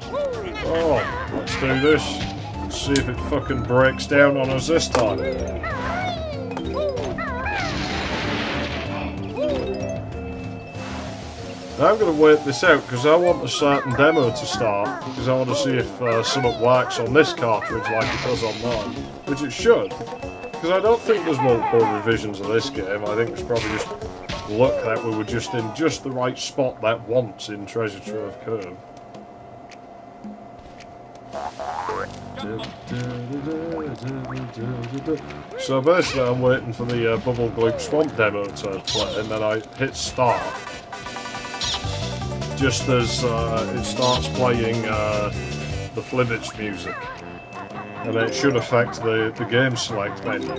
Oh, let's do this. Let's see if it fucking breaks down on us this time. Now I'm going to wait this out because I want a certain demo to start because I want to see if something works on this cartridge like it does on mine, which it should. Because I don't think there's multiple revisions of this game. I think it's probably just luck that we were just in just the right spot that once in Treasure Trove Cove. So basically I'm waiting for the Bubble Gloop Swamp demo to play and then I hit start. Just as it starts playing the Flibbits music. And it should affect the game select menu.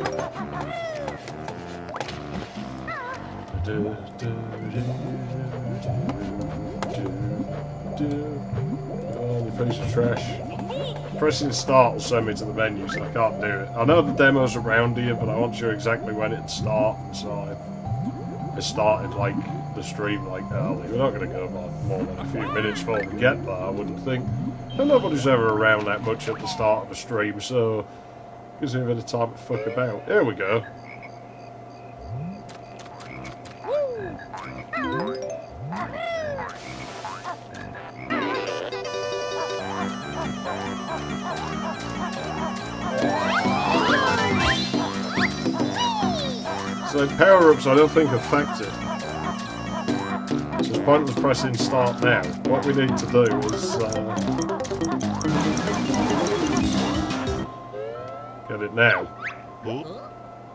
Oh, you piece of trash. Pressing start will send me to the menu, so I can't do it. I know the demo's around here, but I wasn't sure exactly when it'd start, and so I started like the stream like early. We're not going to go about more than a few minutes before we get there, I wouldn't think. And nobody's ever around that much at the start of a stream, so gives me a bit of time to fuck about. Here we go. So power-ups I don't think affect it. So it's pointless pressing start now. What we need to do is get it now.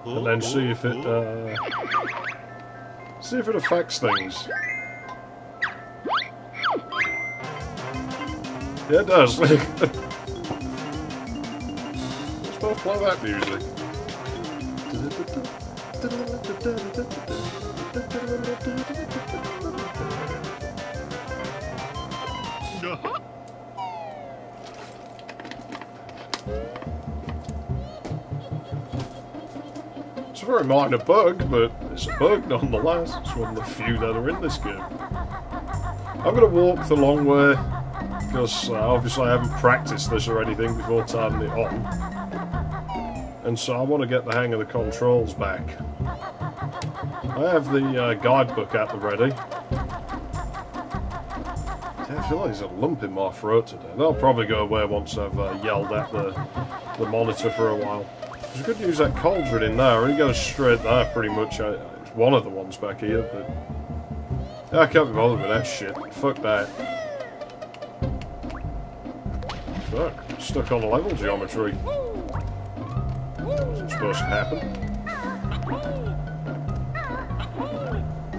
And then see if it affects things. Yeah, it does. Let's both play that music. It's a very minor bug, but it's a bug nonetheless. It's one of the few that are in this game. I'm going to walk the long way, because obviously I haven't practiced this or anything before turning it on. And so I want to get the hang of the controls back. I have the guidebook at the ready. I feel like there's a lump in my throat today. That'll probably go away once I've yelled at the monitor for a while. It's good to use that cauldron in there. It goes straight there pretty much. It's one of the ones back here, but I can't be bothered with that shit. Fuck that. Fuck. Stuck on level geometry. Wasn't supposed to happen.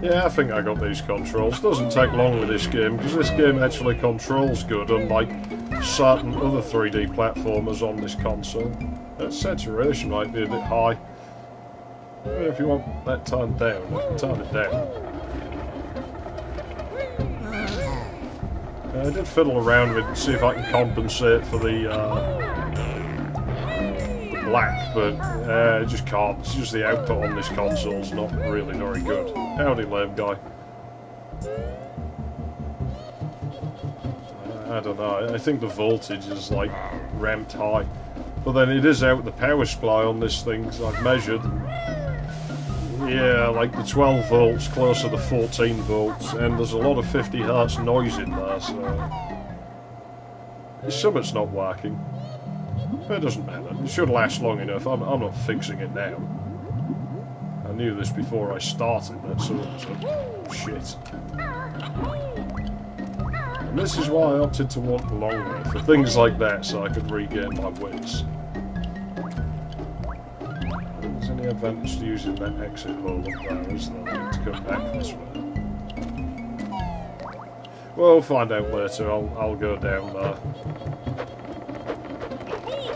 Yeah, I think I got these controls. Doesn't take long with this game, because this game actually controls good, unlike certain other 3D platformers on this console. That saturation might be a bit high. If you want that turned down, I can turn it down. I did fiddle around with it to see if I can compensate for the black, but I just can't. It's just the output on this console's not really very good. Howdy, lame guy. I don't know. I think the voltage is like ramped high, but then it is out the power supply on this thing, so I've measured. Yeah, like the 12 volts closer to 14 volts, and there's a lot of 50 hertz noise in there, so something's not working. It doesn't matter. It should last long enough. I'm not fixing it now. I knew this before I started. That's all. So shit. And this is why I opted to walk the long way, for things like that, so I could regain my wits. There's any advantage to using that exit hole up there, is there? I need to come back this way. We'll find out later. I'll go down there.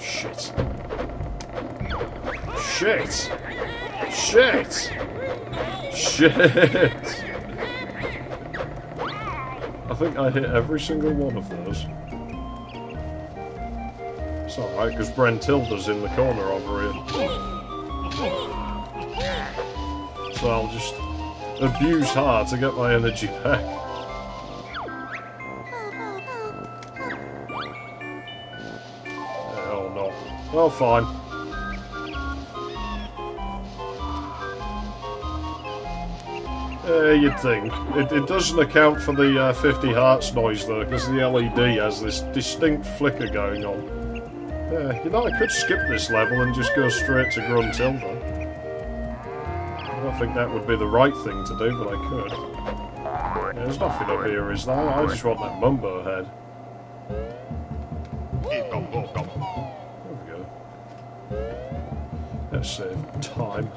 Shit. Shit! Shit! Shit! I think I hit every single one of those. It's alright, because Brentilda's in the corner over here. So I'll just abuse her to get my energy back. Well, fine. You'd think. It doesn't account for the 50 Hz noise though, because the LED has this distinct flicker going on. You know, I could skip this level and just go straight to Gruntilda. I don't think that would be the right thing to do, but I could. There's nothing up here, is there? I just want that Mumbo head. There we go. Let's save time.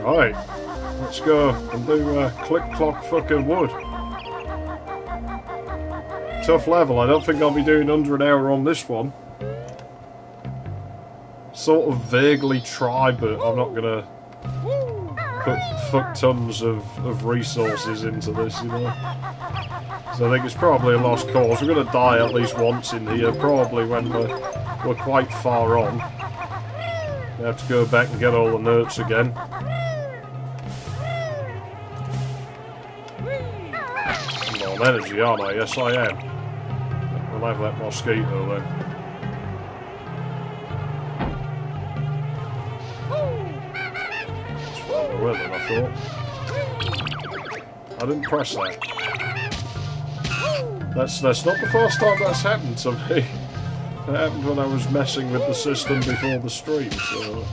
Right, let's go and do click clock fucking wood. Tough level, I don't think I'll be doing under an hour on this one. Sort of vaguely try, but I'm not gonna put fuck tons of resources into this, you know. So I think it's probably a lost cause. We're gonna die at least once in here, probably when we're quite far on. We have to go back and get all the notes again. I'm on energy, aren't I? Yes, I am. We'll have that mosquito then. It's farther away than I thought. I didn't press that. That's not the first time that's happened to me. It happened when I was messing with the system before the stream, so...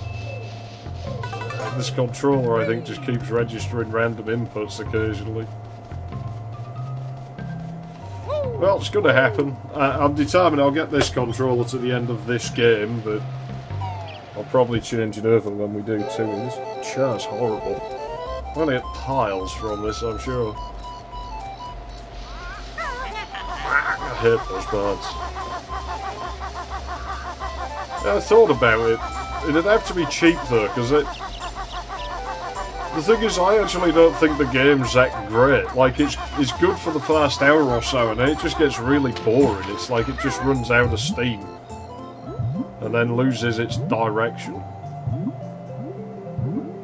This controller, I think, just keeps registering random inputs occasionally. Well, it's going to happen. I'm determined I'll get this controller to the end of this game, but I'll probably change it over when we do too. This chair's horrible. I'm going to get piles from this, I'm sure. I hate those birds. I thought about it. It'd have to be cheap though, because the thing is, I actually don't think the game's that great. Like, it's good for the first hour or so, and then it just gets really boring. It's like it just runs out of steam. And then loses its direction.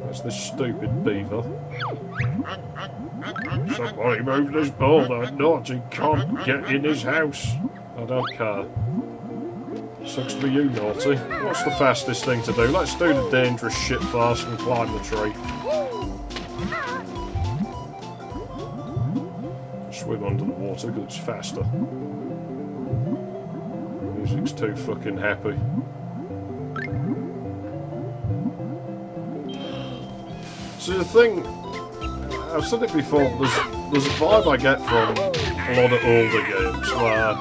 That's this stupid beaver. Somebody move this boulder. Naughty can't get in his house. I don't care. Sucks to be you, Naughty. What's the fastest thing to do? Let's do the dangerous shit first and climb the tree. Swim under the water because it's faster. Music's too fucking happy. So the thing, I've said it before, there's a vibe I get from a lot of older games where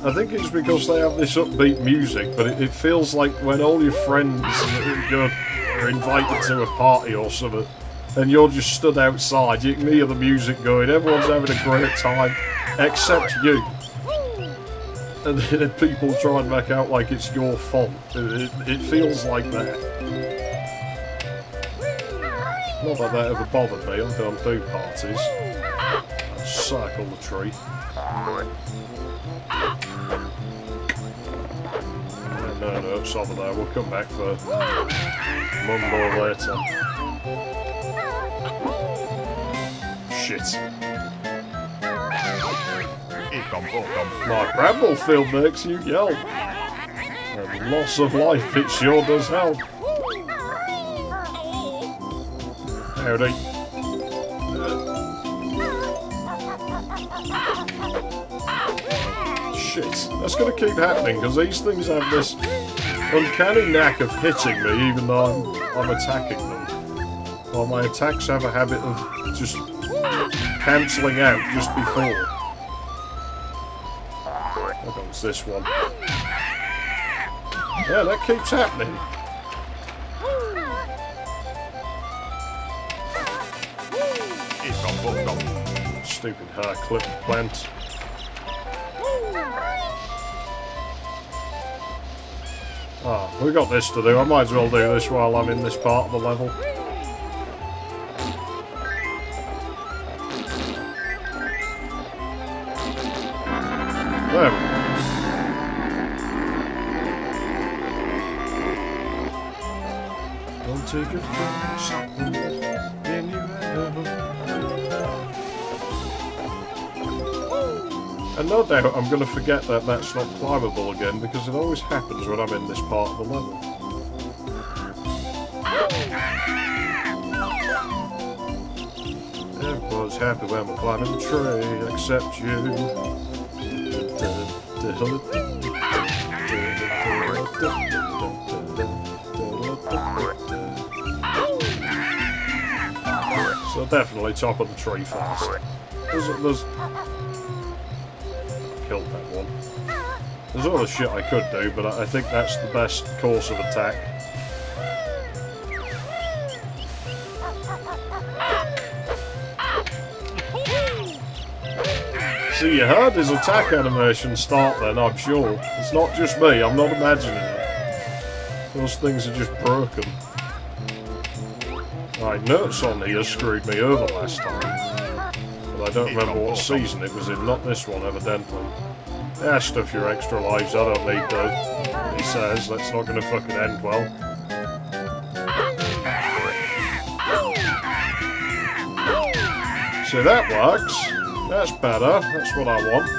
I think it's because they have this upbeat music, but it feels like when all your friends are invited to a party or something, and you're just stood outside, you can hear the music going, everyone's having a great time, except you. And then people try and make out like it's your fault. It feels like that. Not that that ever bothered me, I don't do parties. I circle the tree. No, it's over there, we'll come back for Mumbo later. Shit. My bramble field makes you yelp. And loss of life, it sure does help. Howdy. Shit. That's going to keep happening, because these things have this uncanny knack of hitting me even though I'm attacking them. While my attacks have a habit of just cancelling out just before. How comes this one? Yeah, that keeps happening. Stupid hair clip plant. Ah, we got this to do. I might as well do this while I'm in this part of the level. There we go. I'll take it first. And no doubt I'm going to forget that that's not climbable again, because it always happens when I'm in this part of the level. Everyone's happy when we're climbing the tree, except you. So definitely top of the tree first. There's killed that one. There's other shit I could do, but I think that's the best course of attack. See, you heard his attack animation start then, I'm sure. It's not just me, I'm not imagining it. Those things are just broken. Right, Notes on here screwed me over last time. But I don't remember what season it was in, not this one evidently. Yeah, stuff your extra lives, I don't need those. He says, that's not going to fucking end well. So that works. That's better. That's what I want.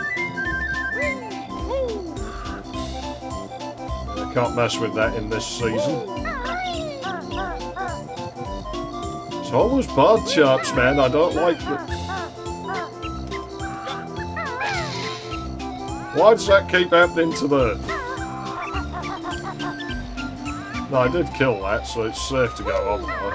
I can't mess with that in this season. It's all those bad chops, man. I don't like it. Why does that keep happening to the... No, I did kill that, so it's safe to go on now.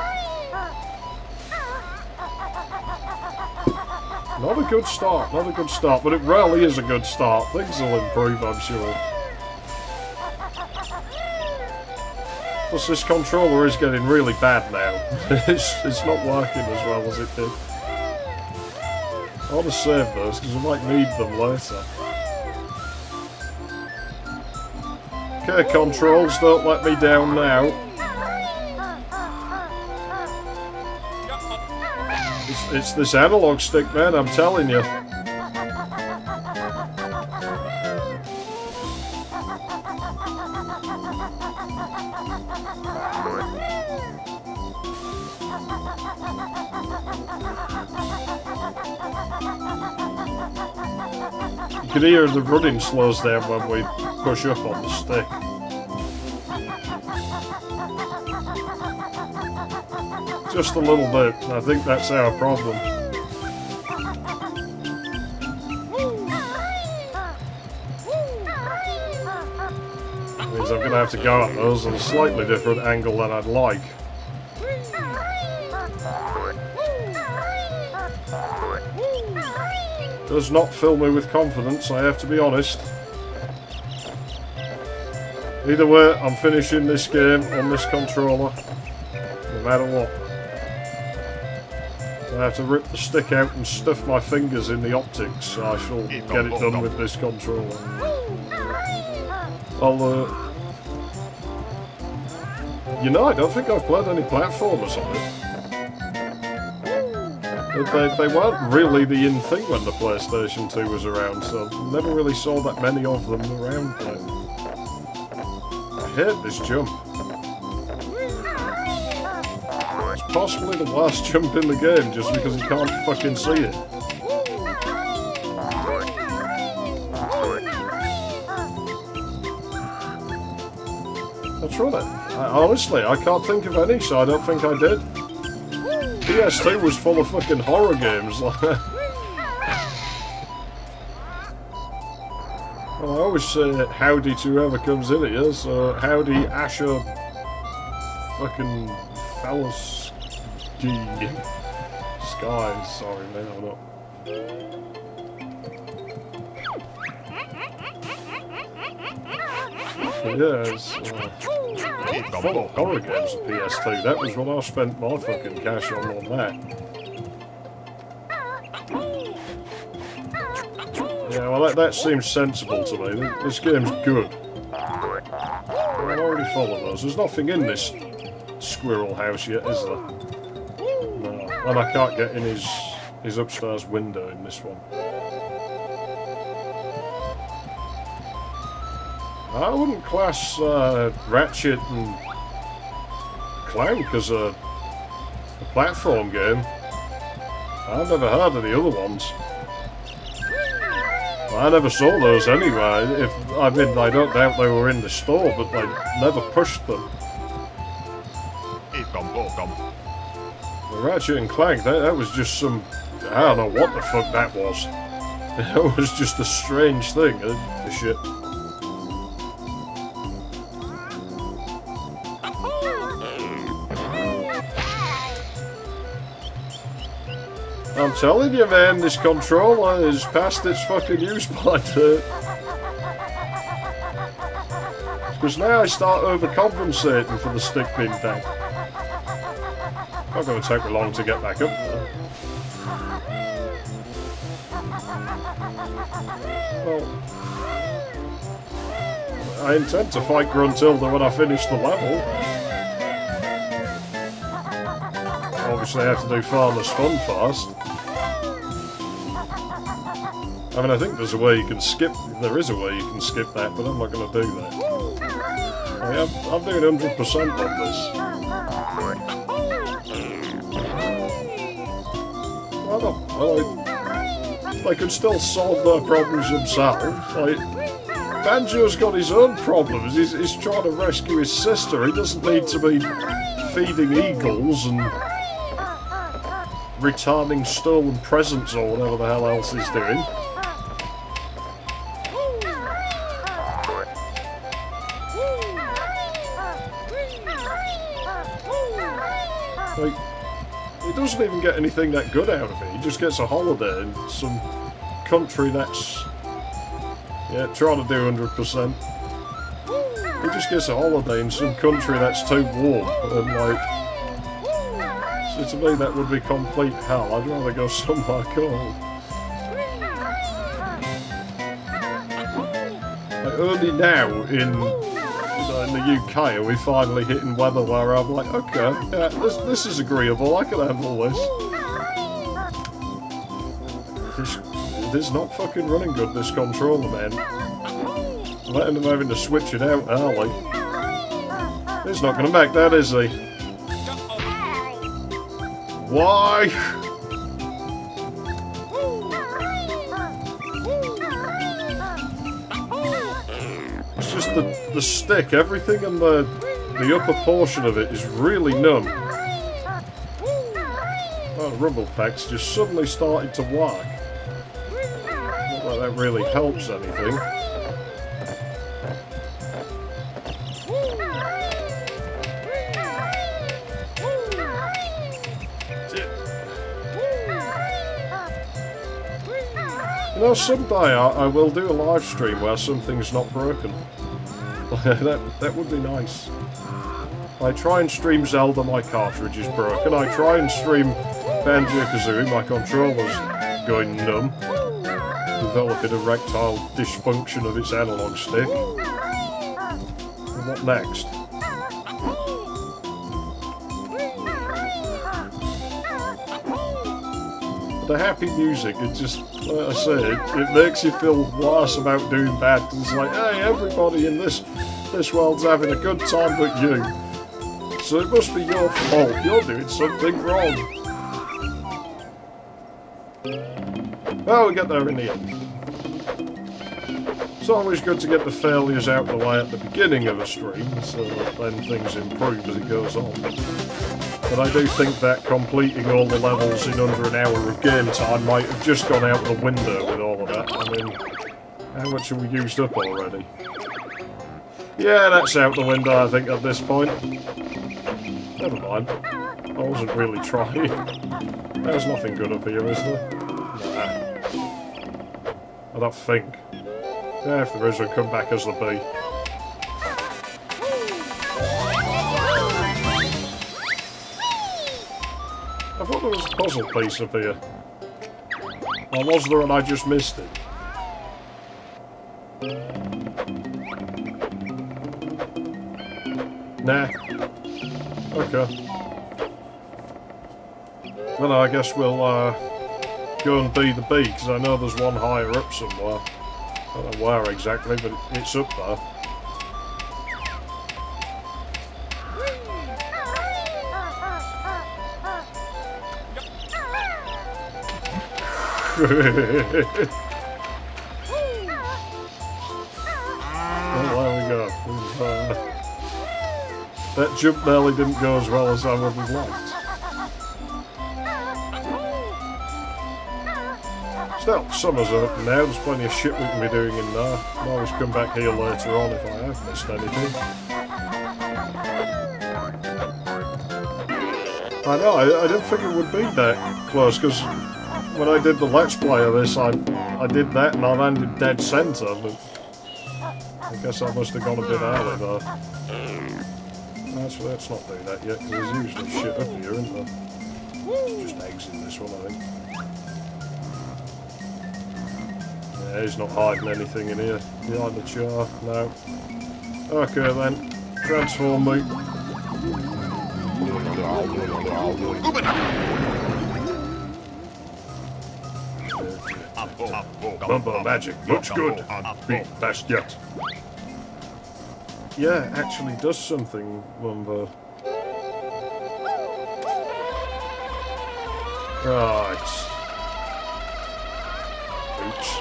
Not a good start, not a good start, but it rarely is a good start. Things will improve, I'm sure. Plus, this controller is getting really bad now. it's not working as well as it did. I want to save those, because I might need them later. Okay, controls, don't let me down now. It's this analog stick, man, I'm telling you. You can hear the running slows down when we push up on the stick. Just a little bit. I think that's our problem. Means I'm going to have to go at those at a slightly different angle than I'd like. Does not fill me with confidence, I have to be honest. Either way, I'm finishing this game on this controller, no matter what. I have to rip the stick out and stuff my fingers in the optics, so I shall get it done with this controller. You know, I don't think I've played any platformers on it. They weren't really the in thing when the PlayStation 2 was around, so I never really saw that many of them around then. I hate this jump. It's possibly the worst jump in the game, just because you can't fucking see it. I'm trying to... honestly, I can't think of any, so I don't think I did. PS2 was full of fucking horror games. Well, I always say howdy to whoever comes in here, so howdy Asher fucking Phallus Skies. Sorry man, I'm not. Yes. Full of horror games at PS2. That was what I spent my fucking cash on that. Yeah, well that seems sensible to me. This game's good. I'm already full of those. There's nothing in this squirrel house yet, is there? No. And I can't get in his upstairs window in this one. I wouldn't class Ratchet and Clank as a platform game. I've never heard of the other ones. I never saw those anywhere. I mean, I don't doubt they were in the store, but I never pushed them. The Ratchet and Clank, that was just some... I don't know what the fuck that was. It was just a strange thing, the shit. I'm telling you, man, this controller is past its fucking use by now. Because now I start overcompensating for the stick being down. Not going to take me long to get back up there. Well, I intend to fight Gruntilda when I finish the level. Obviously I have to do Farmer's Fun first. I mean, I think there's a way you can skip... There is a way you can skip that, but I'm not going to do that. I'm doing 100% on this. They could still solve their problems themselves. Like, Banjo's got his own problems. He's trying to rescue his sister. He doesn't need to be feeding eagles and returning stolen presents or whatever the hell else he's doing. Like, he doesn't even get anything that good out of it. He just gets a holiday in some country that's, yeah, trying to do 100%. He just gets a holiday in some country that's too warm, and like, so to me that would be complete hell. I'd rather go somewhere cold. Like, only now in the UK are we finally hitting weather where I'm like, okay, yeah, this is agreeable, I can handle this. It is not fucking running good, this controller, man. I'm letting them having to switch it out early. He's not going to make that, is he? Why? It's just the stick, everything in the upper portion of it is really numb. Oh, the rumble pack's just suddenly started to work. Not like that really helps anything. You know, someday I will do a live stream where something's not broken. that would be nice. I try and stream Zelda, my cartridge is broken. I try and stream Banjo-Kazooie, my controller's going numb. Developing erectile dysfunction of its analog stick. And what next? The happy music, it just, like I say, it makes you feel worse about doing bad, because it's like, hey, everybody in this world's having a good time but you. So it must be your fault, you're doing something wrong. Well, we get there in the end. It's always good to get the failures out of the way at the beginning of a stream, so that then things improve as it goes on. But I do think that completing all the levels in under an hour of game time might have just gone out the window with all of that. I mean, how much have we used up already? Yeah, that's out the window, I think, at this point. Never mind. I wasn't really trying. There's nothing good up here, is there? Nah. I don't think. Yeah, if there is, I'll come back as the bee. I thought there was a puzzle piece up here. Or was there and I just missed it? Nah. Okay. Well, I guess we'll go and be the bee, because I know there's one higher up somewhere. I don't know where exactly, but it's up there. there we go. That jump nearly didn't go as well as I would have liked. Still, summer's up now, there's plenty of shit we can be doing in there. I can always come back here later on if I have missed anything. I know, I didn't think it would be that close, because when I did the Let's Play of this, I did that and I landed dead centre, but I guess I must have gone a bit early there. Actually, let's not do that yet, because there's usually shit up here, isn't there? Just eggs in this one, I think. Yeah, he's not hiding anything in here. Behind the jar, no. Okay then, transform me. Bumbo magic, looks good. Beat best yet. Yeah, it actually does something, Bumbo. Right. Oops.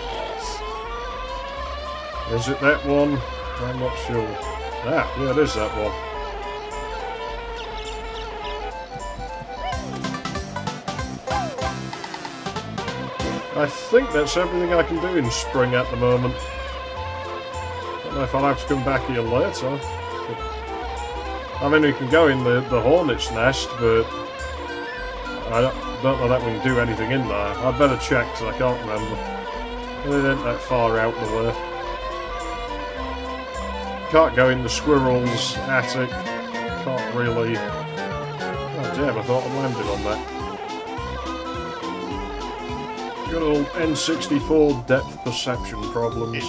Is it that one? I'm not sure. Ah, yeah, it is that one. I think that's everything I can do in spring at the moment. Don't know if I'll have to come back here later. I mean, we can go in the hornet's nest, but I don't know that we can do anything in there. I'd better check, because I can't remember. It ain't that far out the way. Can't go in the squirrel's attic. Can't really... Oh damn, I thought I landed on that. Good old N64 depth perception problems.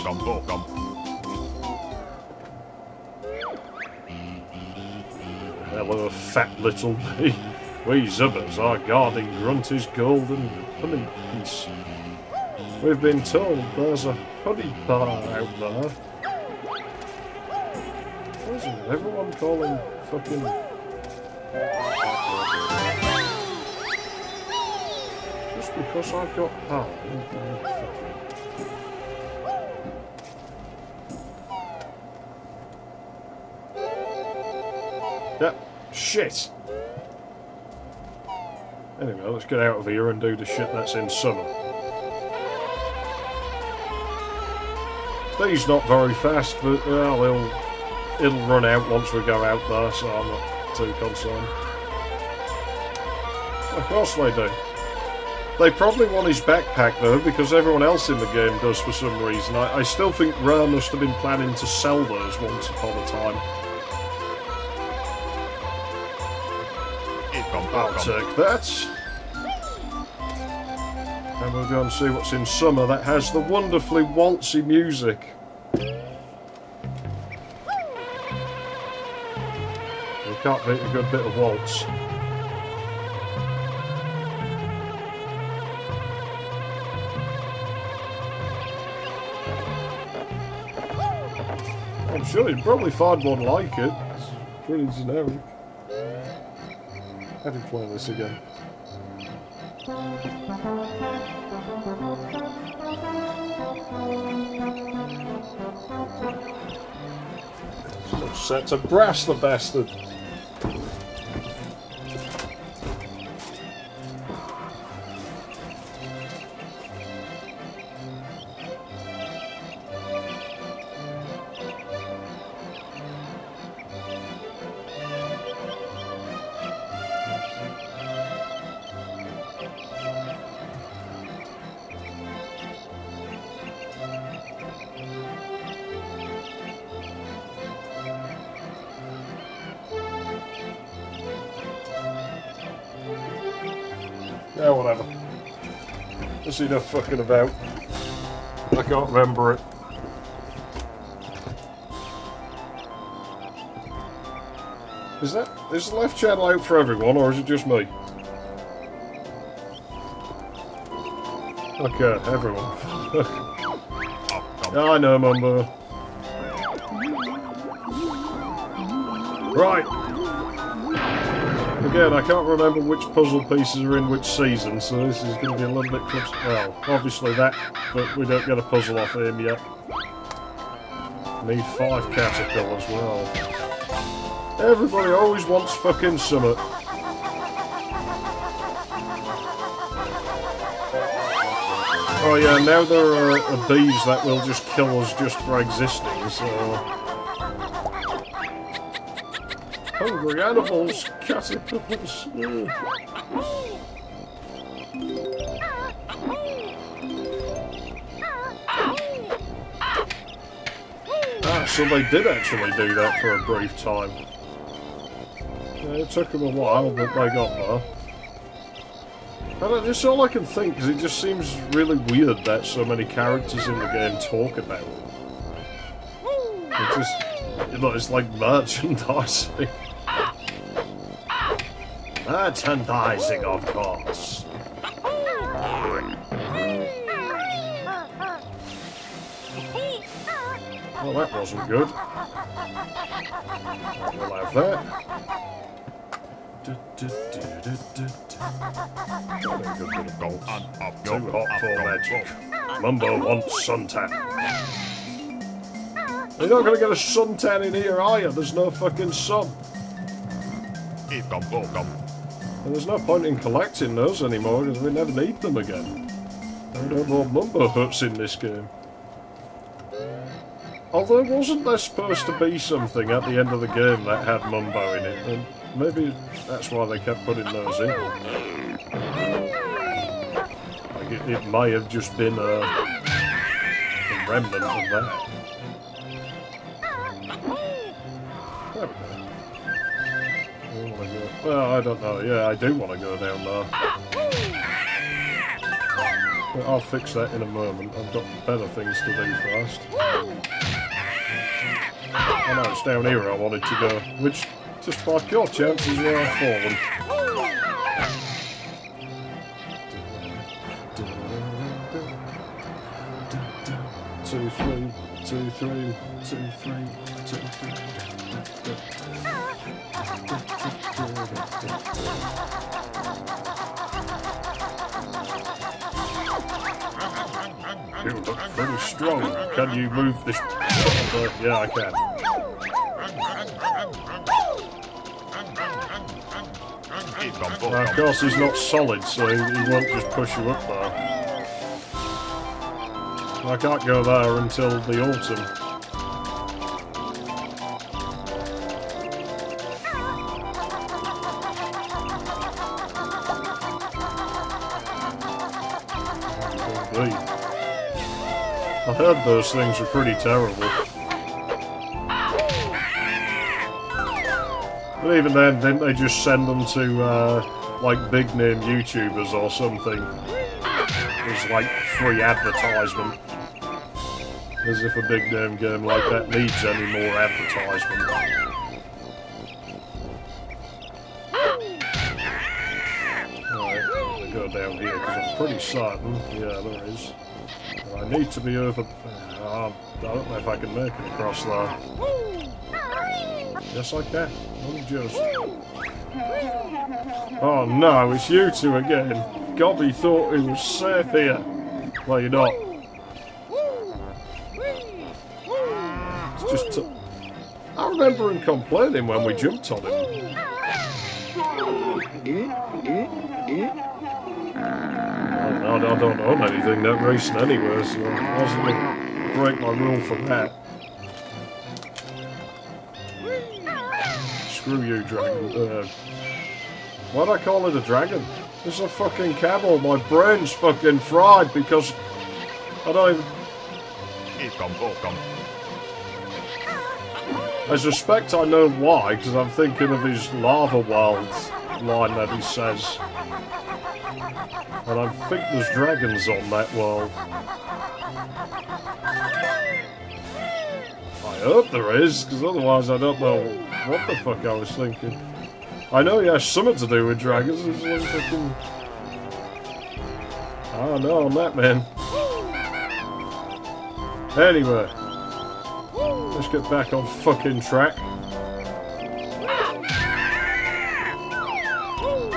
Hello, fat little bee. We Zubbers are guarding Grunty's golden honey piece. We've been told there's a honey bar out there. What is it? Everyone calling fucking... Just because I've got power. Yeah, shit! Anyway, let's get out of here and do the shit that's in summer. These not very fast, but well, it'll run out once we go out there, so I'm not too concerned. Of course they do. They probably want his backpack though, because everyone else in the game does for some reason. I still think Rare must have been planning to sell those once upon a time. I'll take that. And we'll go and see what's in summer that has the wonderfully waltzy music. You can't beat a good bit of waltz. I'm sure you'd probably find one like it. It's pretty generic. How do you play this again? Still set to brass, the bastard. Yeah, whatever. There's enough fucking about. I can't remember it. Is the left channel out for everyone, or is it just me? Okay, everyone. I know, Mumbo. Right. Again, I can't remember which puzzle pieces are in which season, so this is going to be a little bit close. Well, obviously that, but we don't get a puzzle off him yet. Need 5 caterpillars as well. Everybody always wants fucking summit. Oh yeah, now there are bees that will just kill us just for existing, so... Hungry animals, caterpillars. Ah, so they did actually do that for a brief time. Yeah, it took them a while, but they got there. It's all I can think, because it just seems really weird that so many characters in the game talk about it. It just, you know, it's like merchandising. Merchandising, of course. Well, that wasn't good. We'll have that. Got a good bit of gold. Too hot for magic. Mumbo wants suntan. You're not going to get a suntan in here, are you? There's no fucking sun. And there's no point in collecting those anymore because we never need them again. There are no more Mumbo huts in this game. Although wasn't there supposed to be something at the end of the game that had Mumbo in it? And maybe that's why they kept putting those in. Like it may have just been a remnant of that. There we go. Well, I don't know. Yeah, I do want to go down there. But I'll fix that in a moment. I've got better things to do first. I know it's down here I wanted to go, which, just by pure chance, is where I've fallen. 2, 3, 2, 3, 2, 3, 2, 3. You look pretty strong. Can you move this? Yeah, I can. Now, of course, he's not solid, so he won't just push you up there. I can't go there until the autumn. I heard those things were pretty terrible. But even then, didn't they just send them to, like, big-name YouTubers or something? It was like free advertisement. As if a big-name game like that needs any more advertisement. Right, I'm gonna go down here because I'm pretty certain. Yeah, there is. I need to be over... I don't know if I can make it across there. Yes, I can. Only just. Oh no, it's you two again. Gobby thought he was safe here. Well, you're not. It's just... I remember him complaining when we jumped on him. I don't own anything that recent anyway, so I wasn't going to break my rule for that. Screw you, dragon. Why'd I call it a dragon? It's a fucking camel. My brain's fucking fried because I don't even... I suspect I know why, because I'm thinking of his lava world line that he says. And I think there's dragons on that world. I hope there is, because otherwise I don't know what the fuck I was thinking. I know he has something to do with dragons. It's like fucking... I don't know on that, man. Anyway. Let's get back on fucking track.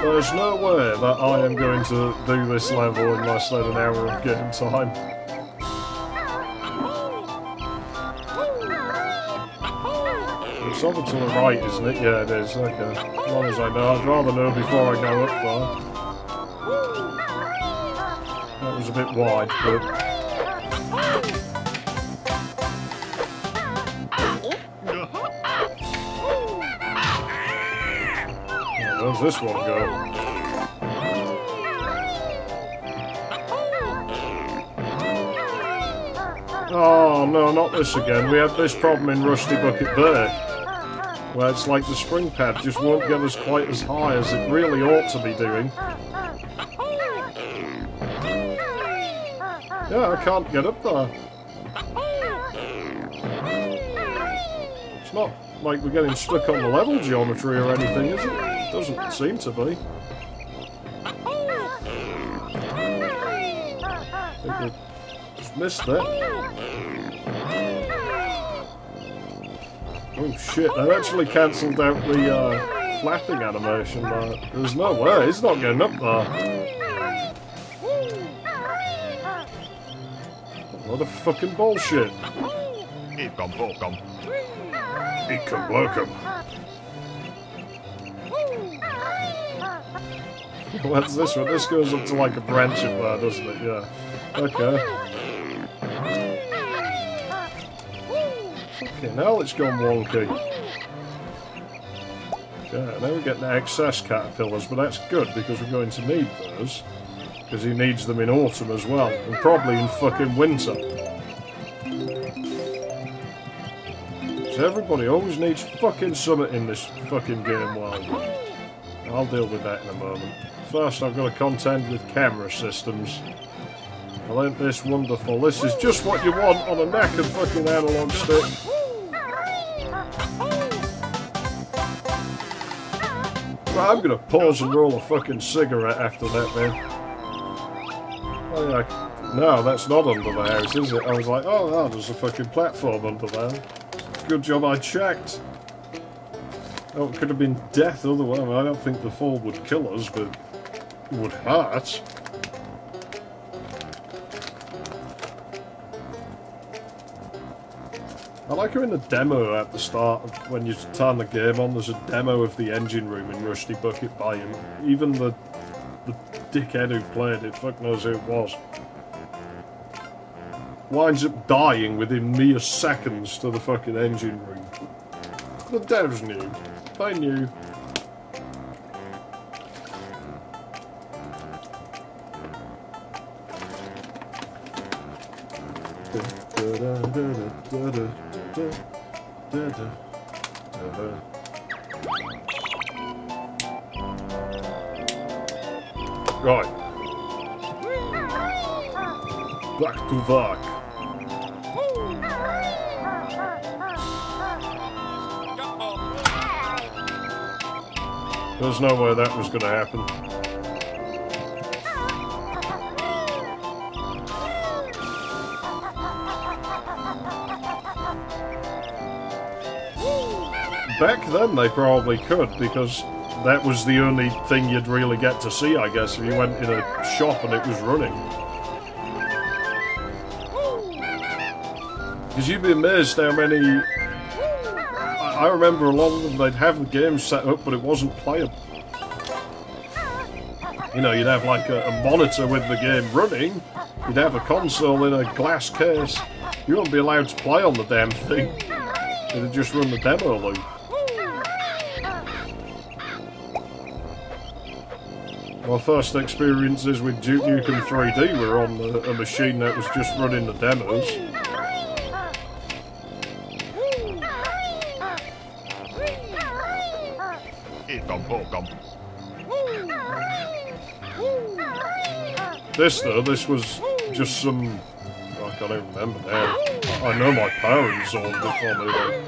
There's no way that I am going to do this level in less than an hour of game time. It's over to the right, isn't it? Yeah, it is. Okay. As long as I know. I'd rather know before I go up there. That was a bit wide, but... Where's this one go? Oh no, not this again. We had this problem in Rusty Bucket Bay, where it's like the spring pad just won't get us quite as high as it really ought to be doing. Yeah, I can't get up there. It's not like we're getting stuck on the level geometry or anything, is it? Doesn't seem to be. I think we just missed it. Oh shit, that actually cancelled out the flapping animation. There's no way, he's not getting up there. What a fucking bullshit. Welcome. What's this one? This goes up to like a branch up there, doesn't it? Yeah. Okay. Okay, now it's gone wonky. Okay, now we're getting excess caterpillars, but that's good because we're going to need those. Because he needs them in autumn as well, and probably in fucking winter. So everybody always needs fucking summit in this fucking game, well. I'll deal with that in a moment. First, I've got to contend with camera systems. Well, ain't this wonderful? This is just what you want on a knackered fucking analog stick. Right, I'm gonna pause and roll a fucking cigarette after that, man. Oh yeah, no, that's not under the house, is it? I was like, oh no, there's a fucking platform under there. Good job I checked. Oh, it could have been death otherwise. I don't think the fall would kill us, but it would hurt. I like how in the demo at the start, when you turn the game on, there's a demo of the engine room in Rusty Bucket by him. Even the dickhead who played it, fuck knows who it was, winds up dying within mere seconds to the fucking engine room. The devs knew. They knew. Right. Back to work. There's no way that was going to happen. Back then they probably could, because that was the only thing you'd really get to see, I guess, if you went in a shop and it was running. Because you'd be amazed how many... I remember a lot of them, they'd have the game set up, but it wasn't playable. You know, you'd have like a monitor with the game running, you'd have a console in a glass case, you wouldn't be allowed to play on the damn thing. It'd just run the demo loop. My first experiences with Duke Nukem 3D were on a machine that was just running the demos. This though, this was just some... I can't even remember now. I know my parents owned it for me though.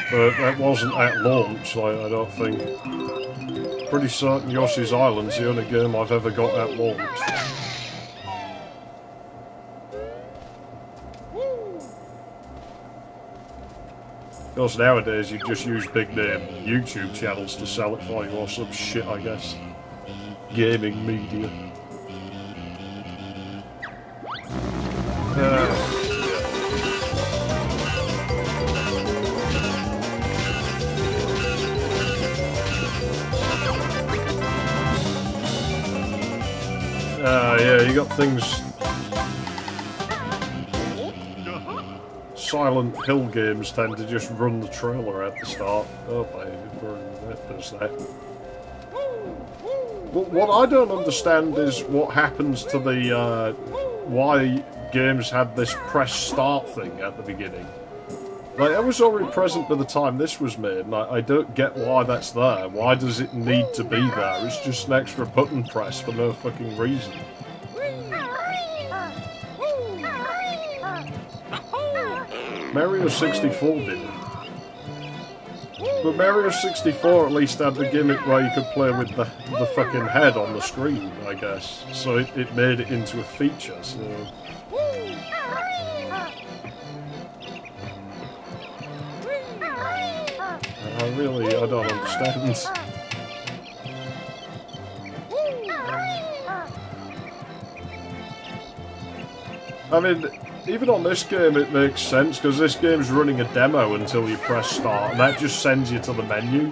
But that wasn't at launch, I don't think. Pretty certain Yoshi's Island's the only game I've ever got at launch. course, nowadays you just use big name YouTube channels to sell it for you or some shit, I guess. Gaming media. Yeah, you got things... Silent Hill games tend to just run the trailer at the start. Oh, baby, there's that. What I don't understand is what happens to the, why games had this press start thing at the beginning. Like, it was already present by the time this was made, and I don't get why that's there. Why does it need to be there? It's just an extra button press for no fucking reason. Mario 64 didn't. But Mario 64 at least had the gimmick where you could play with the fucking head on the screen, I guess. So it made it into a feature, so... I don't understand. I mean, even on this game it makes sense, because this game's running a demo until you press start, and that just sends you to the menu.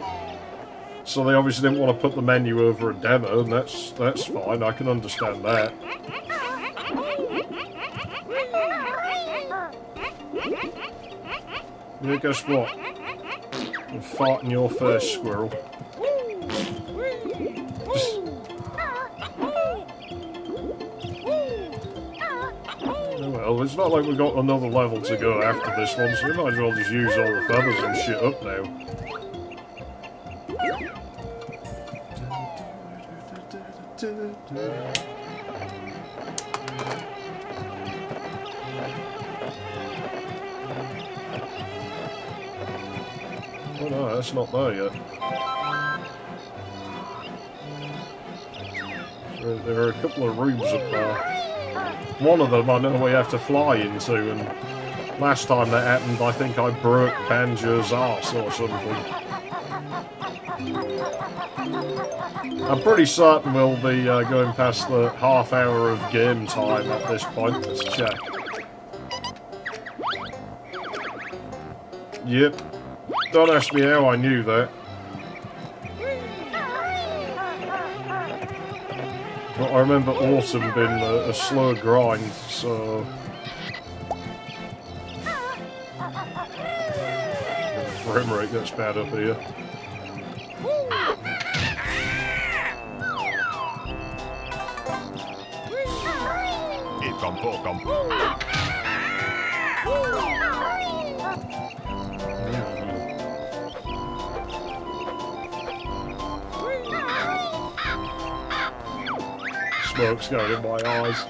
So they obviously didn't want to put the menu over a demo, and that's fine, I can understand that. Yeah, guess what? I'll fart in your face, squirrel. Oh well, it's not like we've got another level to go after this one, so we might as well just use all the feathers and shit up now. Oh no, that's not there yet. So there are a couple of rooms up there. One of them I know we have to fly into, and last time that happened I think I broke Banjo's arse or something. I'm pretty certain we'll be going past the half hour of game time at this point. Let's check. Yep. Don't ask me how I knew that. But I remember autumn being a slow grind, so... The frame rate gets bad up here. Smoke's going in my eyes.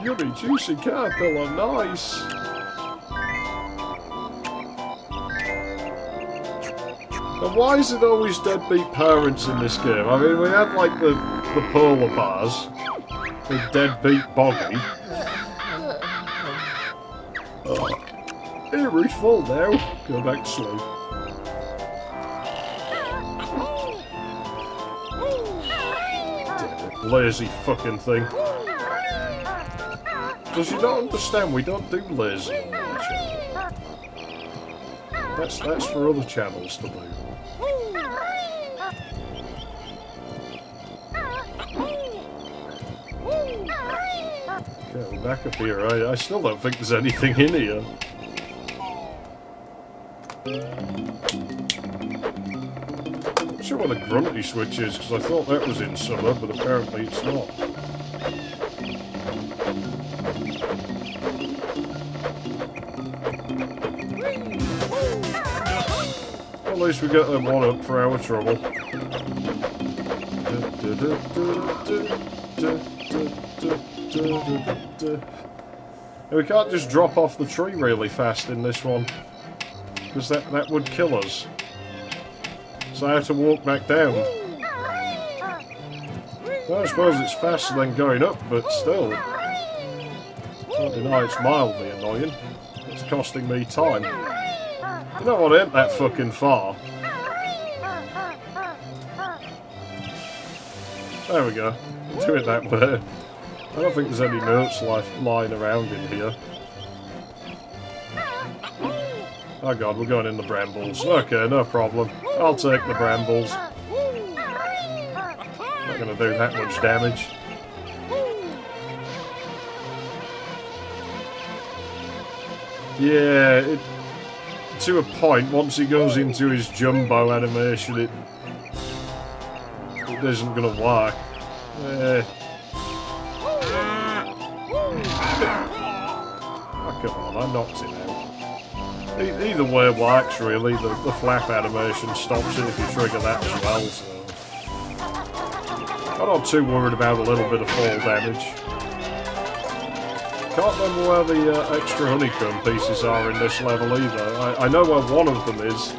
Yummy, juicy caterpillar, nice! And why is it always deadbeat parents in this game? I mean, we had like the polar bears, the deadbeat Boggy. Here, he's full now. Go back to sleep. Lazy fucking thing. Because you don't understand, we don't do lazy on our channel. That's for other channels to do. Okay, we're back up here. I still don't think there's anything in here. I'm sure what a grunty switch is, because I thought that was in summer, but apparently it's not. At least we got that one up for our trouble. And we can't just drop off the tree really fast in this one, because that would kill us. So I have to walk back down. Well, I suppose it's faster than going up, but still. Can't deny it's mildly annoying. It's costing me time. You know what, ain't that fucking far. There we go. Do it that way. I don't think there's any notes lying around in here. Oh god, we're going in the brambles. Okay, no problem. I'll take the brambles. Not gonna do that much damage. Yeah, to a point, once he goes into his jumbo animation, it isn't gonna work. Oh, come on, I knocked him out. Either way works, really. The flap animation stops it if you trigger that as well, so... I'm not too worried about a little bit of fall damage. Can't remember where the extra honeycomb pieces are in this level either. I know where one of them is.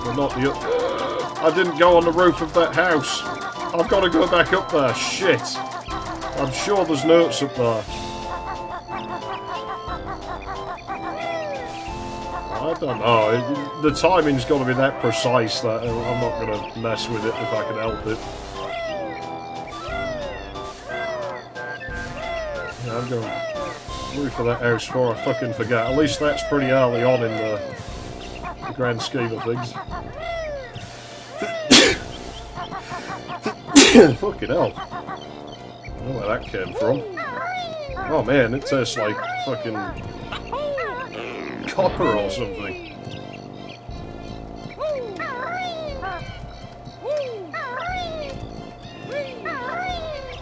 But not the other. I didn't go on the roof of that house. I've got to go back up there. Shit. I'm sure there's notes up there. I don't know. The timing's got to be that precise that I'm not going to mess with it if I can help it. Yeah, I'm going to roof of that house before I fucking forget. At least that's pretty early on in the grand scheme of things. Fucking hell. I don't know where that came from. Oh man, it tastes like fucking copper or something.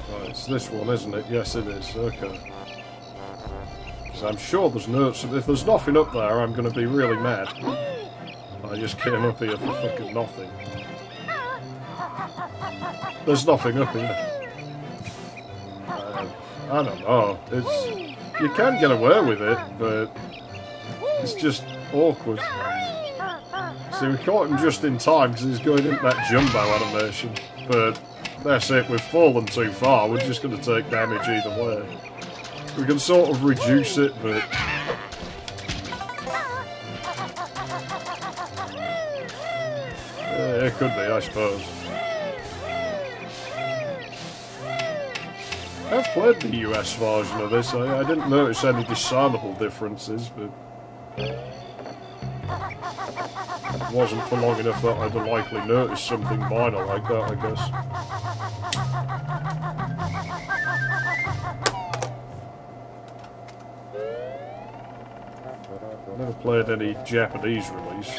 Oh, it's this one, isn't it? Yes, it is. Okay. Because I'm sure there's notes. If there's nothing up there, I'm going to be really mad. I just came up here for fucking nothing. There's nothing up here. I don't know. You can get away with it, but it's just awkward. See, we caught him just in time because he's going into that jumbo animation. But that's it, we've fallen too far. We're just going to take damage either way. We can sort of reduce it, but... yeah, it could be, I suppose. I've played the US version of this. I didn't notice any discernible differences, but it wasn't for long enough that I'd likely notice something minor like that, I guess. I've never played any Japanese release.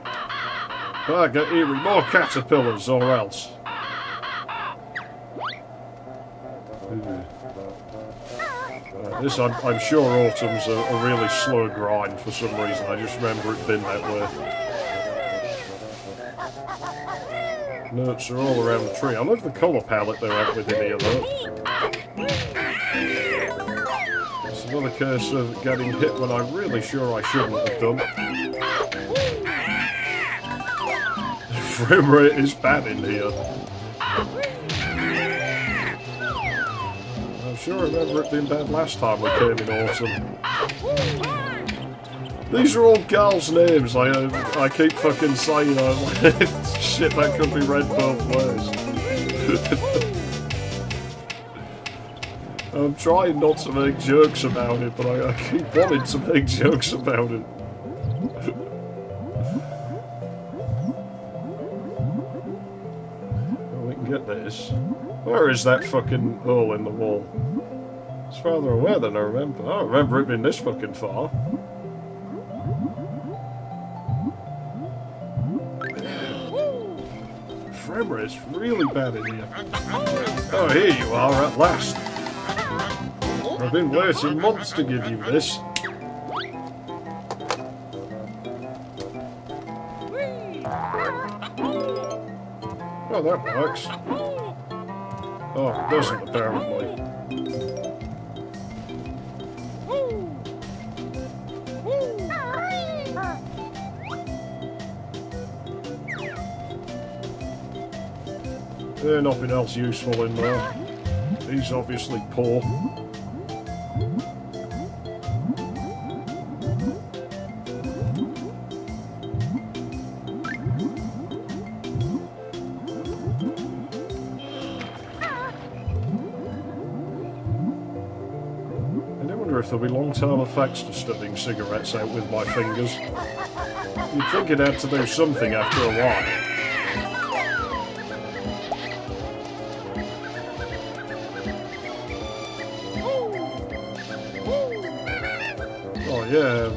Ah, get eerie, more caterpillars or else. This, I'm sure Autumn's a really slow grind for some reason. I just remember it being that way. Notes are all around the tree. I love the colour palette they're out with in here, though. It's another case of getting hit when I'm really sure I shouldn't have done. The frame rate is bad in here. I'm sure I remember it being bad last time we came in Autumn. These are all girls' names. I keep fucking saying, shit, that could be read both ways. I'm trying not to make jokes about it, but I keep wanting to make jokes about it. Well, we can get this. Where is that fucking hole in the wall? It's farther away than I remember. I don't remember it being this fucking far. Frame rate's really bad in here. Oh, here you are at last. I've been waiting months to give you this. Oh, that works. Oh, it doesn't, apparently. There's nothing else useful in there. He's obviously poor. if there'll be long-term effects to stubbing cigarettes out with my fingers. You'd think it had to do something after a while. Oh yeah.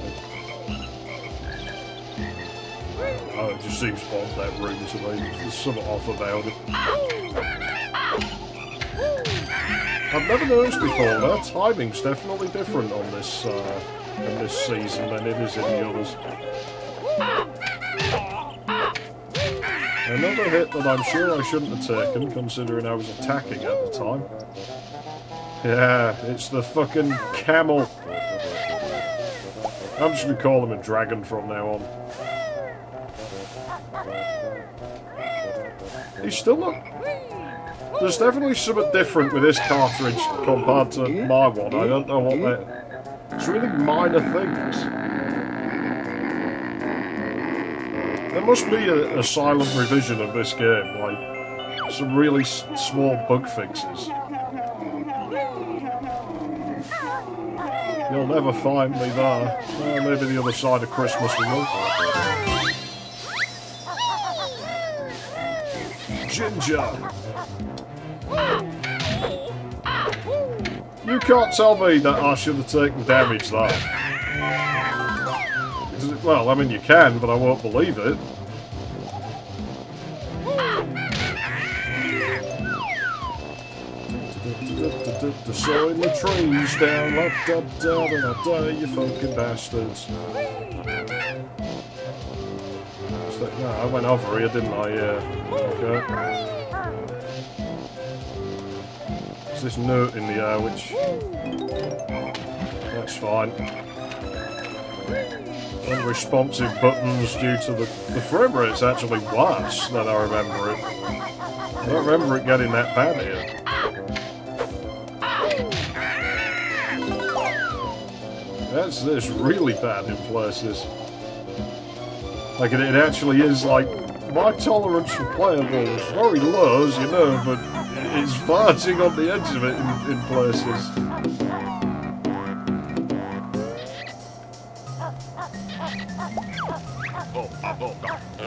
Oh, it just seems odd, that room to me. There's something off about it. I've never noticed before, their timing's definitely different on this in this season than it is in the others. Another hit that I'm sure I shouldn't have taken, considering I was attacking at the time. Yeah, it's the fucking camel. I'm just gonna call him a dragon from now on. He's still not... There's definitely something different with this cartridge compared to my one. I don't know what that... It's really minor things. There must be a silent revision of this game, like some really small bug fixes. You'll never find me there. Maybe the other side of Christmas we will. Ginger! You can't tell me that I should have taken damage there. Well, I mean you can, but I won't believe it. Sowing the trees down, da da da da da, you fucking bastards. No, I went over here, didn't I? Yeah. Okay. There's this note in the air, which... That's fine. Unresponsive buttons due to the frame rate's actually worse than I remember it. I don't remember it getting that bad here. That's really bad in places. Like, it actually is, like, my tolerance for playable is very low, as you know, but it's farting on the edge of it in places.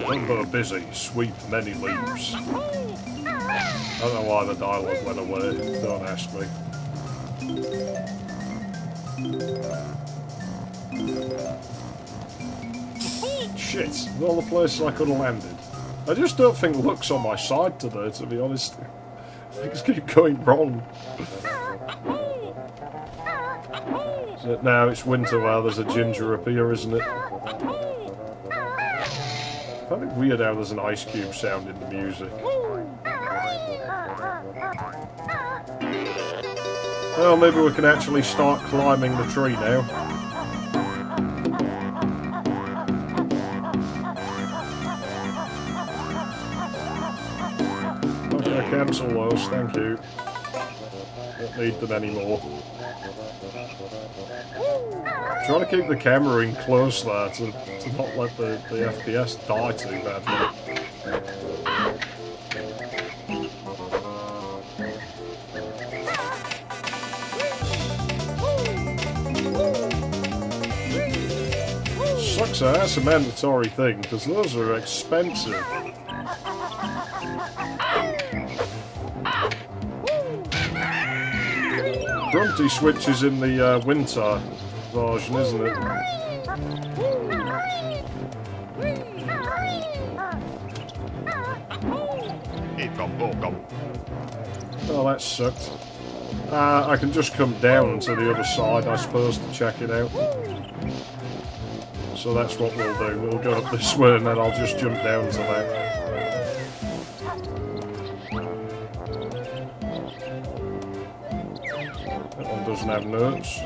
Number busy, sweep many leaves. I don't know why the dialogue went away, don't ask me. Shit, all the places I could have landed. I just don't think luck's on my side today, to be honest. Things keep going wrong. So now it's winter while there's a ginger up here, isn't it? I find it weird how there's an ice cube sound in the music. Well, maybe we can actually start climbing the tree now. Cancel those, thank you. Don't need them anymore. Trying to keep the camera in close there to not let the FPS die too badly. Sucks that that's a mandatory thing, because those are expensive. Grunty Switch is in the winter version, isn't it? Oh, that sucked. I can just come down to the other side, I suppose, to check it out. So that's what we'll do. We'll go up this way and then I'll just jump down to that. Doesn't have notes.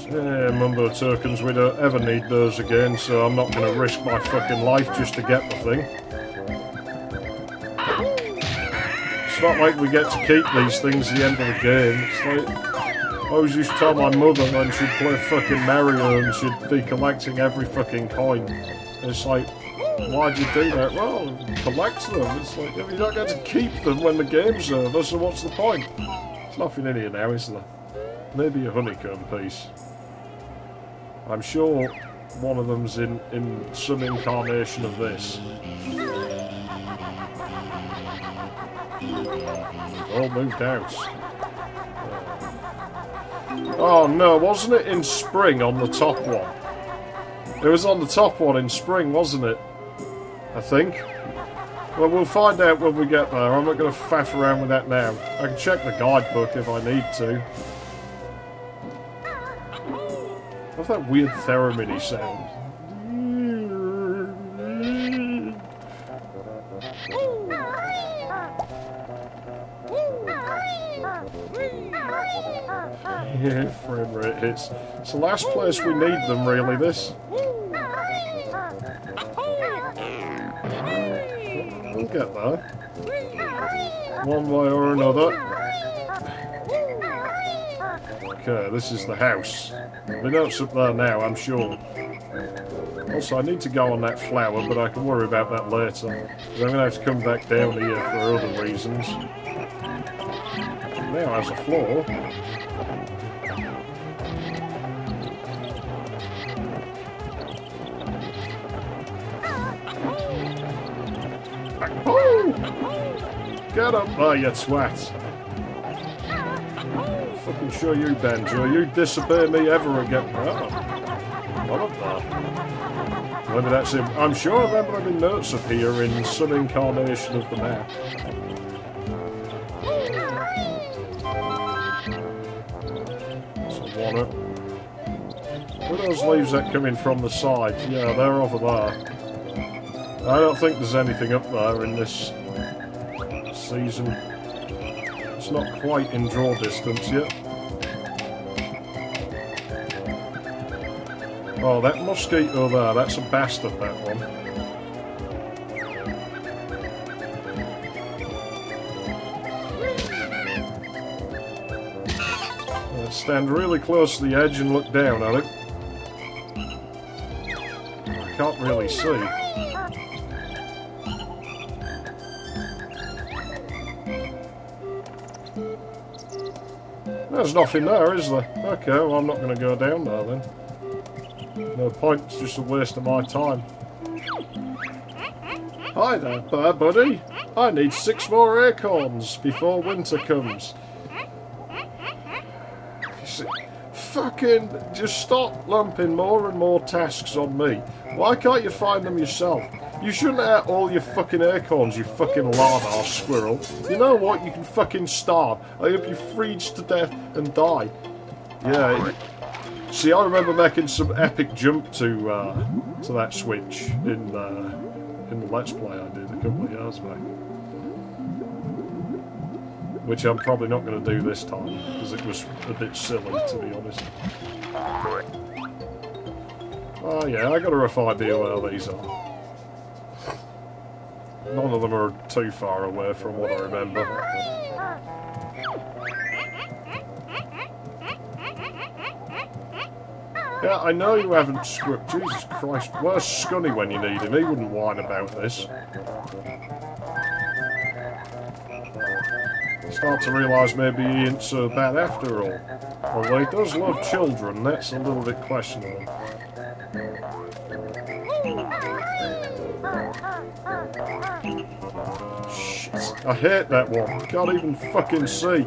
Yeah, Mumbo tokens, we don't ever need those again, so I'm not going to risk my fucking life just to get the thing. It's not like we get to keep these things at the end of the game. It's like, I always used to tell my mother when she'd play fucking Mario and she'd be collecting every fucking coin. It's like, Why'd you do that? Well, collect them. It's like, if you don't get to keep them when the game's over, so what's the point? There's nothing in here now, is there? Maybe a honeycomb piece. I'm sure one of them's in some incarnation of this. All moved out. Oh no, wasn't it in spring on the top one? It was on the top one in spring, wasn't it? I think. Well, we'll find out when we get there. I'm not going to faff around with that now. I can check the guidebook if I need to. I love that weird theremin sound. Yeah, frame rate hits. It's the last place we need them, really, this. We'll get there. One way or another. Okay, this is the house. The note's up there now, I'm sure. Also, I need to go on that flower, but I can worry about that later. Because I'm going to have to come back down here for other reasons. Now has a floor. Oh! Get up there, you twat! Fucking show you, Banjo. You disobey me ever again. Oh, not up there. Maybe that's him. I'm sure I remember having notes up here in some incarnation of the map. Where are those leaves that come in from the side? Yeah, they're over there. I don't think there's anything up there in this season. It's not quite in draw distance yet. Oh, that mosquito there, that's a bastard, that one. Stand really close to the edge and look down at it. I can't really see. There's nothing there, is there? Okay, well I'm not going to go down there then. No point, it's just a waste of my time. Hi there, buddy. I need 6 more acorns before winter comes. Fucking just stop lumping more and more tasks on me. Why can't you find them yourself? You shouldn't have all your fucking acorns, you fucking lard-ass squirrel. You know what? You can fucking starve. I hope you freeze to death and die. Yeah. See, I remember making some epic jump to that switch in the Let's Play I did a couple of years back. Which I'm probably not going to do this time, because it was a bit silly, to be honest. Oh yeah, I got a rough idea where these are. None of them are too far away from what I remember. Yeah, I know you haven't script. Jesus Christ, where's Scunny when you need him? He wouldn't whine about this. Start to realise maybe he ain't so bad after all. Although he does love children, that's a little bit questionable. Shit, I hate that one. Can't even fucking see.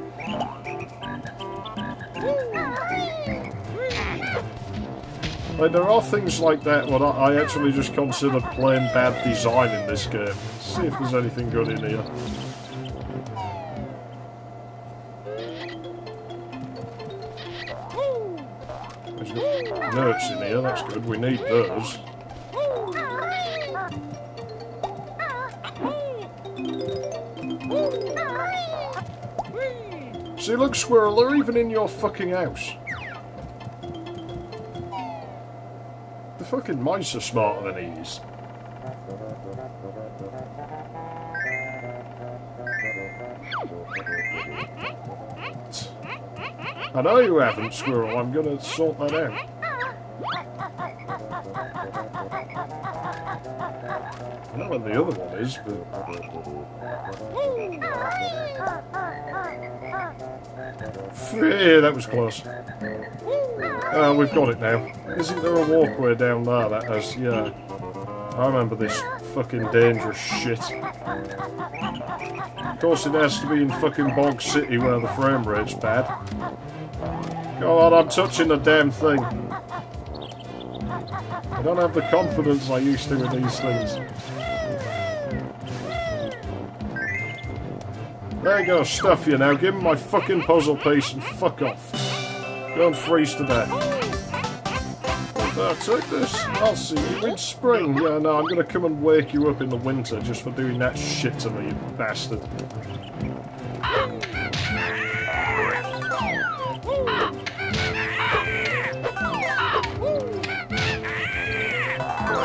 Like, there are things like that what I actually just consider plain bad design in this game. Let's see if there's anything good in here. Notes in here, that's good, we need those. See, look, squirrel, they're even in your fucking house. The fucking mice are smarter than he is. I know you haven't, squirrel, I'm gonna sort that out. I don't know where the other one is, but... Yeah, that was close. We've got it now. Isn't there a walkway down there that has... Yeah. I remember this fucking dangerous shit. Of course it has to be in fucking Bog City where the frame rate's bad. Go on, I'm touching the damn thing. I don't have the confidence I used to with these things. There you go, stuff you now. Give me my fucking puzzle piece and fuck off. Go and freeze to death. Take this. I'll see you in spring. Yeah, no, I'm gonna come and wake you up in the winter just for doing that shit to me, you bastard.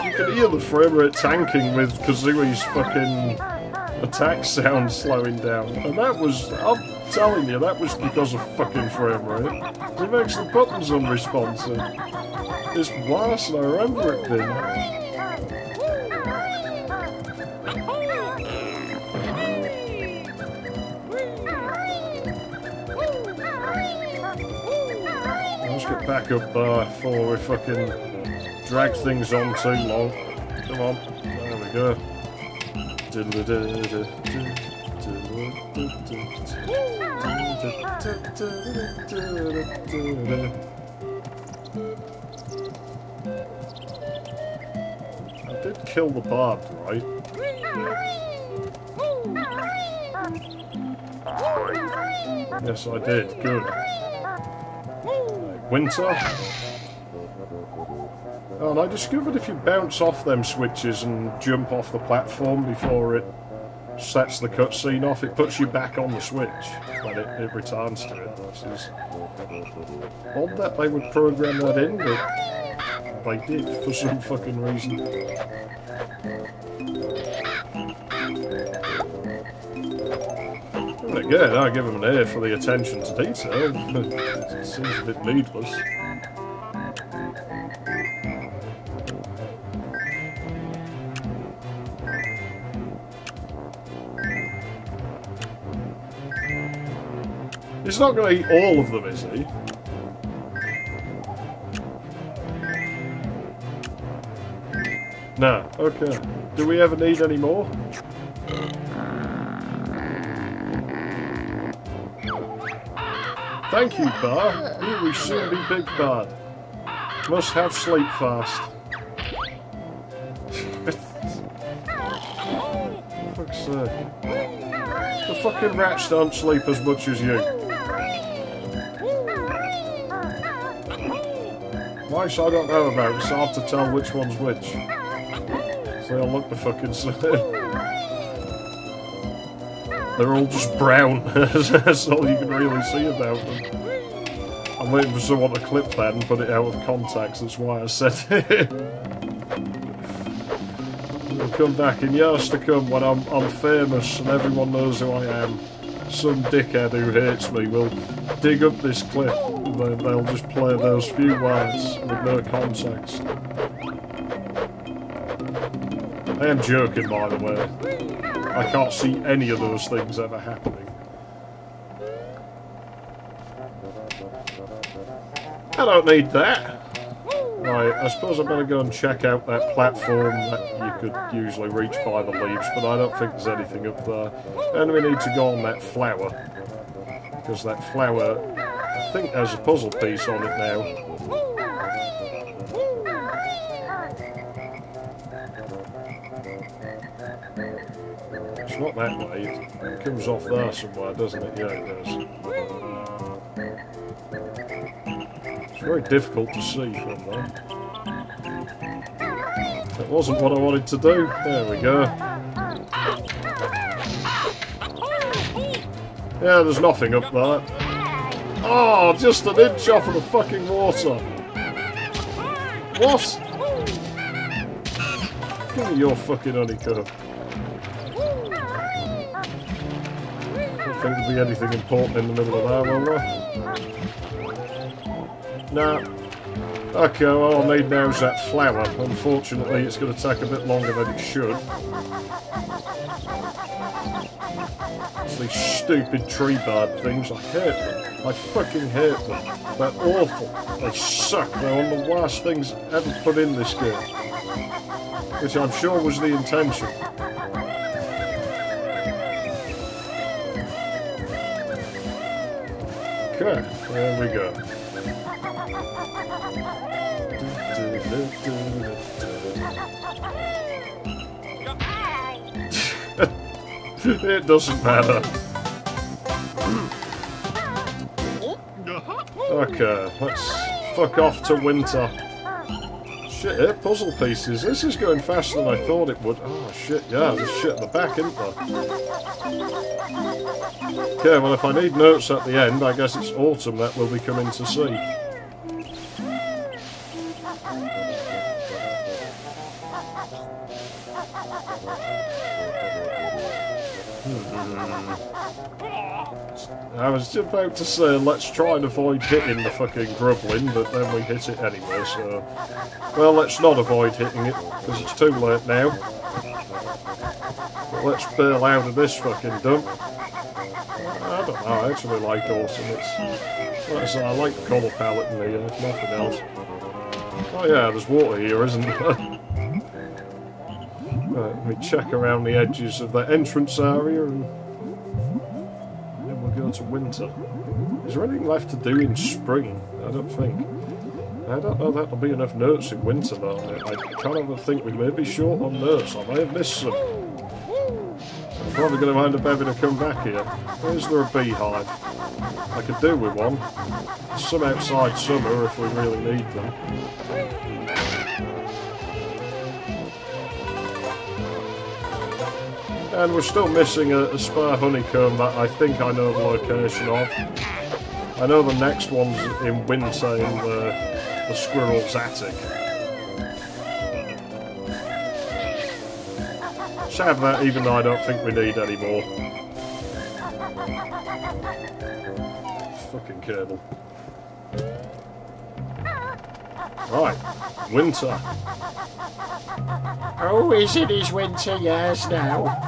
You can hear the frame rate tanking with Kazooie's fucking attack sound slowing down. And that was, I'm telling you, that was because of fucking frame rate. It makes the buttons unresponsive. It's worse than I remember it being. Let's get back up there before we fucking drag things on too long. Come on, there we go. I did kill the bard, right? Yes, I did. Good. Winter. Oh, and I discovered if you bounce off them switches and jump off the platform before it sets the cutscene off, it puts you back on the switch when it returns to it. Which is odd that they would program that in, but they did for some fucking reason. But again, I give them an A for the attention to detail. It seems a bit needless. He's not going to eat all of them, is he? No. Okay. Do we ever need any more? Thank you, Bar. You will soon be big bad. Must have sleep fast. Fuck's sake. The fucking rats don't sleep as much as you. Mice I don't know about, it's hard to tell which one's which. So they'll look the fucking same. They're all just brown. That's all you can really see about them. I'm waiting for someone to clip that and put it out of context, that's why I said it. We'll come back in years to come when I'm famous and everyone knows who I am. Some dickhead who hates me will dig up this clip and they'll just play those few words with no context. I am joking, by the way. I can't see any of those things ever happening. I don't need that. Right, I suppose I better go and check out that platform that you could usually reach by the leaves, but I don't think there's anything up there. And we need to go on that flower. Because that flower, I think there's a puzzle piece on it now. It's not that way, it comes off there somewhere, doesn't it? Yeah, it does. It's very difficult to see from there. That wasn't what I wanted to do. There we go. Yeah, there's nothing up there. Oh, just an inch off of the fucking water. What? Give me your fucking honeycomb. I don't think there'll be anything important in the middle of there, will there? Nah. Okay, all I need now is that flower. Unfortunately, it's going to take a bit longer than it should. It's these stupid tree bird things. I hate them. I fucking hate them. They're awful. They suck. They're one of the worst things ever put in this game. Which I'm sure was the intention. Okay, there we go. It doesn't matter. Okay, let's fuck off to winter. Shit, puzzle pieces. This is going faster than I thought it would. Oh shit, yeah, there's shit at the back, isn't there? Okay, well if I need notes at the end, I guess it's autumn that we'll be coming to see. I was just about to say, let's try and avoid hitting the fucking grublin, but then we hit it anyway, so... Well, let's not avoid hitting it, because it's too late now. But let's bail out of this fucking dump. I don't know, I actually like autumn. It's... Like I say, I like the colour palette in here, if nothing else. Oh yeah, there's water here, isn't there? Right, let me check around the edges of the entrance area and... go to winter. Is there anything left to do in spring? I don't think. I don't know that'll be enough notes in winter though. I kind of think we may be short on notes. I may have missed some. I'm probably going to end up having to come back here. Is there a beehive? I could do with one. Some outside summer if we really need them. And we're still missing a spare honeycomb that I think I know the location of. I know the next one's in winter in the squirrel's attic. Let's have that even though I don't think we need any more. Fucking cable. Right, winter. Oh, is it his winter years now?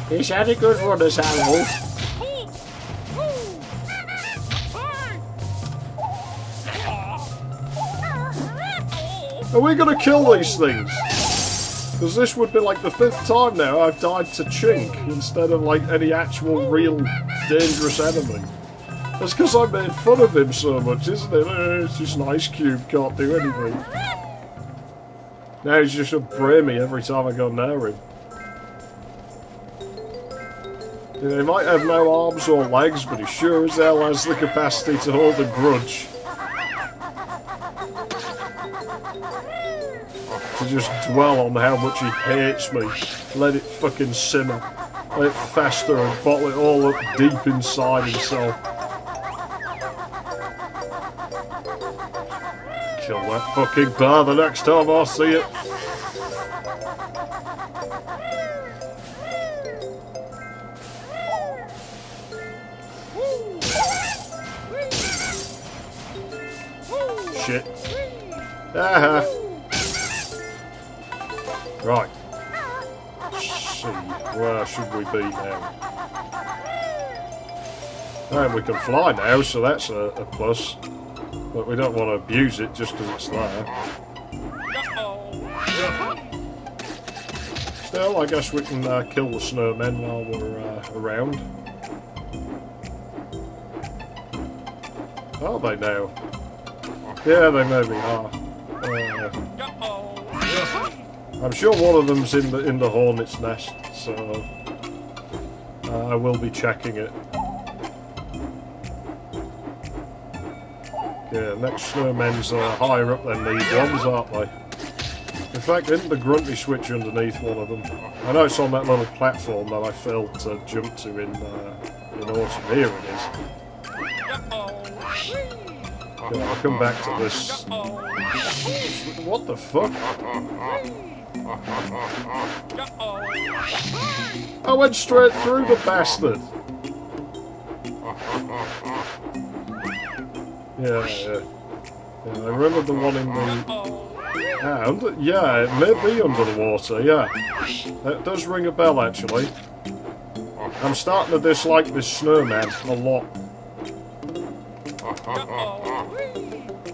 He's had a good run as Harold. Are we going to kill these things? Because this would be like the 5th time now I've died to Chink instead of like any actual real dangerous enemy. That's because I made fun of him so much, isn't it? It's just an ice cube, can't do anything. Now he's just a bray me every time I go near him. Yeah, he might have no arms or legs, but he sure as hell has the capacity to hold a grudge. To just dwell on how much he hates me. Let it fucking simmer. Let it fester and bottle it all up deep inside himself. Kill that fucking bear the next time I see it. Shit. Aha. Right. Let's see. Where should we be now? And we can fly now, so that's a plus. But we don't want to abuse it just because it's there. Still, I guess we can kill the snowmen while we're around. Are they now? Yeah, they maybe are. I'm sure one of them's in the hornet's nest, so I will be checking it. Yeah, next snowmen's higher up than these ones, aren't they? In fact, isn't the grunty switch underneath one of them? I know it's on that little platform that I failed to jump to in autumn. Here it is. Okay, I'll come back to this. What the fuck? I went straight through the bastard. Yeah, yeah. Yeah, I remember the one in the... Yeah, it may be under the water, yeah. That does ring a bell, actually. I'm starting to dislike this snowman a lot.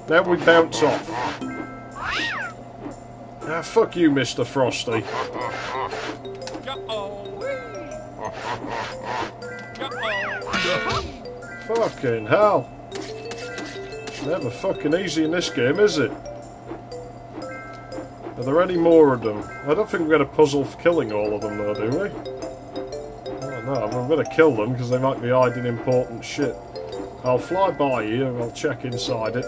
Now we bounce off. Ah, fuck you, Mr. Frosty. Fucking hell. It's never fucking easy in this game, is it? Are there any more of them? I don't think we got a puzzle for killing all of them though, do we? Oh no, I'm gonna kill them because they might be hiding important shit. I'll fly by here and I'll check inside it.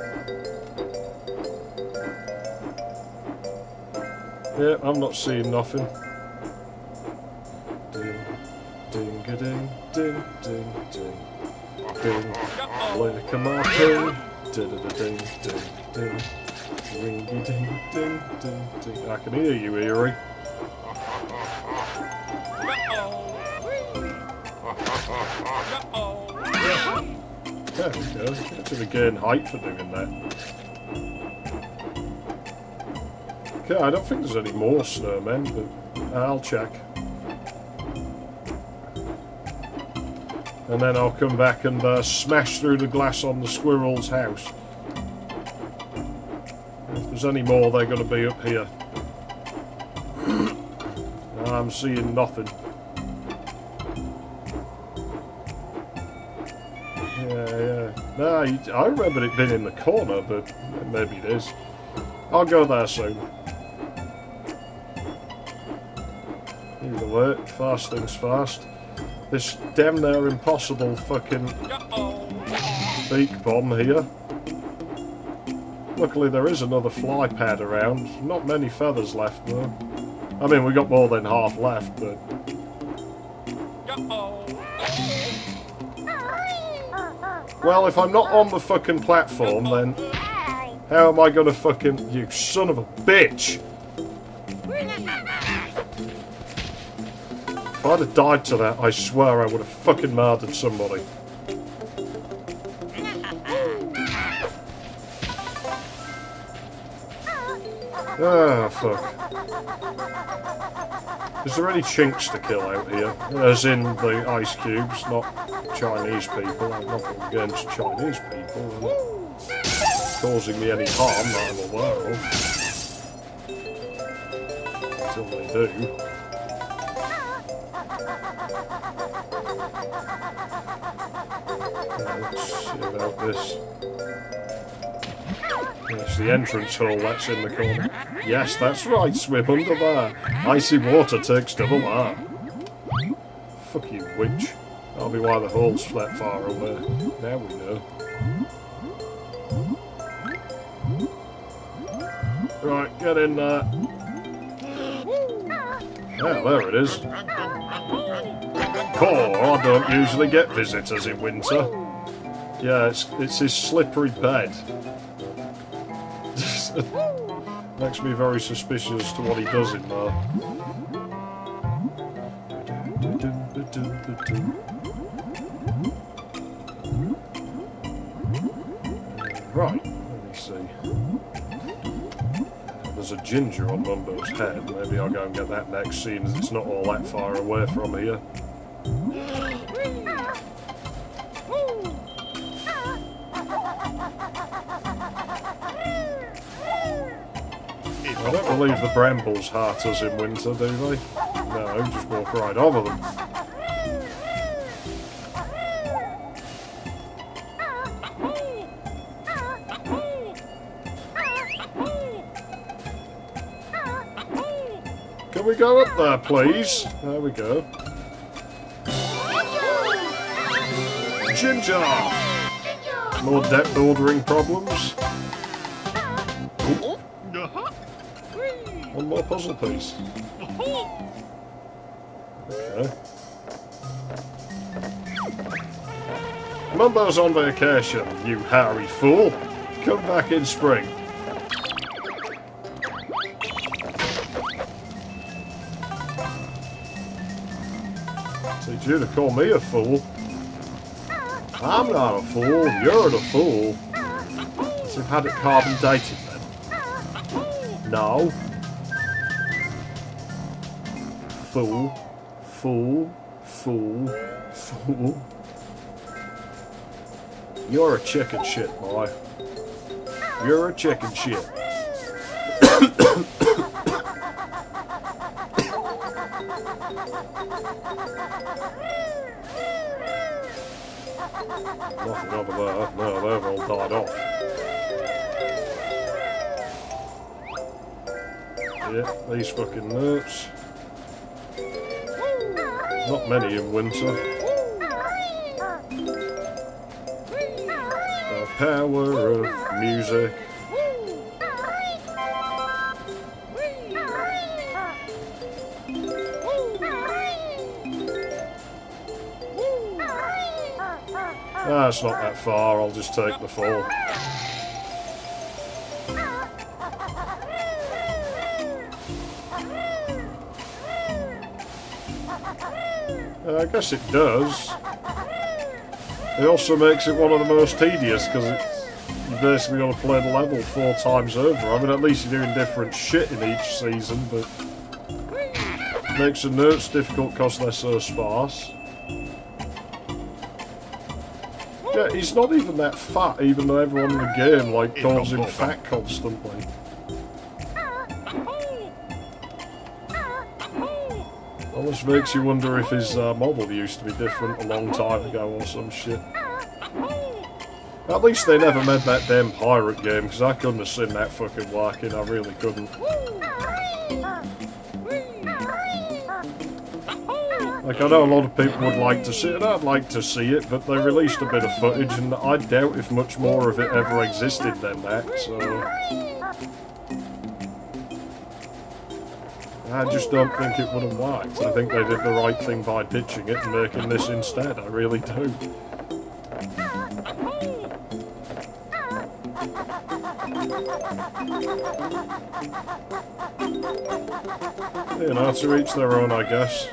Yeah, I'm not seeing nothing. Ding, ding, ding, ding, ding, ding, ding. Like a marking. Ding, ding, ding, ding. Ringy ding, ding, ding, ding. I can hear you, Eerie. There we go. Actually gain height for doing that. Okay, I don't think there's any more snowmen, but I'll check. And then I'll come back and smash through the glass on the squirrel's house. If there's any more, they're going to be up here. I'm seeing nothing. Yeah. No, I remember it being in the corner, but maybe it is. I'll go there soon. Either way, fast things fast. This damn near impossible fucking beak bomb here. Luckily there is another fly pad around. Not many feathers left though. I mean, we got more than half left, but... Well, if I'm not on the fucking platform, then... How am I gonna fucking... You son of a bitch! If I'd have died to that, I swear I would have fucking murdered somebody. Ah, fuck. Is there any chinks to kill out here? As in the ice cubes, not Chinese people. I'm not against Chinese people. They're not causing me any harm that I'm aware of. Until they do. Let's see about this. It's the entrance hole that's in the corner. Yes, that's right, swim under there. Icy water takes double R. Fuck you, witch. That'll be why the hole's that far away. Now we know. Right, get in there. Yeah, there it is. Oh, I don't usually get visitors in winter. Yeah, it's his slippery bed. Makes me very suspicious as to what he does in there. Right, let me see. There's a ginger on Mumbo's head. Maybe I'll go and get that next, seeing as it's not all that far away from here. I don't believe the brambles hurt us in winter, do they? No, just walk right over them. Can we go up there, please? There we go. Ginger! More depth ordering problems. Ooh. One more puzzle piece. Okay. Mumbo's on vacation, you hairy fool. Come back in spring. Teach you to call me a fool. I'm not a fool, you're the fool. So they've had it carbon dated then? No. Fool. Fool. Fool. Fool. You're a chicken shit, boy. You're a chicken shit. Nothing over there. No, they've all died off. Yeah, these fucking nuts. Not many in winter. The power of music. Ah, it's not that far, I'll just take the fall. I guess it does. It also makes it one of the most tedious, because you basically got to play the level 4 times over. I mean, at least you're doing different shit in each season, but it makes the notes difficult because they're so sparse. Yeah, he's not even that fat, even though everyone in the game like calls him fat constantly. Almost makes you wonder if his model used to be different a long time ago or some shit. At least they never made that damn pirate game, because I couldn't have seen that fucking working, I really couldn't. Like, I know a lot of people would like to see it, and I'd like to see it, but they released a bit of footage, and I doubt if much more of it ever existed than that, so... I just don't think it would have worked. I think they did the right thing by ditching it and making this instead, I really do. You know, to each their own, I guess.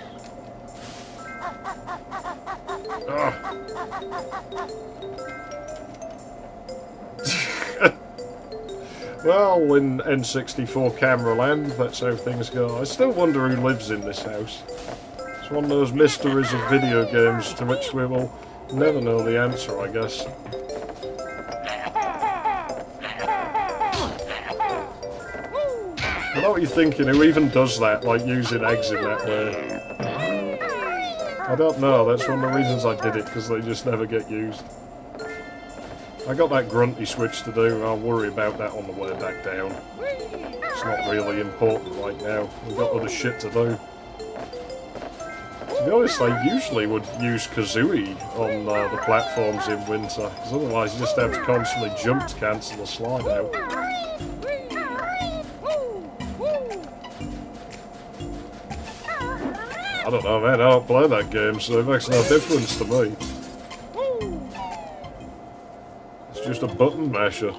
Well, in N64 camera land, that's how things go. I still wonder who lives in this house. It's one of those mysteries of video games to which we will never know the answer, I guess. I know what you're thinking, who even does that, like using eggs in that way? I don't know, that's one of the reasons I did it, because they just never get used. I got that grunty switch to do, I'll worry about that on the way back down. It's not really important right now, we've got other shit to do. To be honest, I usually would use Kazooie on the platforms in winter, because otherwise you just have to constantly jump to cancel the slide out. I don't know, man, I don't play that game, so it makes no difference to me. It's just a button masher.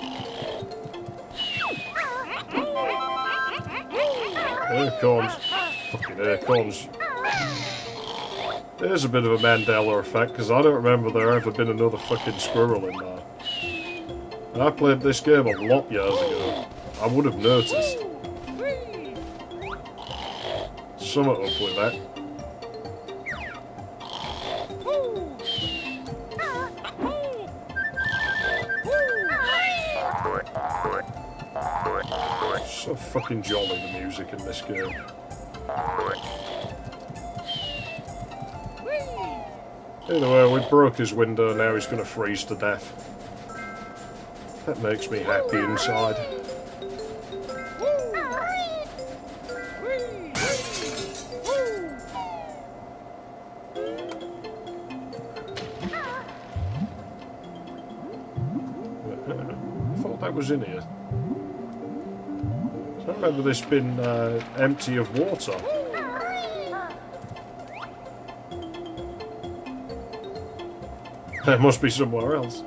Acorns. Fucking acorns. There's a bit of a Mandela effect, because I don't remember there ever been another fucking squirrel in there. And I played this game a lot years ago. I would have noticed. Sum it up with that. So fucking jolly, the music in this game. Anyway, we broke his window, now he's going to freeze to death. That makes me happy inside. I thought that was in here. I remember this being empty of water. There must be somewhere else.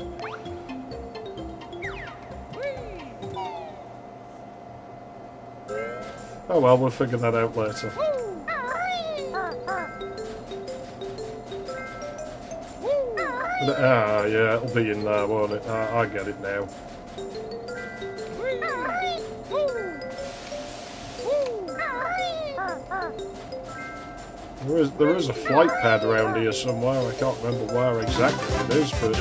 Oh well, we'll figure that out later. Ah, yeah, it'll be in there, won't it? I get it now. There is a flight pad around here somewhere. I can't remember where exactly it is, but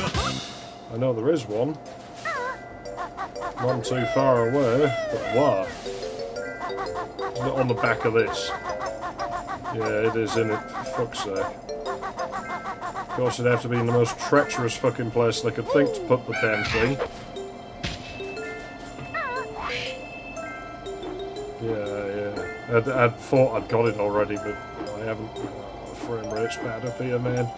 I know there is one. Not too far away, but where? Is it on the back of this? Yeah, it is, in it. For fuck's sake. Of course, it'd have to be in the most treacherous fucking place they could think to put the damn thing. Yeah. I'd thought I'd got it already, but I haven't. The frame rate's bad up here, man.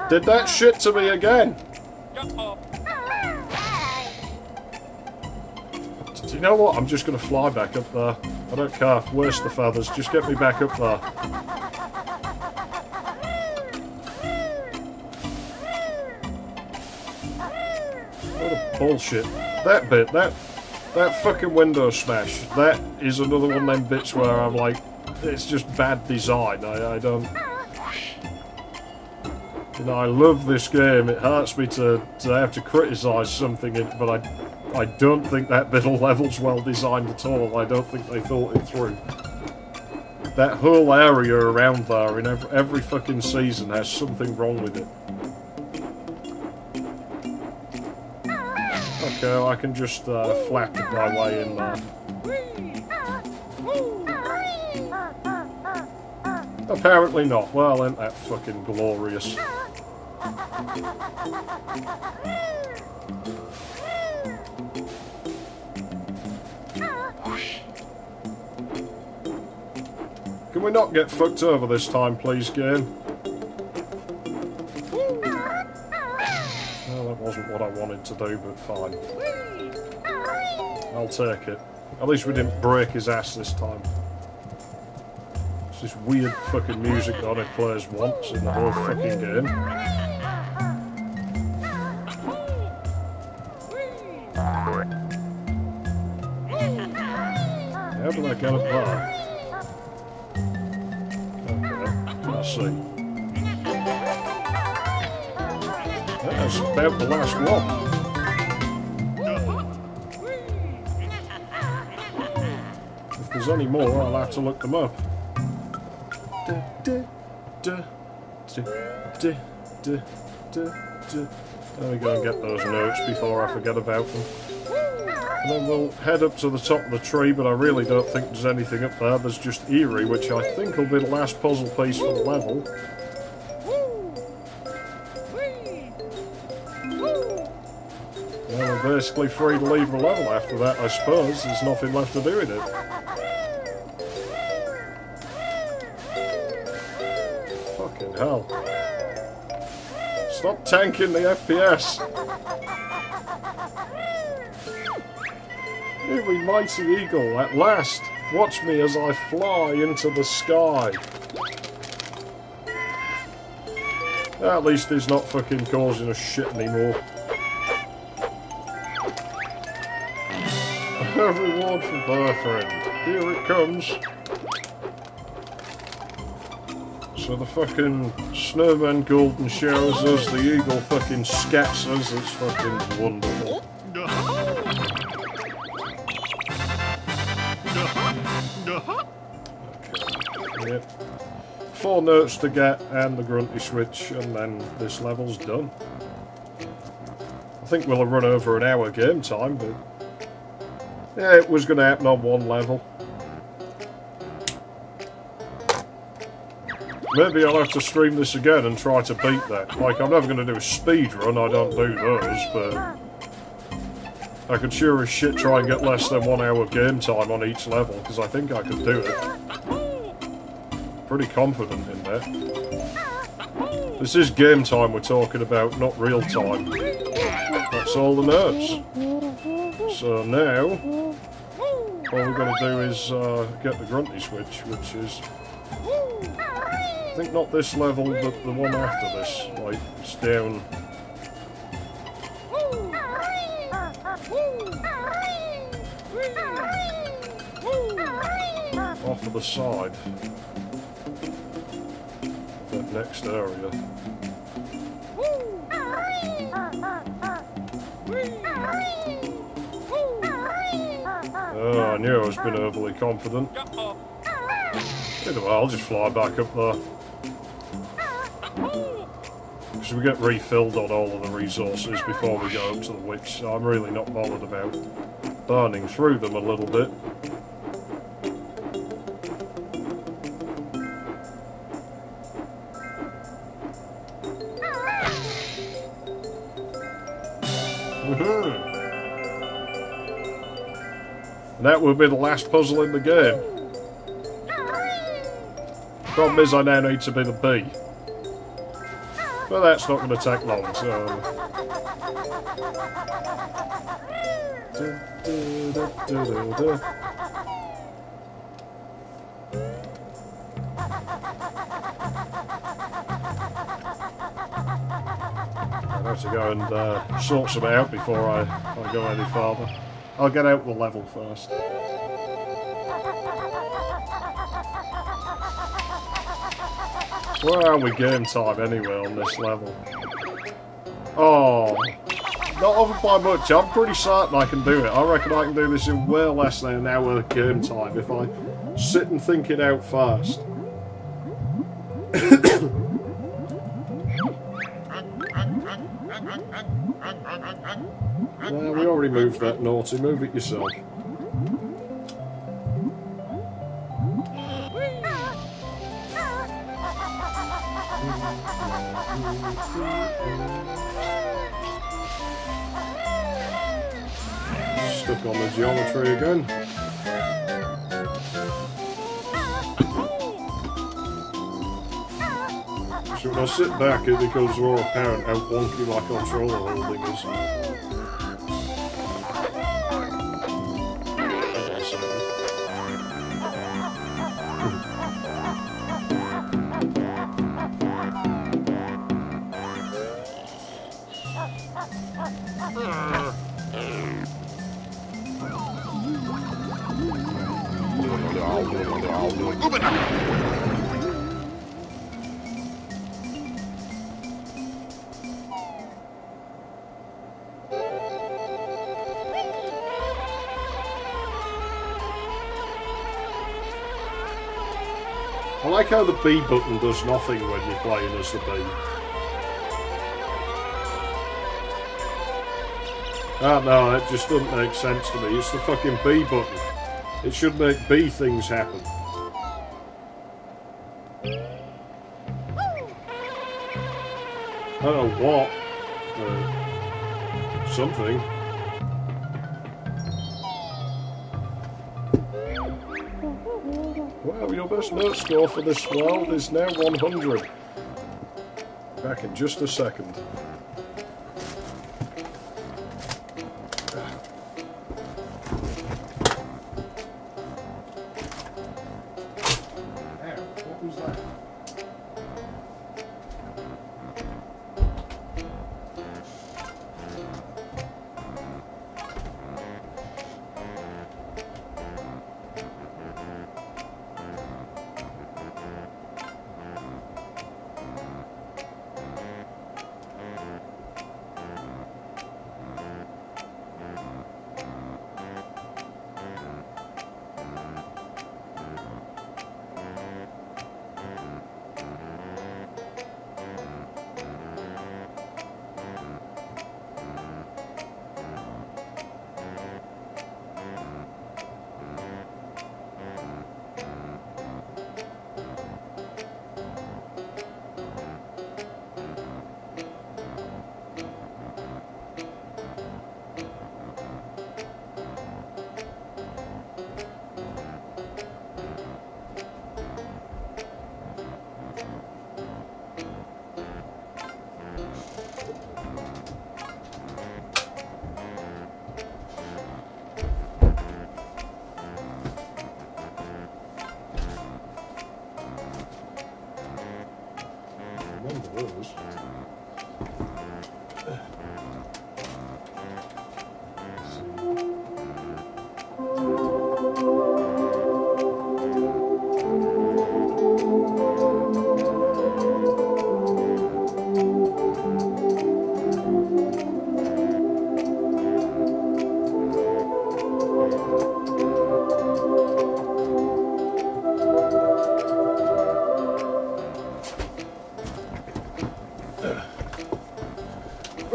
Did that shit to me again? Do you know what? I'm just going to fly back up there. I don't care. Waste the feathers. Just get me back up there. What a bullshit. That bit, that fucking window smash, that is another one of them bits where I'm like, it's just bad design. I don't... You know, I love this game. It hurts me to have to criticise something, but I don't think that bit of level's well designed at all. I don't think they thought it through. That whole area around there in every fucking season has something wrong with it. Okay, well, I can just flap my way in there. Apparently not. Well, ain't that fucking glorious. Can we not get fucked over this time, please, game? Well, that wasn't what I wanted to do, but fine. I'll take it. At least we didn't break his ass this time. It's this weird fucking music that only plays once in the whole fucking game. How did I get up there? Okay, I see. That's about the last one. If there's any more, I'll have to look them up. There we go and get those notes before I forget about them. And then we'll head up to the top of the tree, but I really don't think there's anything up there. There's just Eerie, which I think will be the last puzzle piece for the level. Well, we're basically free to leave the level after that, I suppose. There's nothing left to do with it. Fucking hell. Stop tanking the FPS! Eerie mighty eagle, at last! Watch me as I fly into the sky! At least he's not fucking causing us shit anymore. A reward for Burfriend. Here it comes. So the fucking snowman golden showers us, the eagle fucking scats us, it's fucking wonderful. Okay. Yep. 4 notes to get and the grunty switch, and then this level's done. I think we'll have run over an hour game time, but yeah, it was going to happen on one level. Maybe I'll have to stream this again and try to beat that. Like, I'm never going to do a speed run, I don't do those, but I could sure as shit try and get less than 1 hour game time on each level, because I think I could do it. Pretty confident in that. This is game time we're talking about, not real time. That's all the notes. So now, all we're going to do is get the grunty switch, which is, I think not this level, but the one after this. Like, it's down. Off of the side. That next area. Oh, I knew I was being overly confident. Either way, I'll just fly back up there. Because we get refilled on all of the resources before we go up to the witch, so I'm really not bothered about burning through them a little bit. And that will be the last puzzle in the game. Problem is I now need to be the bee. But that's not going to take long, so... I'll have to go and sort some out before I go any farther. I'll get out the level first. Where are we game time anyway on this level? Oh, not over by much. I'm pretty certain I can do it. I reckon I can do this in way less than an hour game time if I sit and think it out fast. Well, we already moved that, naughty. Move it yourself. Stuck on the geometry again. So when I sit back, it becomes more apparent how wonky my controller holding is. I like how the B button does nothing when you're playing as the bee. Ah, no, it just doesn't make sense to me. It's the fucking B button. It should make B things happen. I don't know what. Something. Wow, your best note score for this world is now 100. Back in just a second. What was that?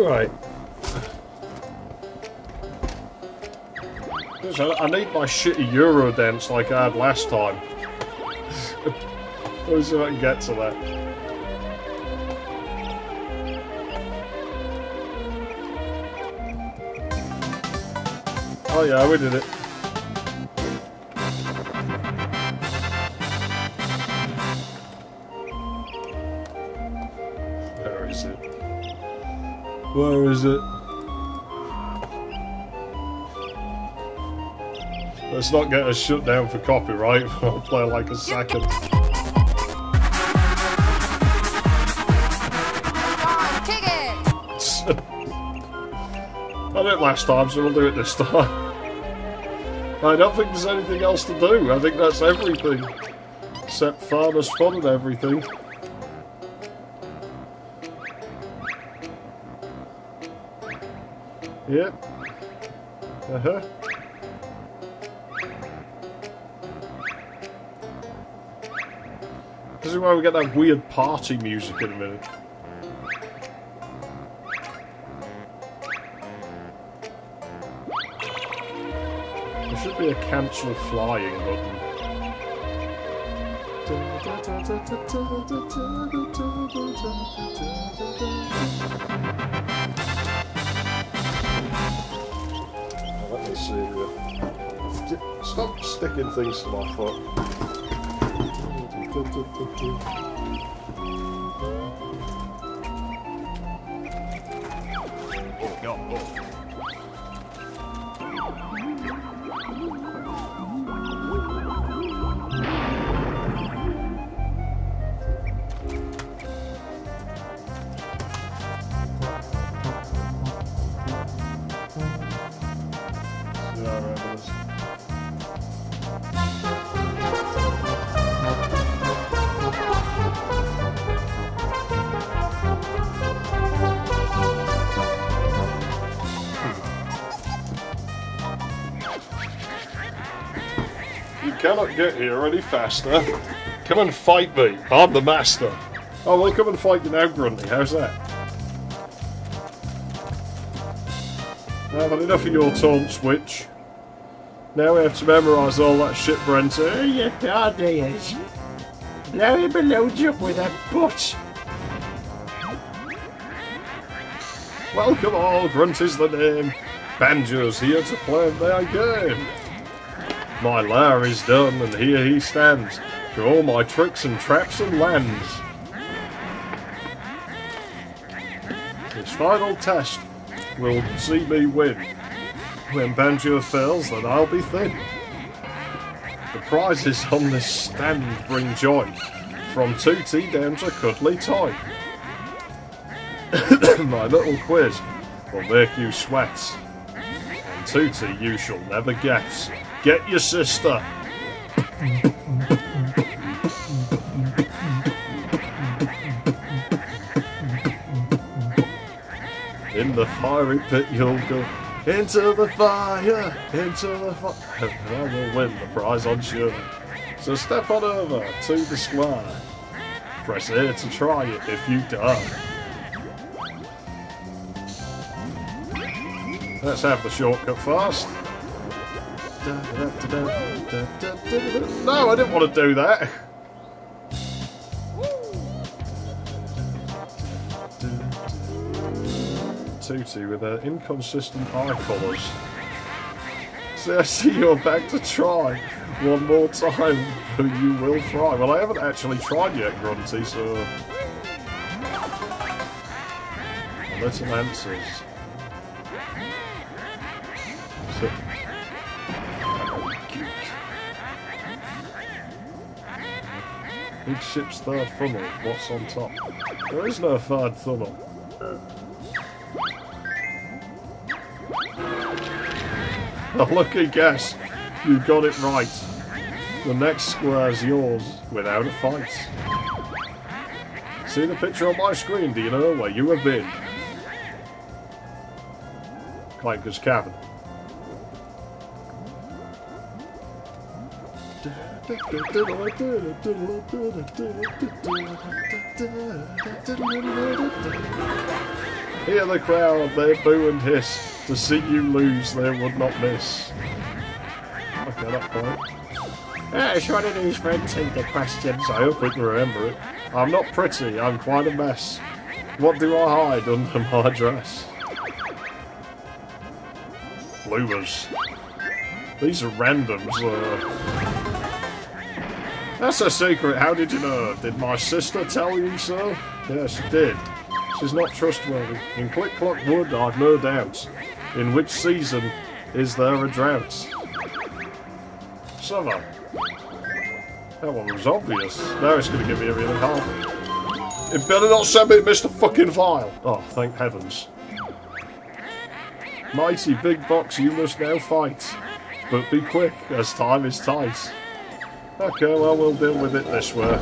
Right. I need my shitty Euro dance like I had last time. Let's see if I can get to that. Oh yeah, we did it. Where is it? Where is it? Let's not get us shut down for copyright. I'll play like a second. I did it last time, so we'll do it this time. I don't think there's anything else to do. I think that's everything. Except farmers fun and everything. Yep. Uh-huh. This is where we get that weird party music in a minute. There should be a cancel flying button. Let me see here. Stop sticking things to my foot. Oh, God, oh. You cannot get here any faster. Come and fight me. I'm the master. Oh, well, come and fight you now, Grunty. How's that? I've had enough of your taunts, witch. Now we have to memorise all that shit, Brent. Oh, you dardies. Blow him a load up with a butt. Well, come on, Grunty's the name. Banjo's here to play their game. My lair is done, and here he stands, for all my tricks and traps and lands. His final test will see me win. When Banjo fails, then I'll be thin. The prizes on this stand bring joy, from Tooty down to Cuddly Toy. My little quiz will make you sweat, and Tooty you shall never guess. Get your sister! In the fiery pit you'll go. Into the fire! Into the fire! And I will win the prize on sure. So step on over to the square. Press A to try it if you dare. Let's have the shortcut first. No, I didn't want to do that. Tooty with her inconsistent eye colours. So I see you're back to try one more time, but you will fry. Well, I haven't actually tried yet, Grunty, so... Little answers. So... Big ship's third funnel. What's on top? There is no third funnel. A lucky guess. You got it right. The next square's yours without a fight. See the picture on my screen? Do you know where you have been? Clanker's Cavern. Hear the crowd, they boo and hiss. To see you lose, they would not miss. Okay, not quite. It's one of these fancy questions. I hope we can remember it. I'm not pretty, I'm quite a mess. What do I hide under my dress? Bloomers. These are randoms. That's a secret, how did you know? Did my sister tell you so? Yeah, she did. She's not trustworthy. In Click-Clock Wood, I've no doubts. In which season is there a drought? Summer. That one was obvious. Now it's going to give me a really hard one. It better not send me Mr. fucking Vile. Oh, thank heavens. Mighty big box, you must now fight. But be quick, as time is tight. Okay, well, we'll deal with it this way.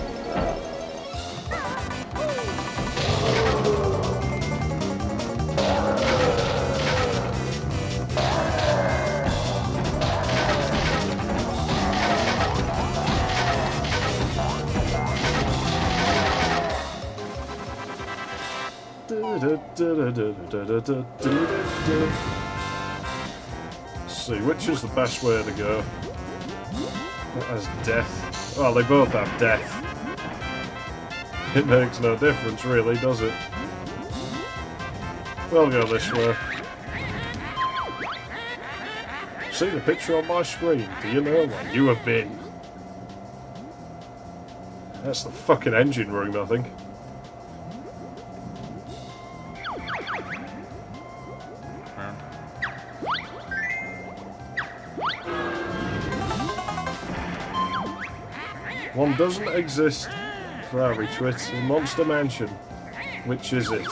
Let's see, which is the best way to go? That has death. Well, they both have death. It makes no difference, really, does it? We'll go this way. See the picture on my screen? Do you know where you have been? That's the fucking engine room, I think. One doesn't exist, Ferrari Twit, in Monster Mansion. Which is it?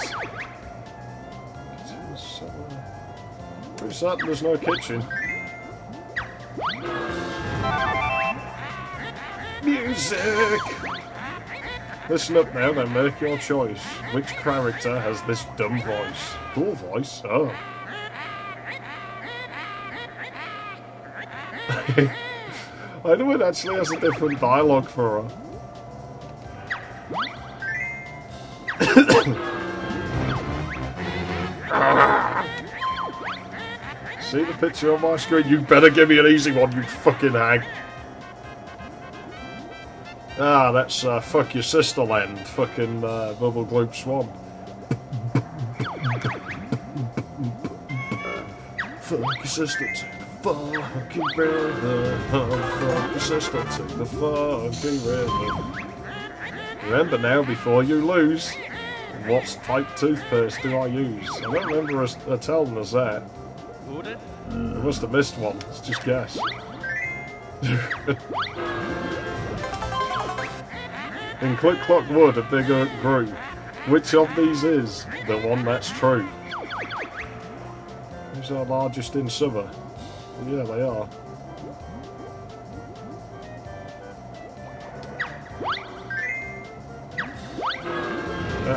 Pretty certain there's no kitchen. Music! Listen up now, then make your choice. Which character has this dumb voice? Cool voice? Oh. I know it actually has a different dialogue for her. See the picture on my screen? You better give me an easy one, you fucking hag. Ah, that's Fuck Your Sister Land, fucking Bubble Gloop Swamp. Fuck your sister to the fucking river. Fuck your sister to the fucking river. Remember now, before you lose, what type toothpaste do I use? I don't remember her telling us that. I must have missed one, let's just guess. In Click-Clock Wood, a big oak grew. Which of these is the one that's true? Who's our largest in summer? Yeah, they are.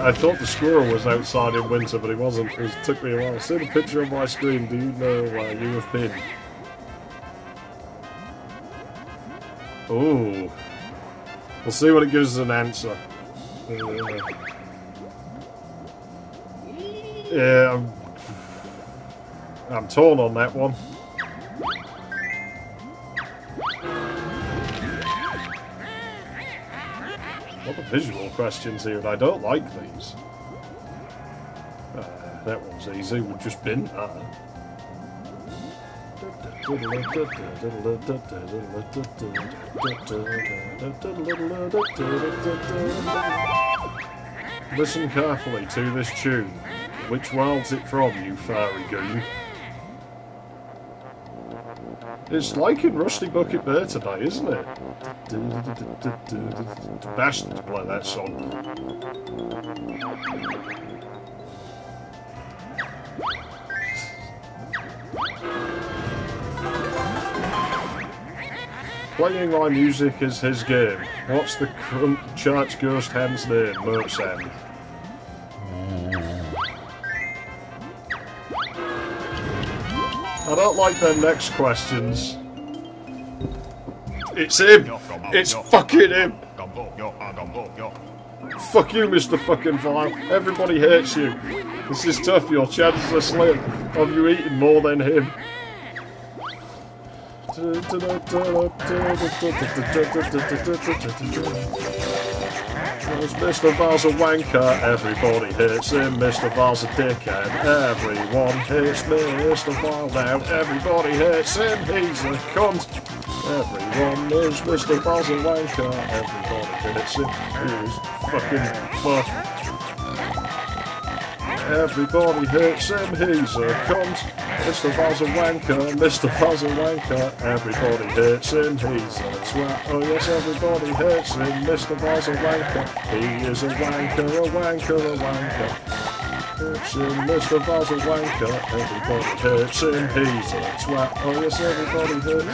I thought the squirrel was outside in winter, but he wasn't. It took me a while. See the picture on my screen. Do you know where you have been? Ooh. We'll see what it gives us an answer. Yeah, I'm torn on that one. A lot of visual questions here, and I don't like these. That one's easy, we've just been there. Listen carefully to this tune. Which world's it from, you furry goon? It's like in Rusty Bucket Bear today, isn't it? Bastard to play that song. Playing my music is his game. What's the church ghost hand's name? Merksand. I don't like their next questions. It's him! It's fucking him! Fuck you, Mr. fucking Vile. Everybody hates you. This is tough. Your chances are slim of you eating more than him. Mr. Vile's a wanker, everybody hates him. Mr. Vile's a dickhead, everyone hates me. Mr. Vile now, everybody hates him. He's a cunt. Everyone knows Mr. Vile's a wanker, everybody hates him. He's fucking fuck. Everybody hates him, he's a cunt. Mr. Vile's a wanker, Mr. Vile's a wanker. Everybody hates him, he's a twat. Oh yes, everybody hates him, Mr. Vile's a wanker. He is a wanker, a wanker, a wanker. Hates him, Mr. Vile's a wanker. Everybody hates him, he's a twat. Oh yes, everybody hates him.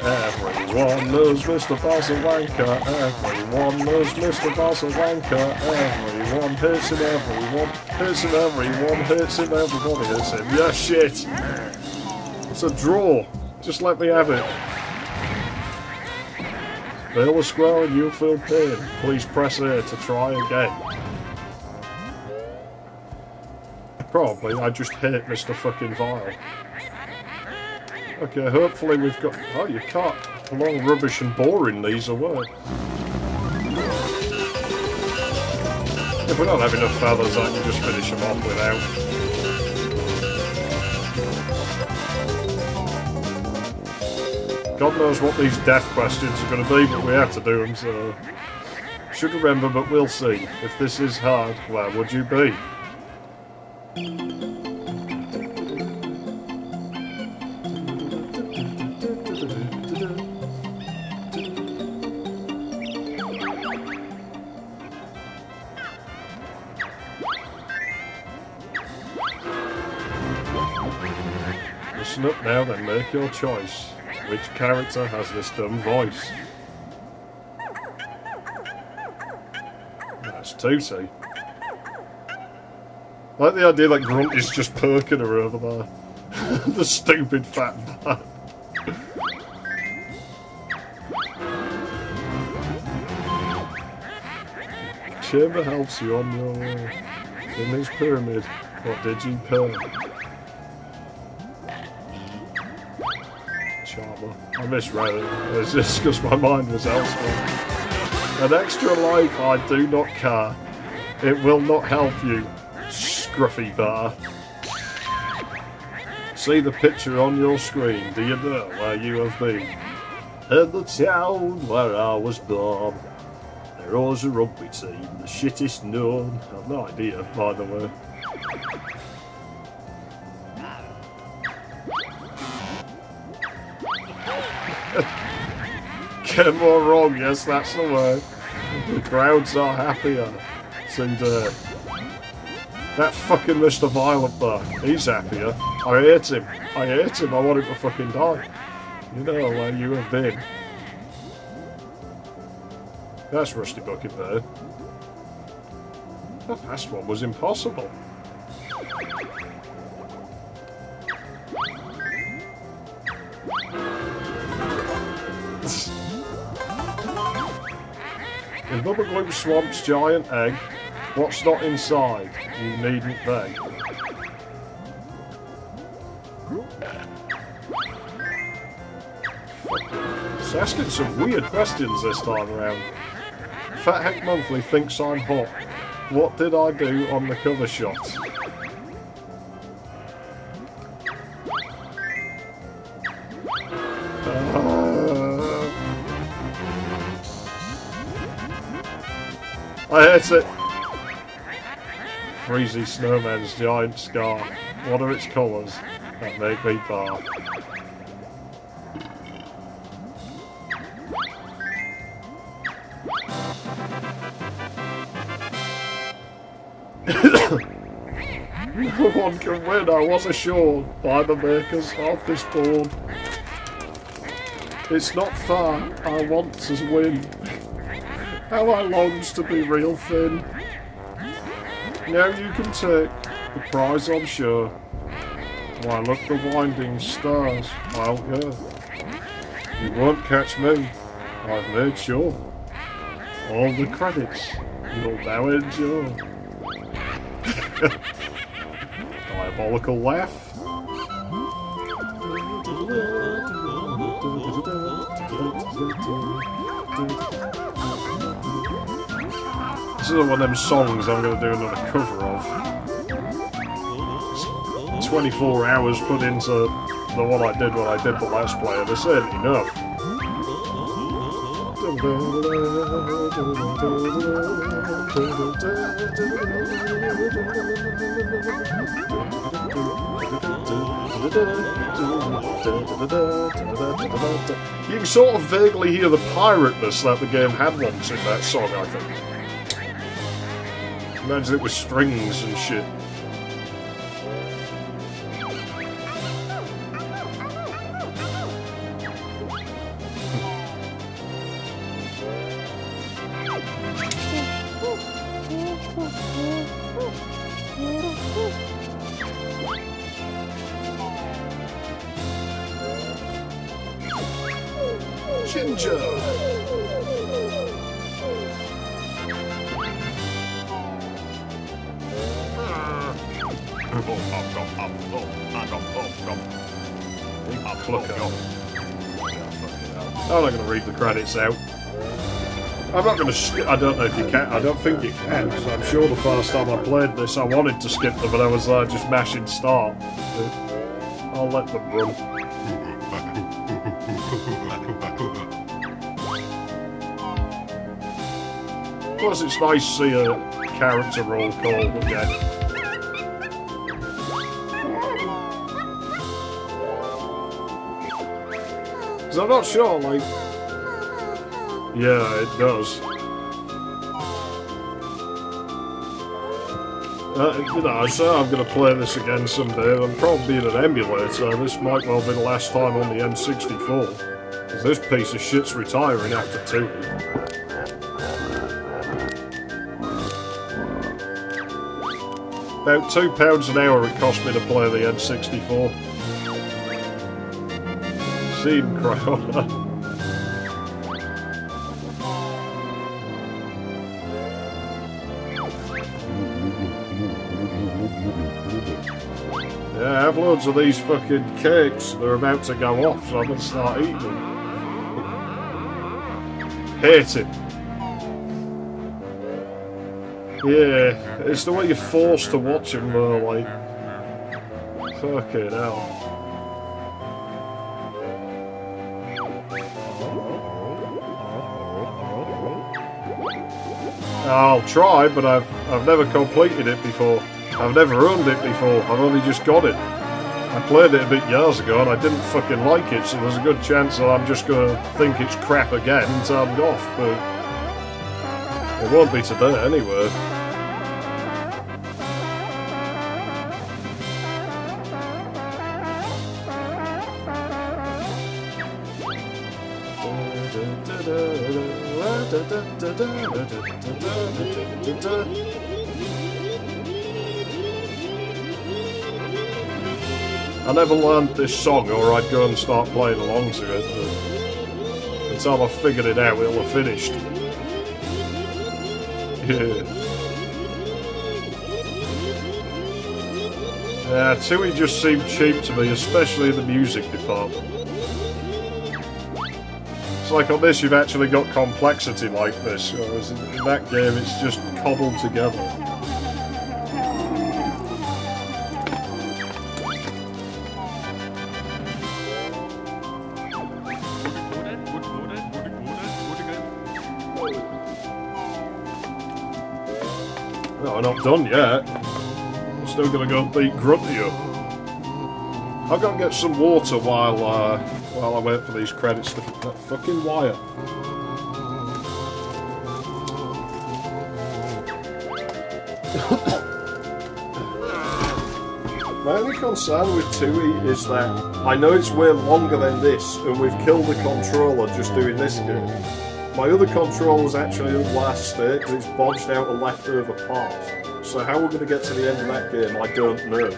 Everyone knows Mr. Vile's a wanker. Everyone knows Mr. Vile's a wanker. Everyone hates him. Everyone hates him. Everyone hates him. Everybody hates him. Yeah, shit. It's a draw. Just let me have it. Feel a square and you'll feel pain. Please press A to try again. Probably. I just hate Mr. fucking Vile. Okay, hopefully we've got... Oh, you can't long rubbish and boring these away. If we don't have enough feathers, I can just finish them off without. God knows what these death questions are going to be, but we have to do them, so... Should remember, but we'll see. If this is hard, where would you be? Listen up now, then make your choice. Which character has this dumb voice? That's Tootie. I like the idea that Grunt is just perking her over there. The stupid fat bat. Chamber helps you on your way. In this pyramid, what did you pay? Charmer. I misread it. It's just because my mind was elsewhere. An extra life, I do not care. It will not help you, scruffy bear. See the picture on your screen. Do you know where you have been? In the town where I was born. There was a rugby team, the shittest known. I've no idea, by the way. Get more wrong, yes, that's the word. The crowds are happier today. That fucking Mr. Vile up there, he's happier. I hate him. I hate him. I want him to fucking die. You know where you have been. That's Rusty Bucket there. That last one was impossible. In Bubba Gloop Swamp's giant egg, what's not inside? You needn't beg. It's asking some weird questions this time around. Fat Heck Monthly thinks I'm hot. What did I do on the cover shot? I hate it! Freezy Snowman's giant scarf. What are its colours that make me barf? No one can win, I was assured by the makers of this board. It's not fair, I want to win. How I longs to be real thin. Now you can take the prize I'm sure. Why look the winding stars, I'll go. You won't catch me, I've made sure. All the credits you'll now enjoy. Diabolical laugh. This is one of them songs I'm going to do another cover of. It's 24 hours put into the one I did when I did the last play, and this ain't enough. You can sort of vaguely hear the pirateness that the game had once in that song, I think. Imagine it with strings and shit. Ginger! I'm not going to read the credits out. I'm not going to I don't know if you can. I don't think you can, because I'm sure the first time I played this I wanted to skip them, but I was just mashing start. But I'll let them run. Plus it's nice to see a character roll call again. Because I'm not sure, like... Yeah, it does. You know, I say I'm going to play this again someday. I'm probably in an emulator. This might well be the last time on the N64. Because this piece of shit's retiring after 2. About £2 an hour it cost me to play the N64. Seen Crayola. Yeah, I have loads of these fucking cakes. They're about to go off, so I'm going to start eating them. Hate it. Yeah, it's the way you're forced to watch them though, like... Fucking hell. I'll try, but I've never completed it before. I've never owned it before, I've only just got it. I played it a bit years ago and I didn't fucking like it, so there's a good chance that I'm just going to think it's crap again and turn it off, but... It won't be today anyway. I never learned this song, or I'd go and start playing along to it, but until I figured it out, it'll have finished. Yeah, Tui just seemed cheap to me, especially in the music department. It's like on this you've actually got complexity like this, whereas in that game it's just cobbled together. No, I'm not done yet. I'm still gonna go beat Grunty up. I've got to get some water while I wait for these credits to that fucking wire. My only concern with Tui is that I know it's way longer than this, and we've killed the controller just doing this game. My other controller's actually in last state because it's bodged out a leftover part. So how we're going to get to the end of that game, I don't know.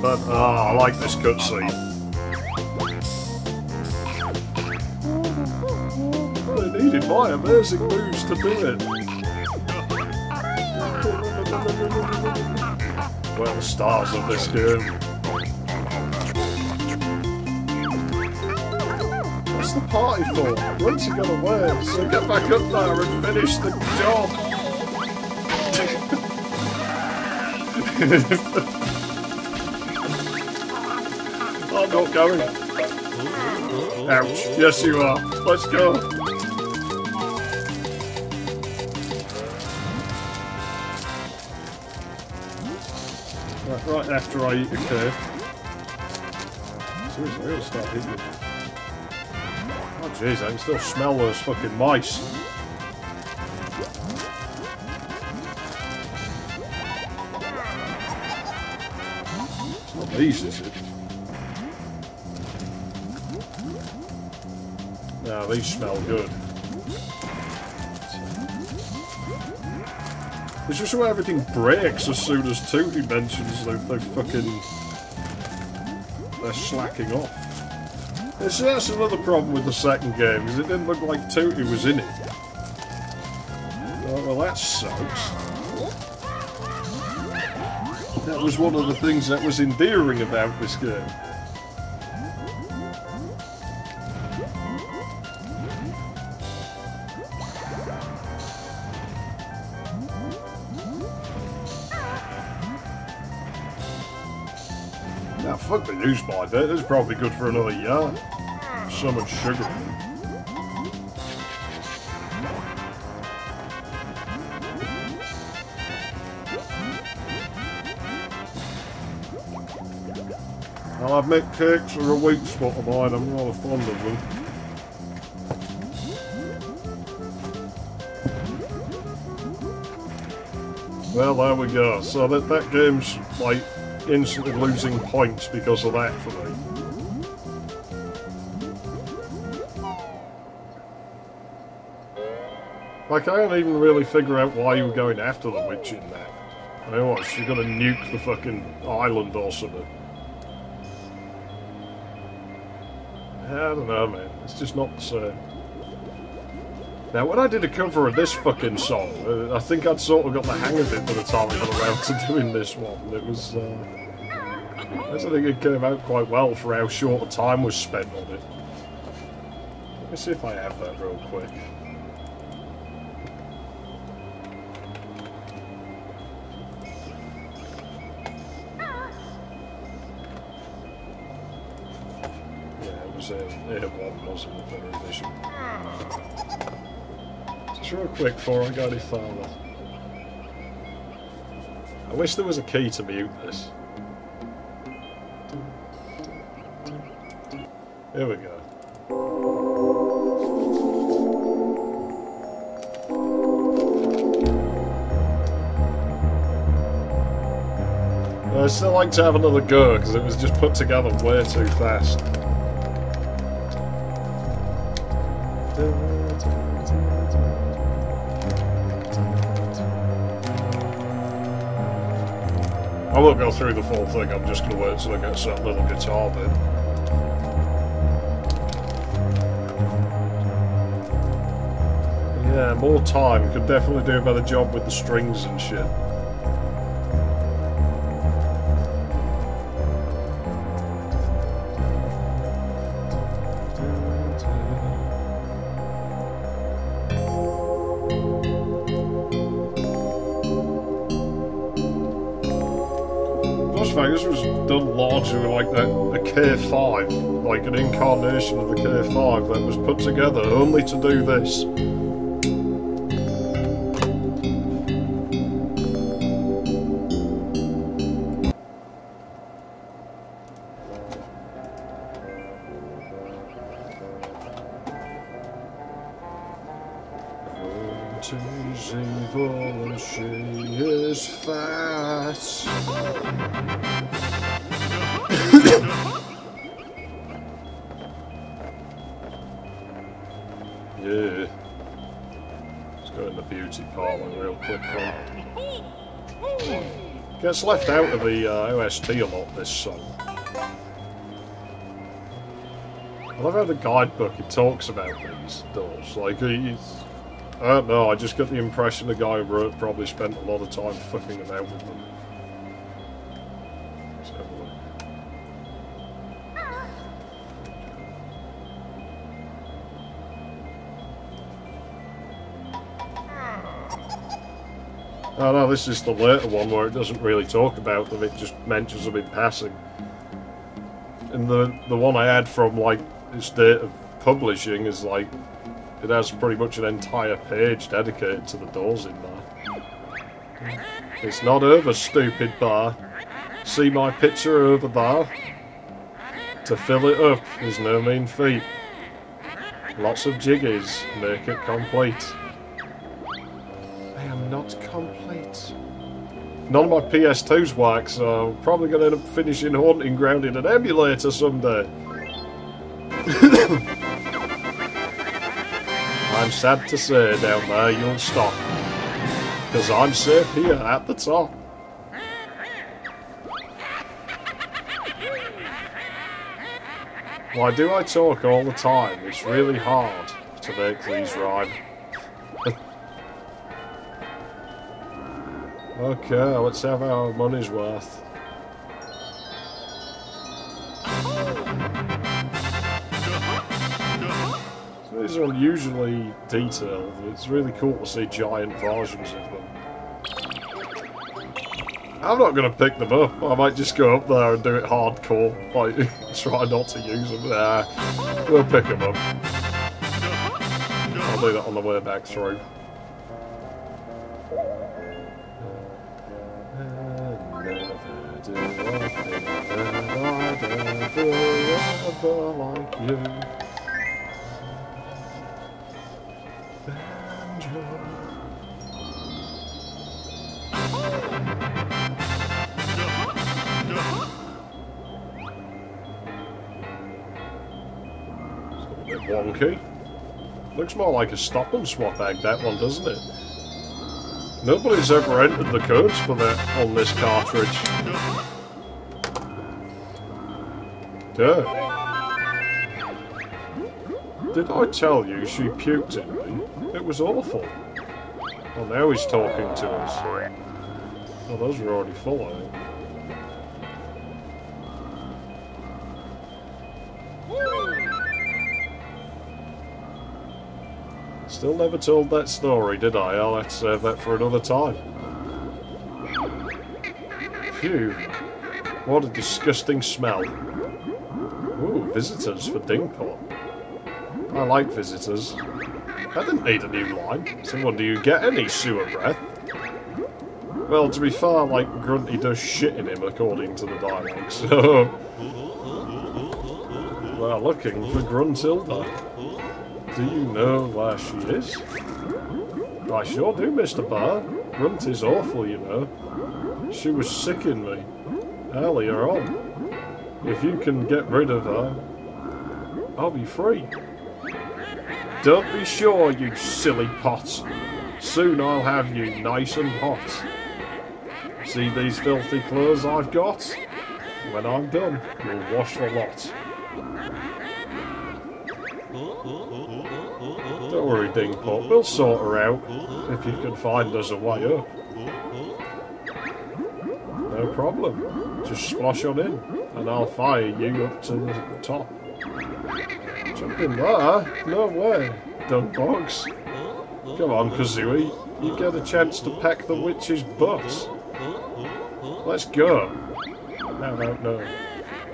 But I like this cutscene. They needed my amazing moves to do it. Well, the stars of this game. What's the party for? When's he gonna win? So get back up there and finish the job. I'm not going. Ouch. Yes, you are. Let's go. Right after I eat a cave. Seriously, I gotta start eating it. Oh jeez, I can still smell those fucking mice. It's not these, is it? No, these smell good. It's just where everything breaks as soon as Tooty mentions they're slacking off. That's another problem with the second game, because it didn't look like Tooty was in it. Oh, well, that sucks. That was one of the things that was endearing about this game. Now, fuck the use by that. It's probably good for another year. So much sugar. I'll admit cakes are a weak spot of mine. I'm rather fond of them. Well, there we go. So that game's like instantly losing points because of that for me. Like, I don't even really figure out why you were going after the witch in that. I mean, what, she's gonna nuke the fucking island or something? I don't know, man. It's just not the same. Now, when I did a cover of this fucking song, I think I'd sort of got the hang of it by the time I got around to doing this one. It was, I think it came out quite well for how short a time was spent on it. Let me see if I have that real quick. Yeah, it was A1, wasn't it, for revision. Just real quick before I go any further. I wish there was a key to mute this. Here we go. I'd still like to have another go because it was just put together way too fast. I won't go through the full thing, I'm just going to wait until I get to that little guitar bit. Yeah, more time. Could definitely do a better job with the strings and shit. This was done largely with like a K5, like an incarnation of the K5 that was put together only to do this. She's evil and she is fat. Yeah. Let's go in the beauty parlour real quickly. Gets left out of the OST a lot, this song. I love how the guidebook, it talks about these doors. Like, he's... I don't know, I just got the impression the guy who wrote probably spent a lot of time fucking about with them. Let's have a look. Oh no, this is the later one where it doesn't really talk about them, it just mentions them in passing. And the one I had from, like, its date of publishing is, like, it has pretty much an entire page dedicated to the doors in there. It's not over, stupid bar. See my picture over there? To fill it up is no mean feat. Lots of jiggies make it complete. I am not complete. None of my PS2's work, so I'm probably going to end up finishing Haunting Ground in an emulator someday. I'm sad to say down there you'll stop, because I'm safe here at the top. Why do I talk all the time? It's really hard to make these rhyme. Okay, let's have our money's worth. These are unusually detailed. It's really cool to see giant versions of them. I'm not going to pick them up. I might just go up there and do it hardcore. Like, try not to use them. Nah, we'll pick them up. I'll do that on the way back through. Like you. Banjo. It's a bit wonky. Looks more like a stop and swap egg, that one, doesn't it? Nobody's ever entered the codes for that on this cartridge. Yeah. Did I tell you she puked in me? It was awful. Well, now he's talking to us. Oh, those were already full, I think. Still never told that story, did I? I'll have to save that for another time. Phew. What a disgusting smell. Ooh, visitors for Dingpot. I like visitors. I didn't need a new line. So what, do you get any sewer breath? Well, to be fair, like, Grunty does shit in him according to the dialogue, so... We're looking for Gruntilda. Do you know where she is? I sure do, Mr. Bear. Grunt is awful, you know. She was sicking me earlier on. If you can get rid of her, I'll be free. Don't be sure, you silly pot. Soon I'll have you nice and hot. See these filthy clothes I've got? When I'm done, you'll wash the lot. Don't worry, Dingpot, we'll sort her out if you can find us a way up. No problem. Just splash on in, and I'll fire you up to the top. Jump in there? No way. Dunk box. Come on, Kazooie. You get a chance to peck the witch's butt. Let's go. No.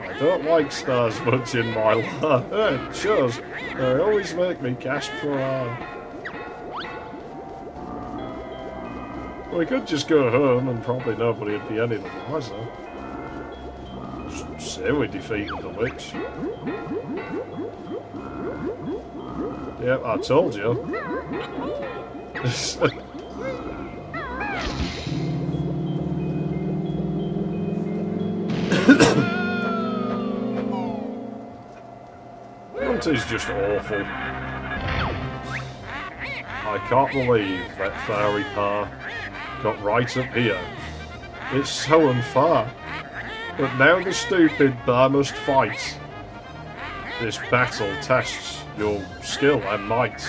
I don't like stars much in my life. It shows. They always make me gasp for air. We could just go home and probably nobody would be any the wiser. Just say we defeated the witch. Yep, I told you. Hunting's just awful. I can't believe that fairy pair got right up here. It's so unfair. But now the stupid bear must fight. This battle tests your skill and might.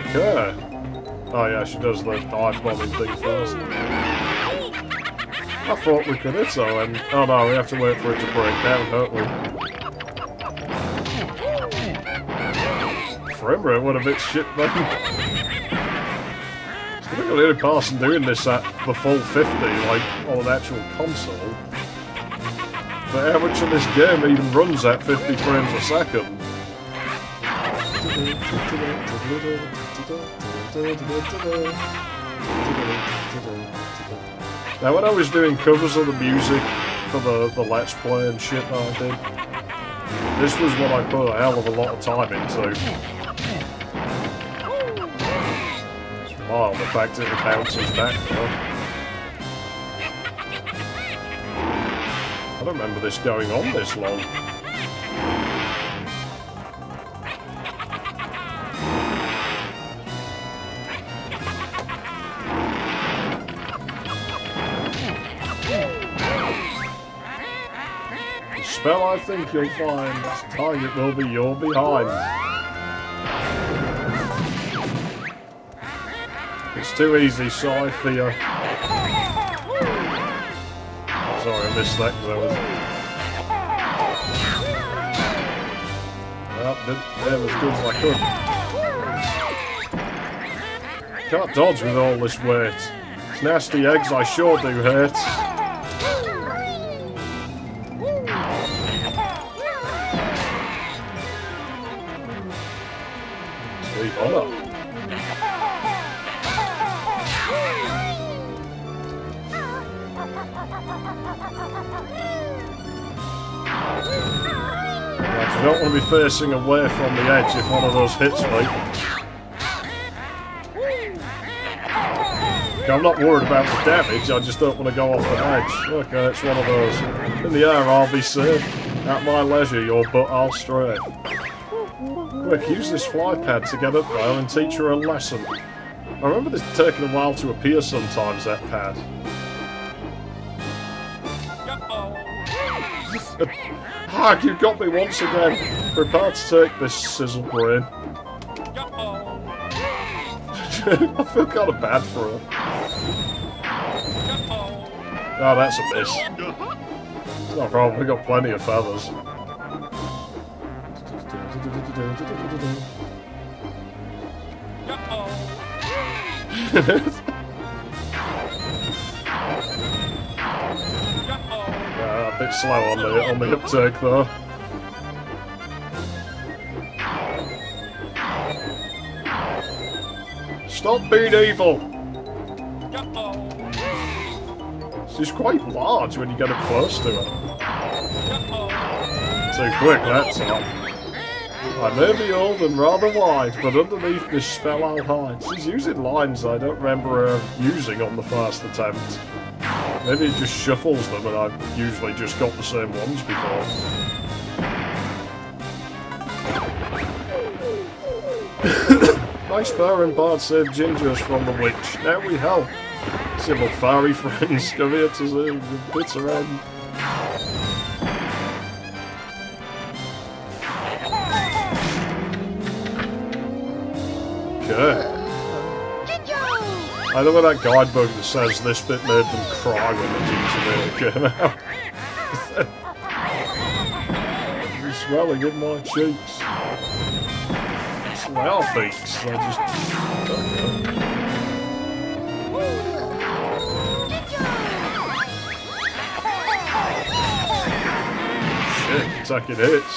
Okay. Oh yeah, she does the dive bombing thing first. I thought we could hit her, and oh no, we have to wait for it to break down, don't we? Frame rate went a bit shit then. I think I'm the only person doing this at the full 50, like on an actual console. But how much of this game even runs at 50 frames a second? Now when I was doing covers of the music for the Let's Play and shit that I did, this was what I put a hell of a lot of time into. It's wild the fact that it bounces back though. I don't remember this going on this long. The spell I think you'll find, this target will be your behind. It's too easy, so I fear. Sorry, I missed that because I was... Well, did as good as I could. Can't dodge with all this weight. It's nasty eggs I sure do hurt. Sweet honor. I don't want to be facing away from the edge if one of those hits me. I'm not worried about the damage, I just don't want to go off the edge. Okay, it's one of those. In the air I'll be safe. At my leisure, your butt I'll strafe. Quick, use this fly pad to get up there and teach her a lesson. I remember this taking a while to appear sometimes, that pad. Hark, you got me once again. Prepare to take this sizzle brain. I feel kind of bad for her. Oh, that's a miss. It's not a problem, we've got plenty of feathers. A bit slow on the uptake though. Stop being evil! She's quite large when you get up close to her. Too quick that time. I may be old and rather wide, but underneath this spell I'll hide. She's using lines I don't remember her using on the first attempt. Maybe it just shuffles them and I've usually just got the same ones before. Nice bear and bard saved gingers from the witch. Now we help. Civil fairy friends come here to the bitter end. Okay. I know that guidebook that says this bit made them cry when the ginger ale came out. It's swelling in my cheeks. It's our cheeks. I just... Shit, taking hits.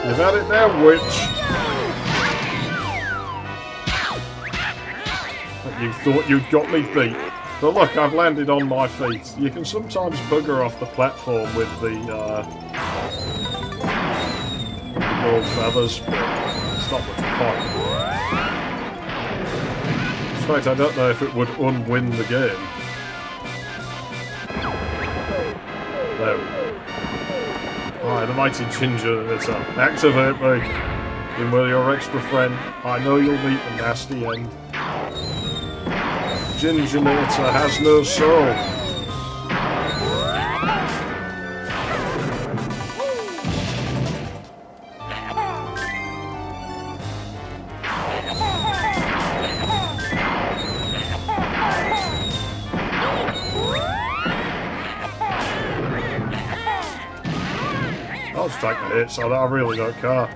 You've had it now, witch. You thought you'd got me beat. But look, I've landed on my feet. You can sometimes bugger off the platform with the gold feathers, but it's not much point. In fact, I don't know if it would unwin the game. There we go. Alright, the mighty ginger, it's activate me. In with your extra friend, I know you'll meet a nasty end. Ginginator has no soul. I'll just take the hit, so I really don't care.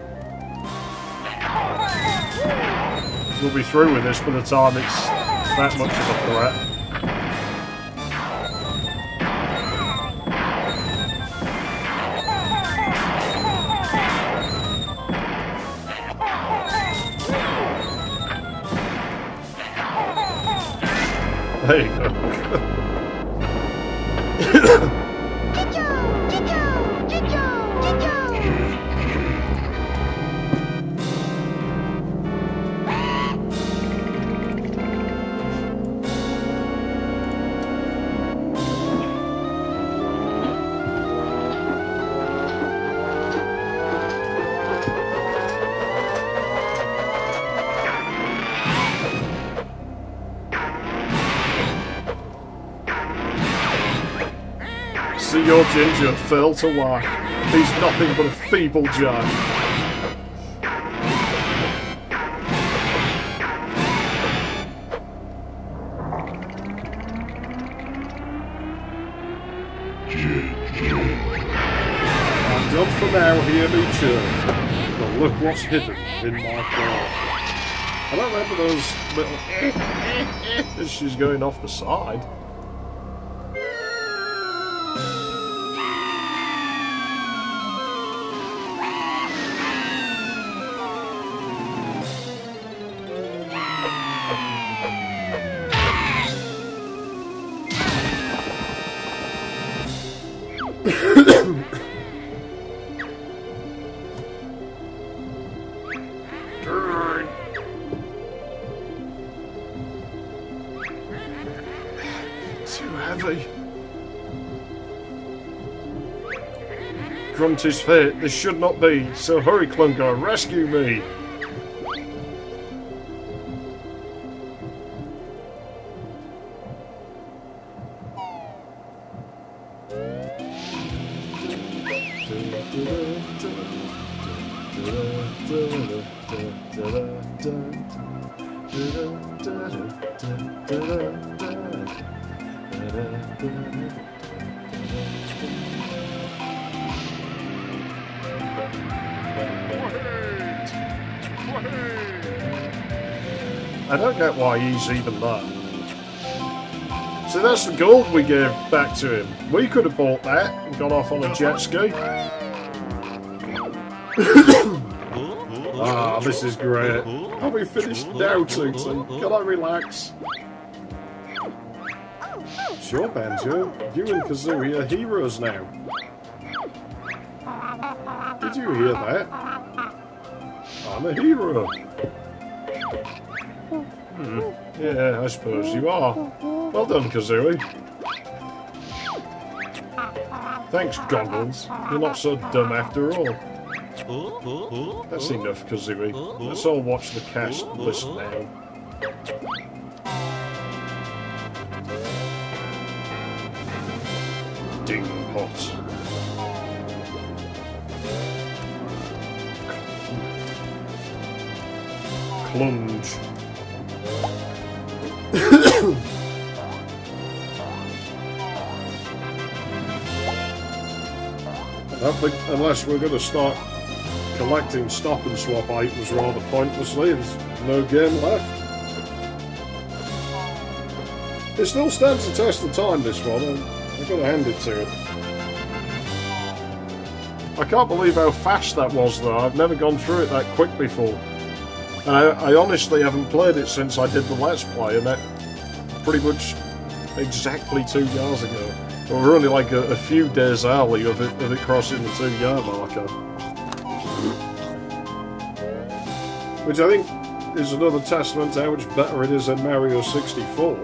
We'll be through with this by the time it's that much of a threat. There you go. See your ginger fail to whack. He's nothing but a feeble giant. I'm done for now, hear me chirp. But look what's hidden in my car. I don't remember those little as she's going off the side. Too heavy. Grunty's fate, this should not be. So hurry, Clunker, rescue me. I don't get why he's even there. So that's the gold we gave back to him. We could have bought that and gone off on a jet ski. Ah, this is great. Have we finished now, Tootin? Can I relax? Sure, Banjo. You and Kazooie are heroes now. Did you hear that? I'm a hero. Yeah, I suppose you are. Well done, Kazooie. Thanks, Goggles. You're not so dumb after all. That's enough, Kazooie. Let's all watch the cast list now. shots. Clunge. I think unless we're going to start collecting stop and swap items rather pointlessly, there's no game left. It still stands the test of time, this one, and I've got to hand it to it. I can't believe how fast that was, though. I've never gone through it that quick before. And I honestly haven't played it since I did the Let's Play, and that pretty much exactly 2 years ago. Well, we're only like a few days early of it crossing the 2-year marker. Which I think is another testament to how much better it is than Mario 64.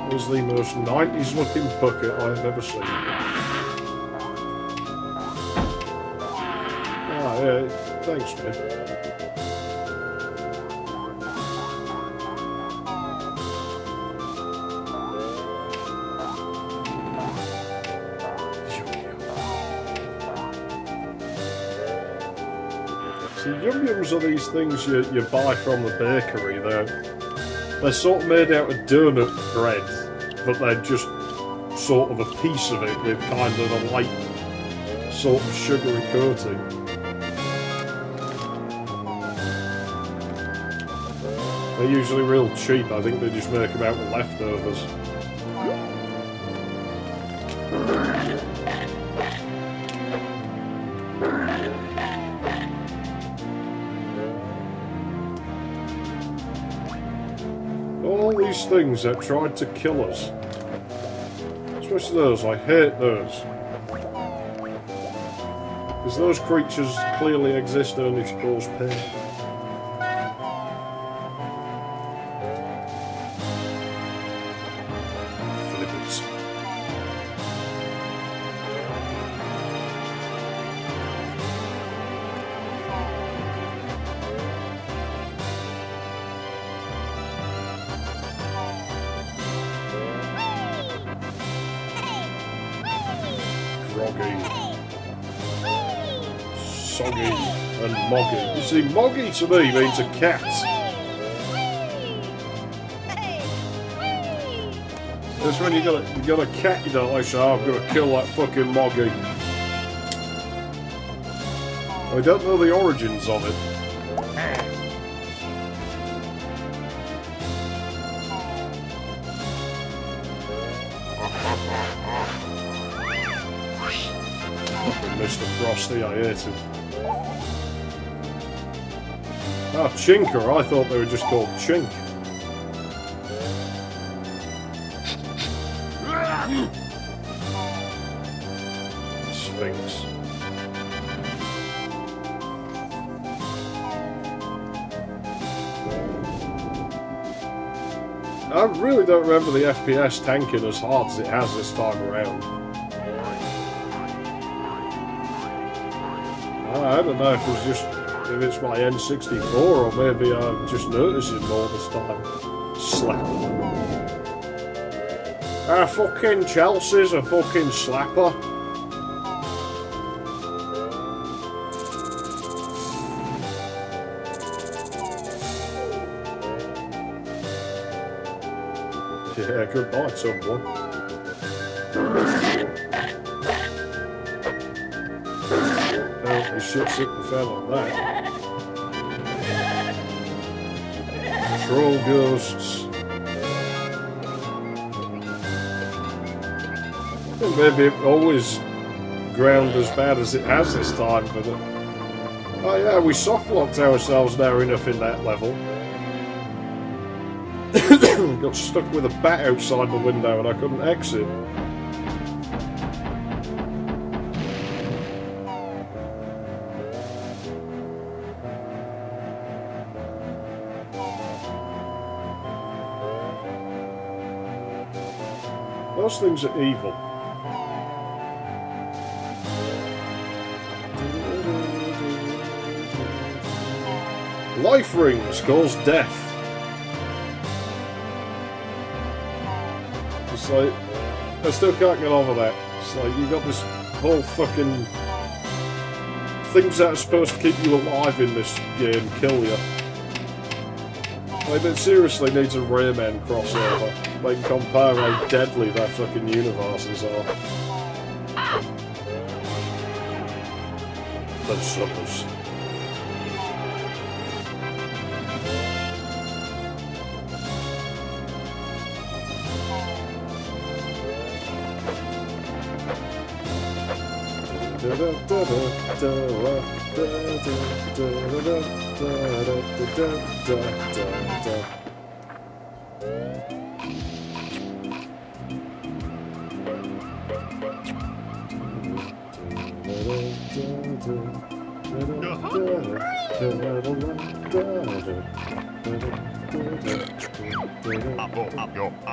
It was the most 90s looking bucket I've ever seen. Ah, yeah, thanks, mate. See, yum-yums are these things you buy from the bakery. They're sort of made out of donut bread, but they're just sort of a piece of it with kind of a light sort of sugary coating. They're usually real cheap. I think they just make them out of leftovers. All these things that tried to kill us. Especially those, I hate those. Because those creatures clearly exist only to cause pain. Flippers. Groggy, soggy, and moggy. You see, moggy to me means a cat. That's when you got a cat you don't like, so I'm gonna kill that fucking moggy. I don't know the origins of it. Mr. Frosty, I hate him. Ah, Chinker, I thought they were just called Chink. Sphinx. I really don't remember the FPS tanking as hard as it has this time around. I don't know if it's just if it's my N64 or maybe I'm just noticing more this time. Slap. Fucking Chelsea's a fucking slapper. Yeah, goodbye, someone. Apparently shit's hit the fan on that. Troll ghosts. I think maybe it always ground as bad as it has this time, but oh yeah, we soft-locked ourselves now enough in that level. Got stuck with a bat outside the window and I couldn't exit. Those things are evil. Life rings cause death. It's like, I still can't get over that. It's like, you got this whole fucking... things that are supposed to keep you alive in this game kill you. Like, it seriously needs a Rayman crossover. They can compare how deadly their fucking universes are. Those suckers.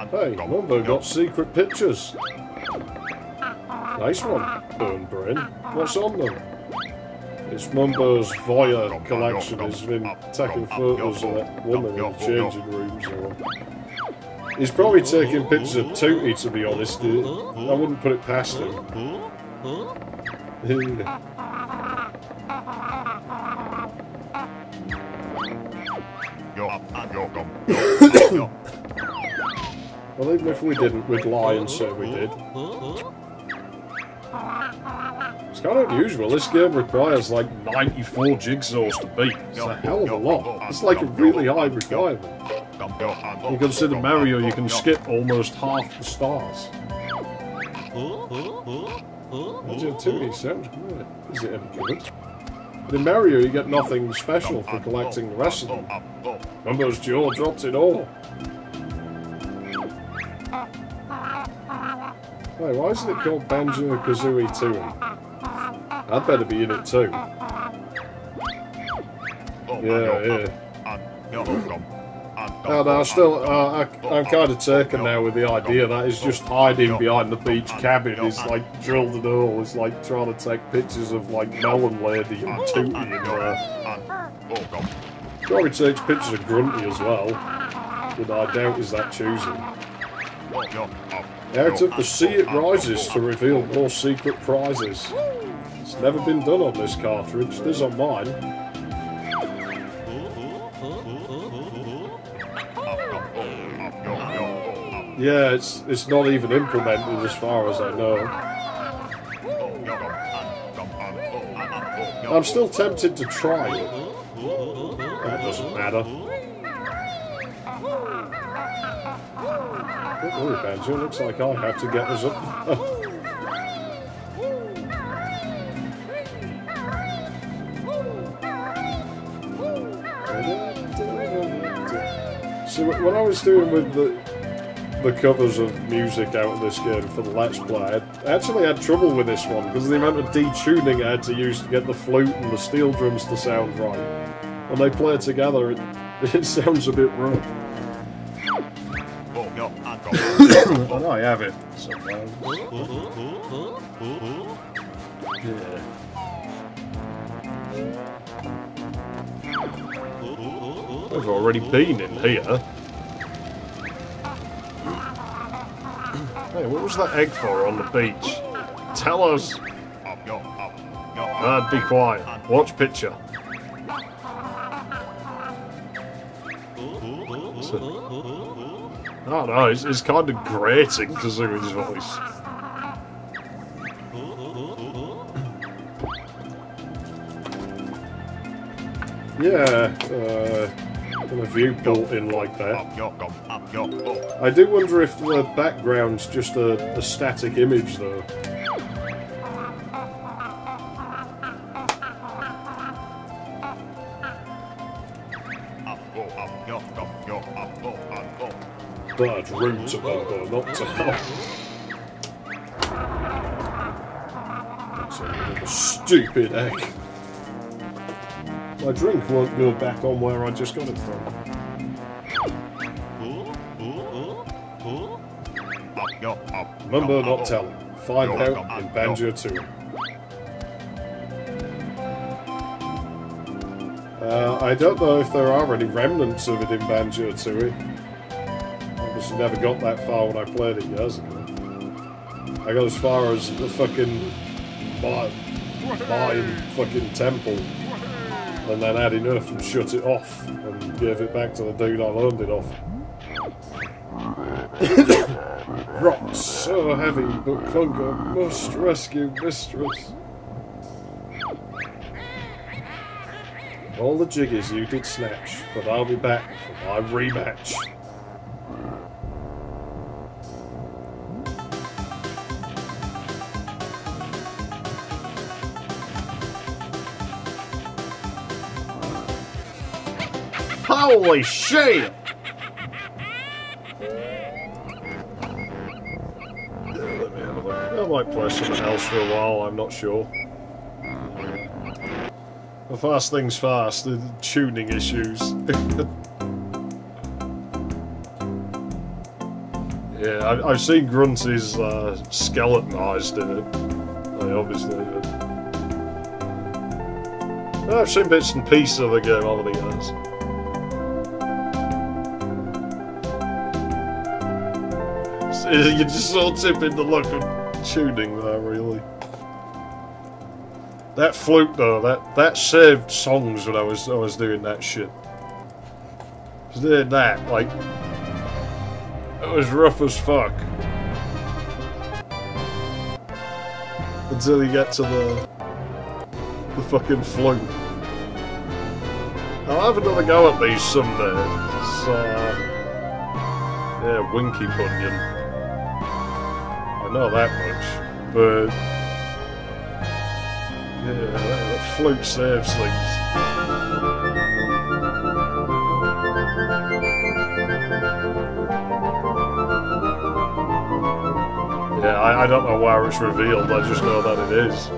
Hey, Mumbo got secret pictures. Nice one, Burn Brain. What's on them? It's Mumbo's voyeur collection. He's been taking photos of that woman in the changing rooms. He's probably taking pictures of Tootie, to be honest. I wouldn't put it past him. Well, even if we didn't, we'd lie and say we did. It's kind of unusual. This game requires like 94 jigsaws to beat. It's a hell of a lot. It's like a really high requirement. You consider Mario, you can skip almost half the stars. Banjo-Kazooie sounds good. Is it any good? But in Mario, you get nothing special for collecting the rest of them. Mumbo's jaw dropped it all. Hey, why isn't it called Banjo-Kazooie 2? I'd better be in it too. Yeah. Oh, no, I'm kind of taken now with the idea that he's just hiding behind the beach cabin. He's like drilled an hole. He's like trying to take pictures of like Melon Lady and Tootie in there. Probably takes pictures of Grunty as well. But I doubt he's that choosy. Out of the sea it rises to reveal more secret prizes. It's never been done on this cartridge. It is on mine. Yeah, it's not even implemented as far as I know. I'm still tempted to try it. That doesn't matter. Don't worry, Banjo. Looks like I have to get us up. So when I was doing with the covers of music out of this game for the Let's Play, I actually had trouble with this one because of the amount of detuning I had to use to get the flute and the steel drums to sound right. When they play together, it sounds a bit rough. I know I have it somewhere. Yeah. I've already been in here. Hey, what was that egg for on the beach? Tell us! Be quiet. Watch picture. I don't know, it's kind of grating, Kazooie's voice. Yeah, and a view built in like that. I do wonder if the background's just a static image, though. But rude to Mumbo not to help. It's a stupid egg. My drink won't go back on where I just got it from. Mumbo not telling. Find out in Banjo-Kazooie. I don't know if there are any remnants of it in Banjo-Kazooie. actually never got that far when I played it years ago. I got as far as the fucking Mayan fucking temple, and then had enough and shut it off and gave it back to the dude I loaned it off. Rocks so heavy, but Clunker must rescue Mistress. All the jiggies you did snatch, but I'll be back for my rematch. Holy shit! I might play something else for a while, I'm not sure. But fast things fast, the tuning issues. Yeah, I've seen Grunty's skeletonized in it. Like, obviously. I've seen bits and pieces of the game over the years. You're just sort of tipping the luck of tuning there, really. That flute though, that saved songs when I was doing that shit. I was doing that, like, it was rough as fuck. Until you get to the fucking flute. I'll have another go at these someday. It's, yeah, Winky Bunyan. I know that much, but yeah, that flute saves things. Yeah, I don't know where it's revealed, I just know that it is.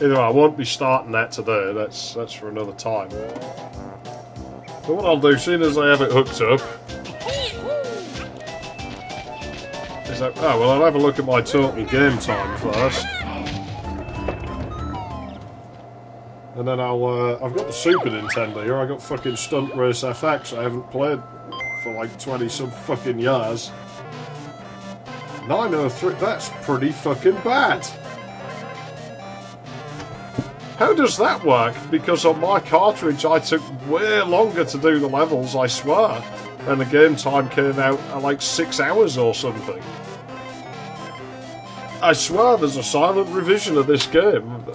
Either way, I won't be starting that today, that's for another time. But what I'll do, seeing as I have it hooked up, is that, oh, well, I'll have a look at my total game time first. And then I've got the Super Nintendo here, I got fucking Stunt Race FX I haven't played for like 20 some fucking years. 903, that's pretty fucking bad. How does that work? Because on my cartridge I took way longer to do the levels, I swear. And the game time came out at like 6 hours or something. I swear there's a silent revision of this game.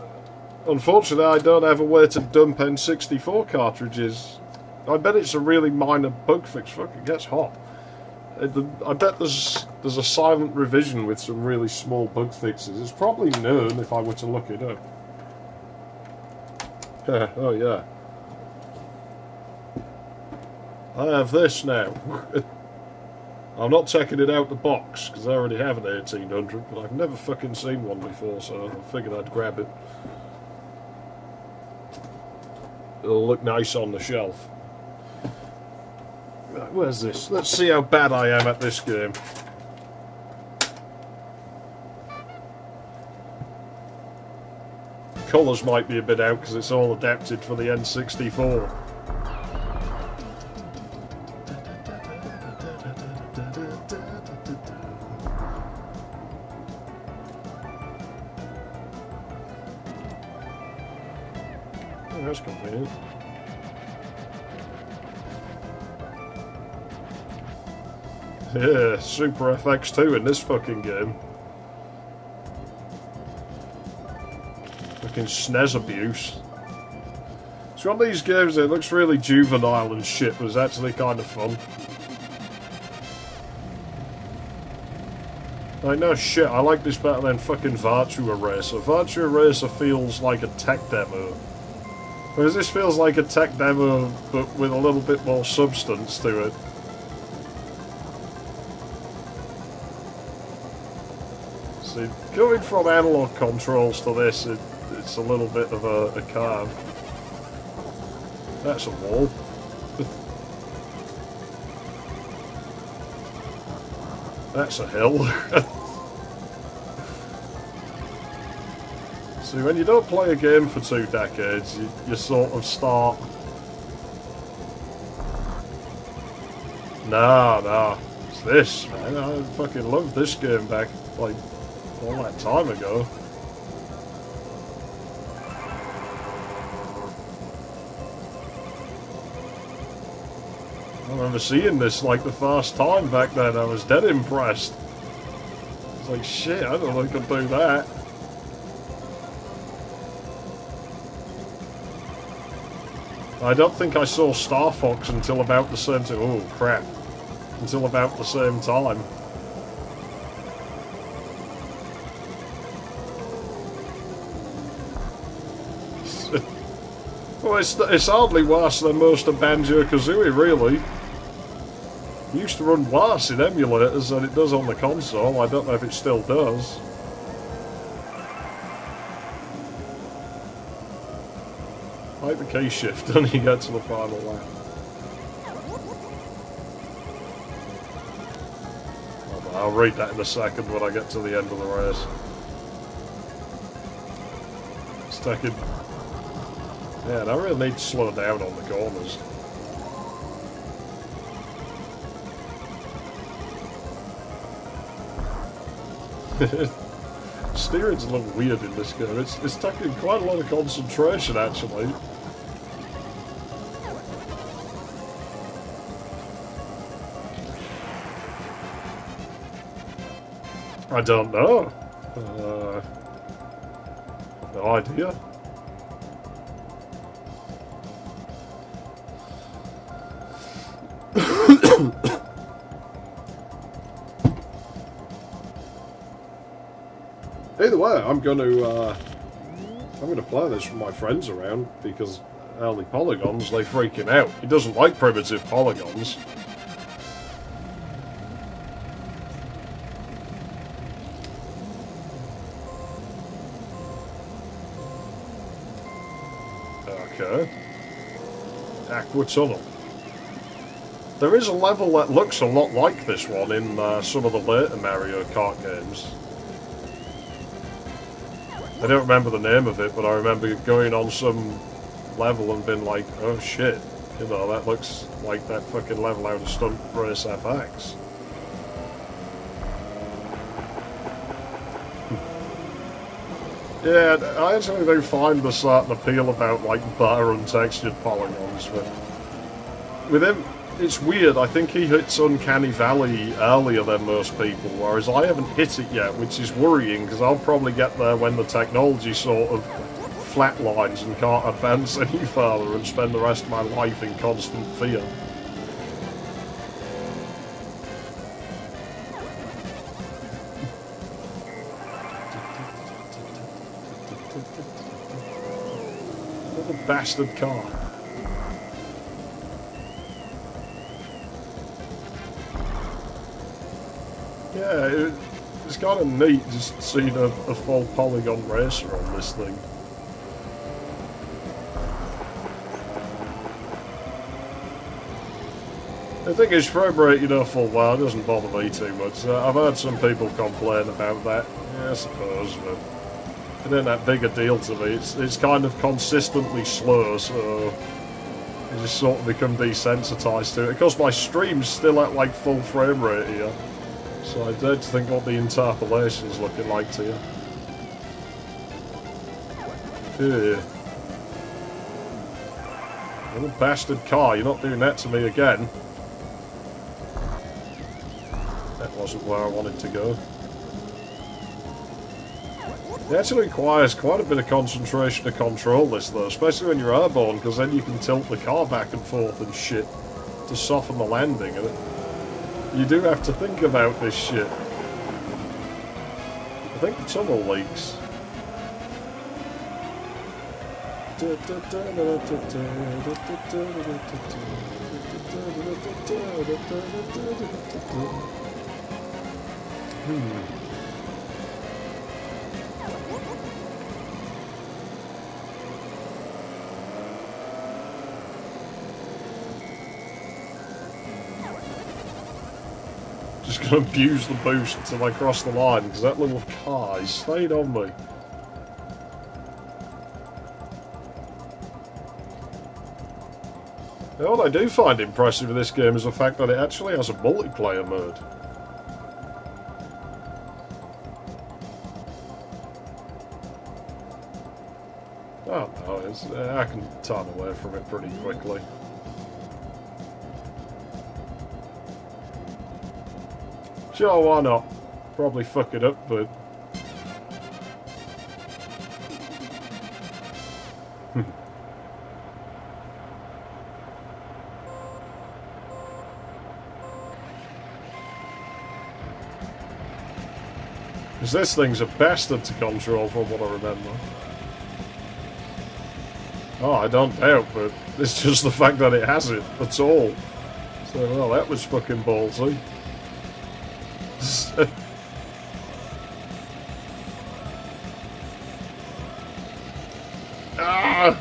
Unfortunately, I don't have a way to dump N64 cartridges. I bet it's a really minor bug fix. Fuck, it gets hot. I bet there's a silent revision with some really small bug fixes. It's probably known if I were to look it up. Oh yeah. I have this now. I'm not taking it out the box because I already have an 1800, but I've never fucking seen one before, so I figured I'd grab it. It'll look nice on the shelf. Right, where's this? Let's see how bad I am at this game. Colours might be a bit out because it's all adapted for the N64. Oh, that's convenient. Yeah, Super FX2 in this fucking game. Fucking SNES abuse. It's one of these games that looks really juvenile and shit, but it's actually kind of fun. Like, no shit, I like this better than fucking Virtua Racer. Virtua Racer feels like a tech demo. Whereas this feels like a tech demo, but with a little bit more substance to it. See, going from analog controls to this, it's a little bit of a carve. That's a wall. That's a hill. See, when you don't play a game for 2 decades, you sort of start Nah, nah. It's this, man. I fucking loved this game back, like, all that time ago. I remember seeing this, like, the first time back then. I was dead impressed. I was like, shit, I don't know if I could do that. I don't think I saw Star Fox until about the same time. Oh, crap. Until about the same time. Well, it's hardly worse than most of Banjo-Kazooie, really. It used to run worse in emulators than it does on the console. I don't know if it still does. Like the key shift when you get to the final lap. Oh, I'll read that in a second when I get to the end of the race. It's taking... Yeah, I really need to slow down on the corners. Steering's a little weird in this game. It's taking quite a lot of concentration, actually. I don't know. No idea. Either way, I'm going to play this with my friends around because early polygons, they freak him out. He doesn't like primitive polygons. Okay. Aqua Tunnel. There is a level that looks a lot like this one in some of the later Mario Kart games. I don't remember the name of it, but I remember going on some level and being like, oh shit, you know, that looks like that fucking level out of Stunt Race FX. Yeah, I actually do find a certain appeal about, like, better untextured polygons, but with him, it's weird. I think he hits Uncanny Valley earlier than most people, whereas I haven't hit it yet, which is worrying, because I'll probably get there when the technology sort of flatlines and can't advance any further and spend the rest of my life in constant fear. What a bastard car. Yeah, it's kind of neat just seeing a full polygon racer on this thing. The thing is, frame rate, you know, full well, doesn't bother me too much. I've heard some people complain about that. Yeah, I suppose, but it ain't that big a deal to me. It's kind of consistently slow, so I just sort of become desensitised to it. Of course, my stream's still at like full frame rate here. So I dare to think what the interpolation's looking like to you. Yeah. Little bastard car, you're not doing that to me again. That wasn't where I wanted to go. It actually requires quite a bit of concentration to control this though, especially when you're airborne, because then you can tilt the car back and forth and shit to soften the landing. And you do have to think about this shit. I think the tunnel leaks. Just gonna abuse the boost until I cross the line, because that little car is stayed on me. What I do find impressive with this game is the fact that it actually has a multiplayer mode. Oh no, I can turn away from it pretty quickly. Sure, why not? Probably fuck it up, but... Because this thing's a bastard to control from what I remember. Oh, I don't doubt, but it's just the fact that it has it, that's all. So, well, that was fucking ballsy. Ah!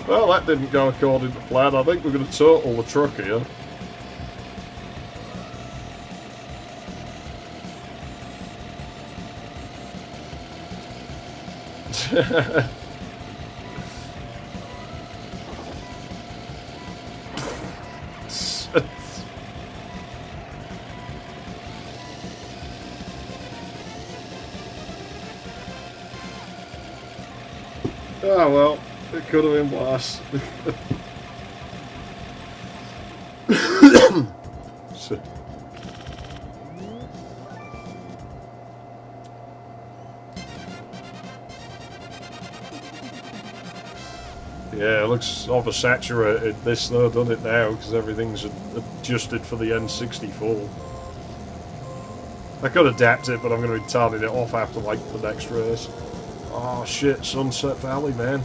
Well, that didn't go according to plan. I think we're going to total the truck here. Oh well, it could have been worse. So. Yeah, it looks oversaturated this though, doesn't it now, because everything's adjusted for the N64. I could adapt it, but I'm going to be turning it off after like the next race. Oh shit, Sunset Valley, man.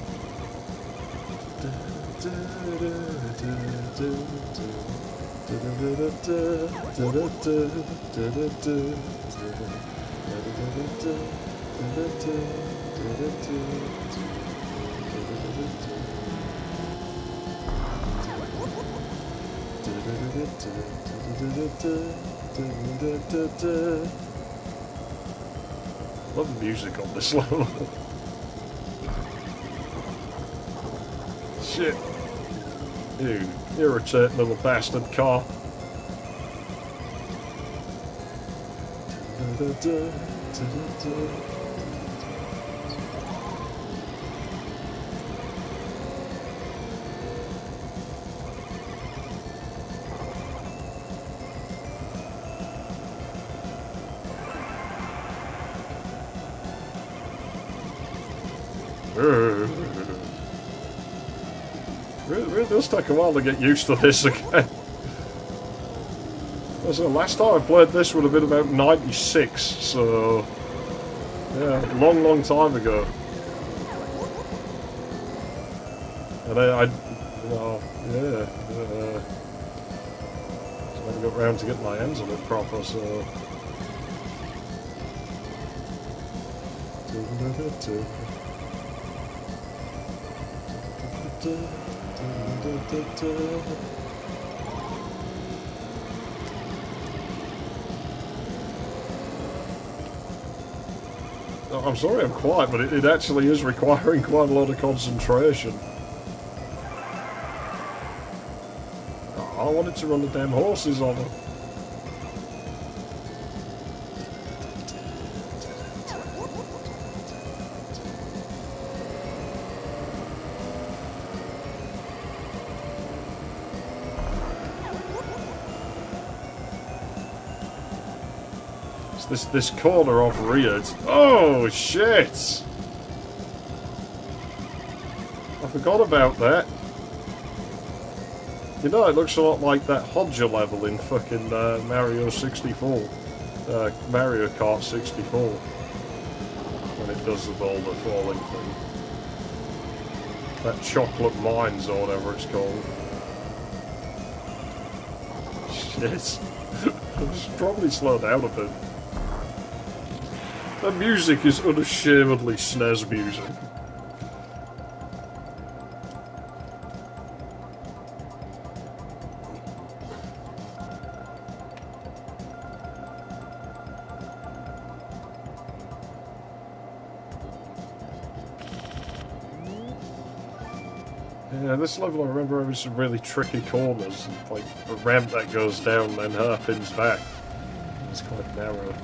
Love the music on this level. Shit. You irritating little bastard car. It does take a while to get used to this again. So last time I played this would have been about 96, so yeah, long time ago. And yeah, so I haven't got round to getting my hands on it proper, so. I'm sorry I'm quiet, but it actually is requiring quite a lot of concentration. Oh, I wanted to run the damn horses on them. This corner off reared. Oh shit! I forgot about that. You know, it looks a lot like that Hodger level in fucking Mario 64. Mario Kart 64. When it does the boulder falling thing. That chocolate mines or whatever it's called. Shit. I should probably slow down a bit. The music is unashamedly SNES music. Yeah, this level I remember having some really tricky corners, like a ramp that goes down and then hairpins back. It's quite narrow.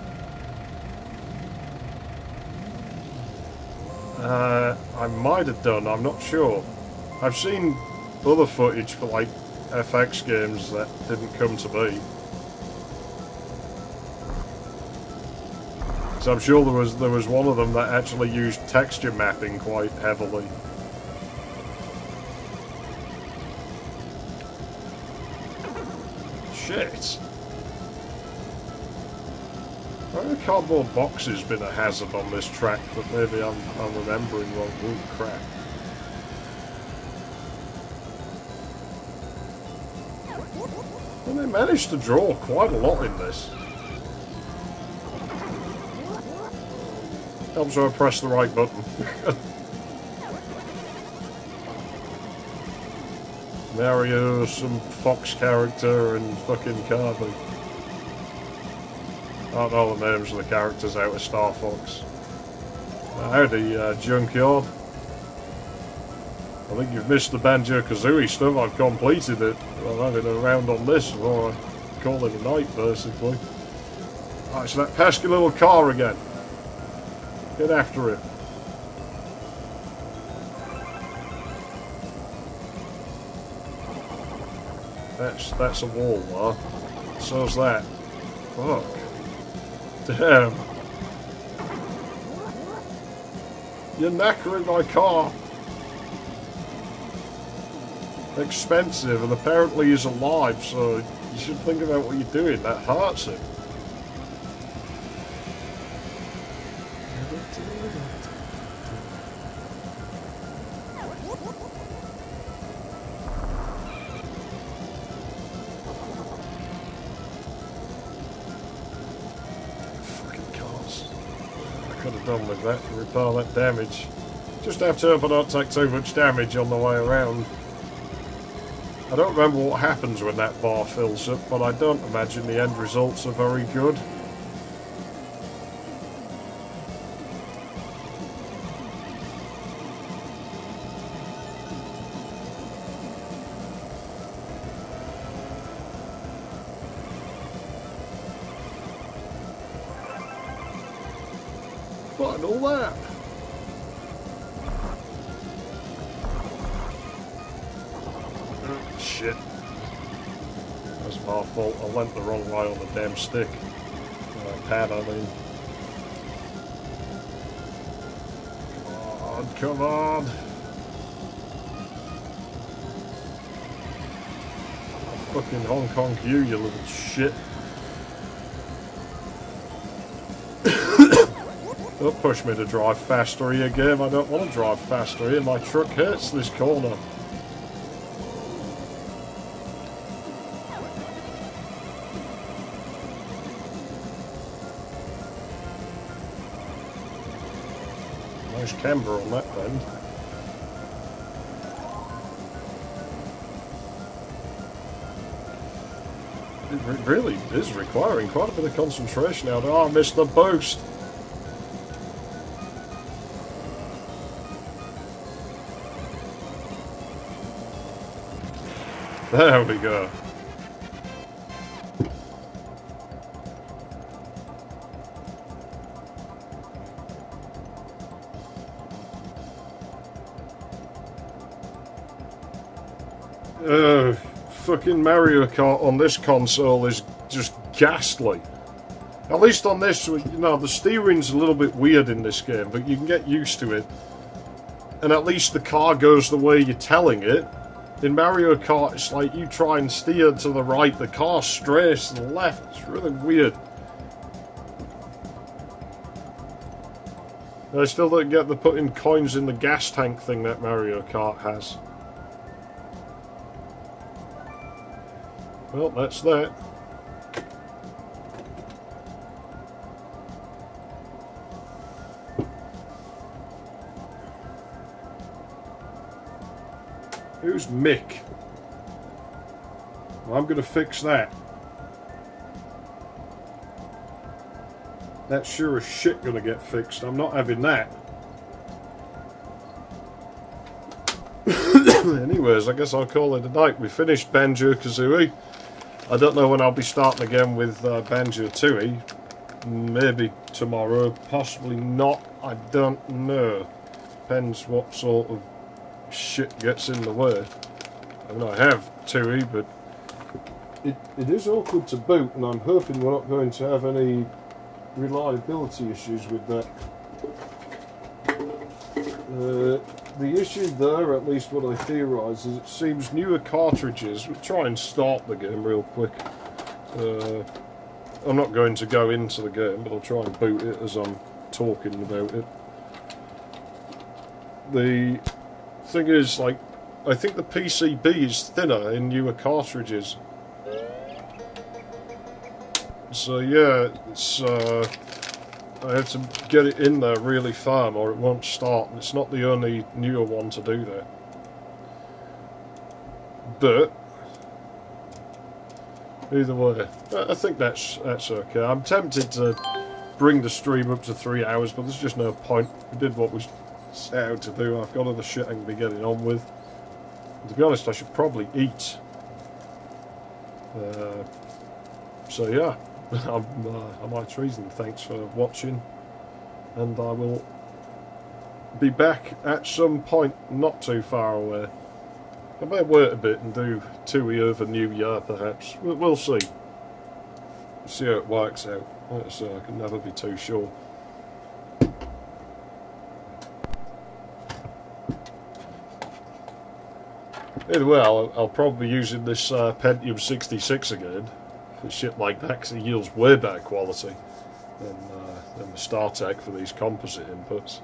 I might have done, I'm not sure. I've seen other footage for like FX games that didn't come to me. So I'm sure there was one of them that actually used texture mapping quite heavily. Shit. I think the cardboard box has been a hazard on this track, but maybe I'm remembering wrong. Ooh, crap. And they managed to draw quite a lot in this. Helps when I press the right button. Mario, some Fox character, and fucking Kirby. I don't know the names of the characters out of Star Fox. Howdy, Junkyard. I think you've missed the Banjo-Kazooie stuff. I've completed it. I'm having a round on this before I call it a night, basically. Right, so that pesky little car again. Get after it. That's a wall, huh? So's that. Fuck. Damn. You're knackering my car. Expensive, and apparently he's alive, so you should think about what you're doing. That hurts him. Done with that to repair that damage. Just have to hope I don't take too much damage on the way around. I don't remember what happens when that bar fills up, but I don't imagine the end results are very good. Final lap. Shit. That's my fault. I went the wrong way on the damn stick. Pad, I mean. Come on, come on. Fucking Hong Kong you little shit. Don't push me to drive faster here, game. I don't want to drive faster here. My truck hits this corner. Nice camber on that bend. It really is requiring quite a bit of concentration now. Oh, I missed the boost. There we go. Fucking Mario Kart on this console is just ghastly. At least on this, you know, the steering's a little bit weird in this game, but you can get used to it. And at least the car goes the way you're telling it. In Mario Kart, it's like you try and steer to the right, the car strays to the left. It's really weird. I still don't get the putting coins in the gas tank thing that Mario Kart has. Well, that's that. Who's Mick? Well, I'm going to fix that. That's sure as shit going to get fixed. I'm not having that. Anyway. anyways, I guess I'll call it a night. We finished Banjo-Kazooie. I don't know when I'll be starting again with Banjo-Tooie. Maybe tomorrow, possibly not. I don't know. Depends what sort of shit gets in the way. I mean, I have Tooie, but it is awkward to boot, and I'm hoping we're not going to have any reliability issues with that. The issue there, at least what I theorise, is it seems newer cartridges. We'll try and start the game real quick. I'm not going to go into the game, but I'll try and boot it as I'm talking about it. The thing is, like, I think the PCB is thinner in newer cartridges. So yeah, it's I have to get it in there really firm or it won't start, and it's not the only newer one to do that. But either way, I think that's okay. I'm tempted to bring the stream up to 3 hours, but there's just no point. We did what we set out to do. I've got other shit I can be getting on with. And to be honest, I should probably eat. So yeah, I'm my treason. Thanks for watching, and I will be back at some point not too far away. I may wait a bit and do Tooie over New Year, perhaps. We'll see. See how it works out. Like I say, I can never be too sure. Either way, I'll probably be using this Pentium 66 again for shit like that, because it yields way better quality than the StarTech for these composite inputs.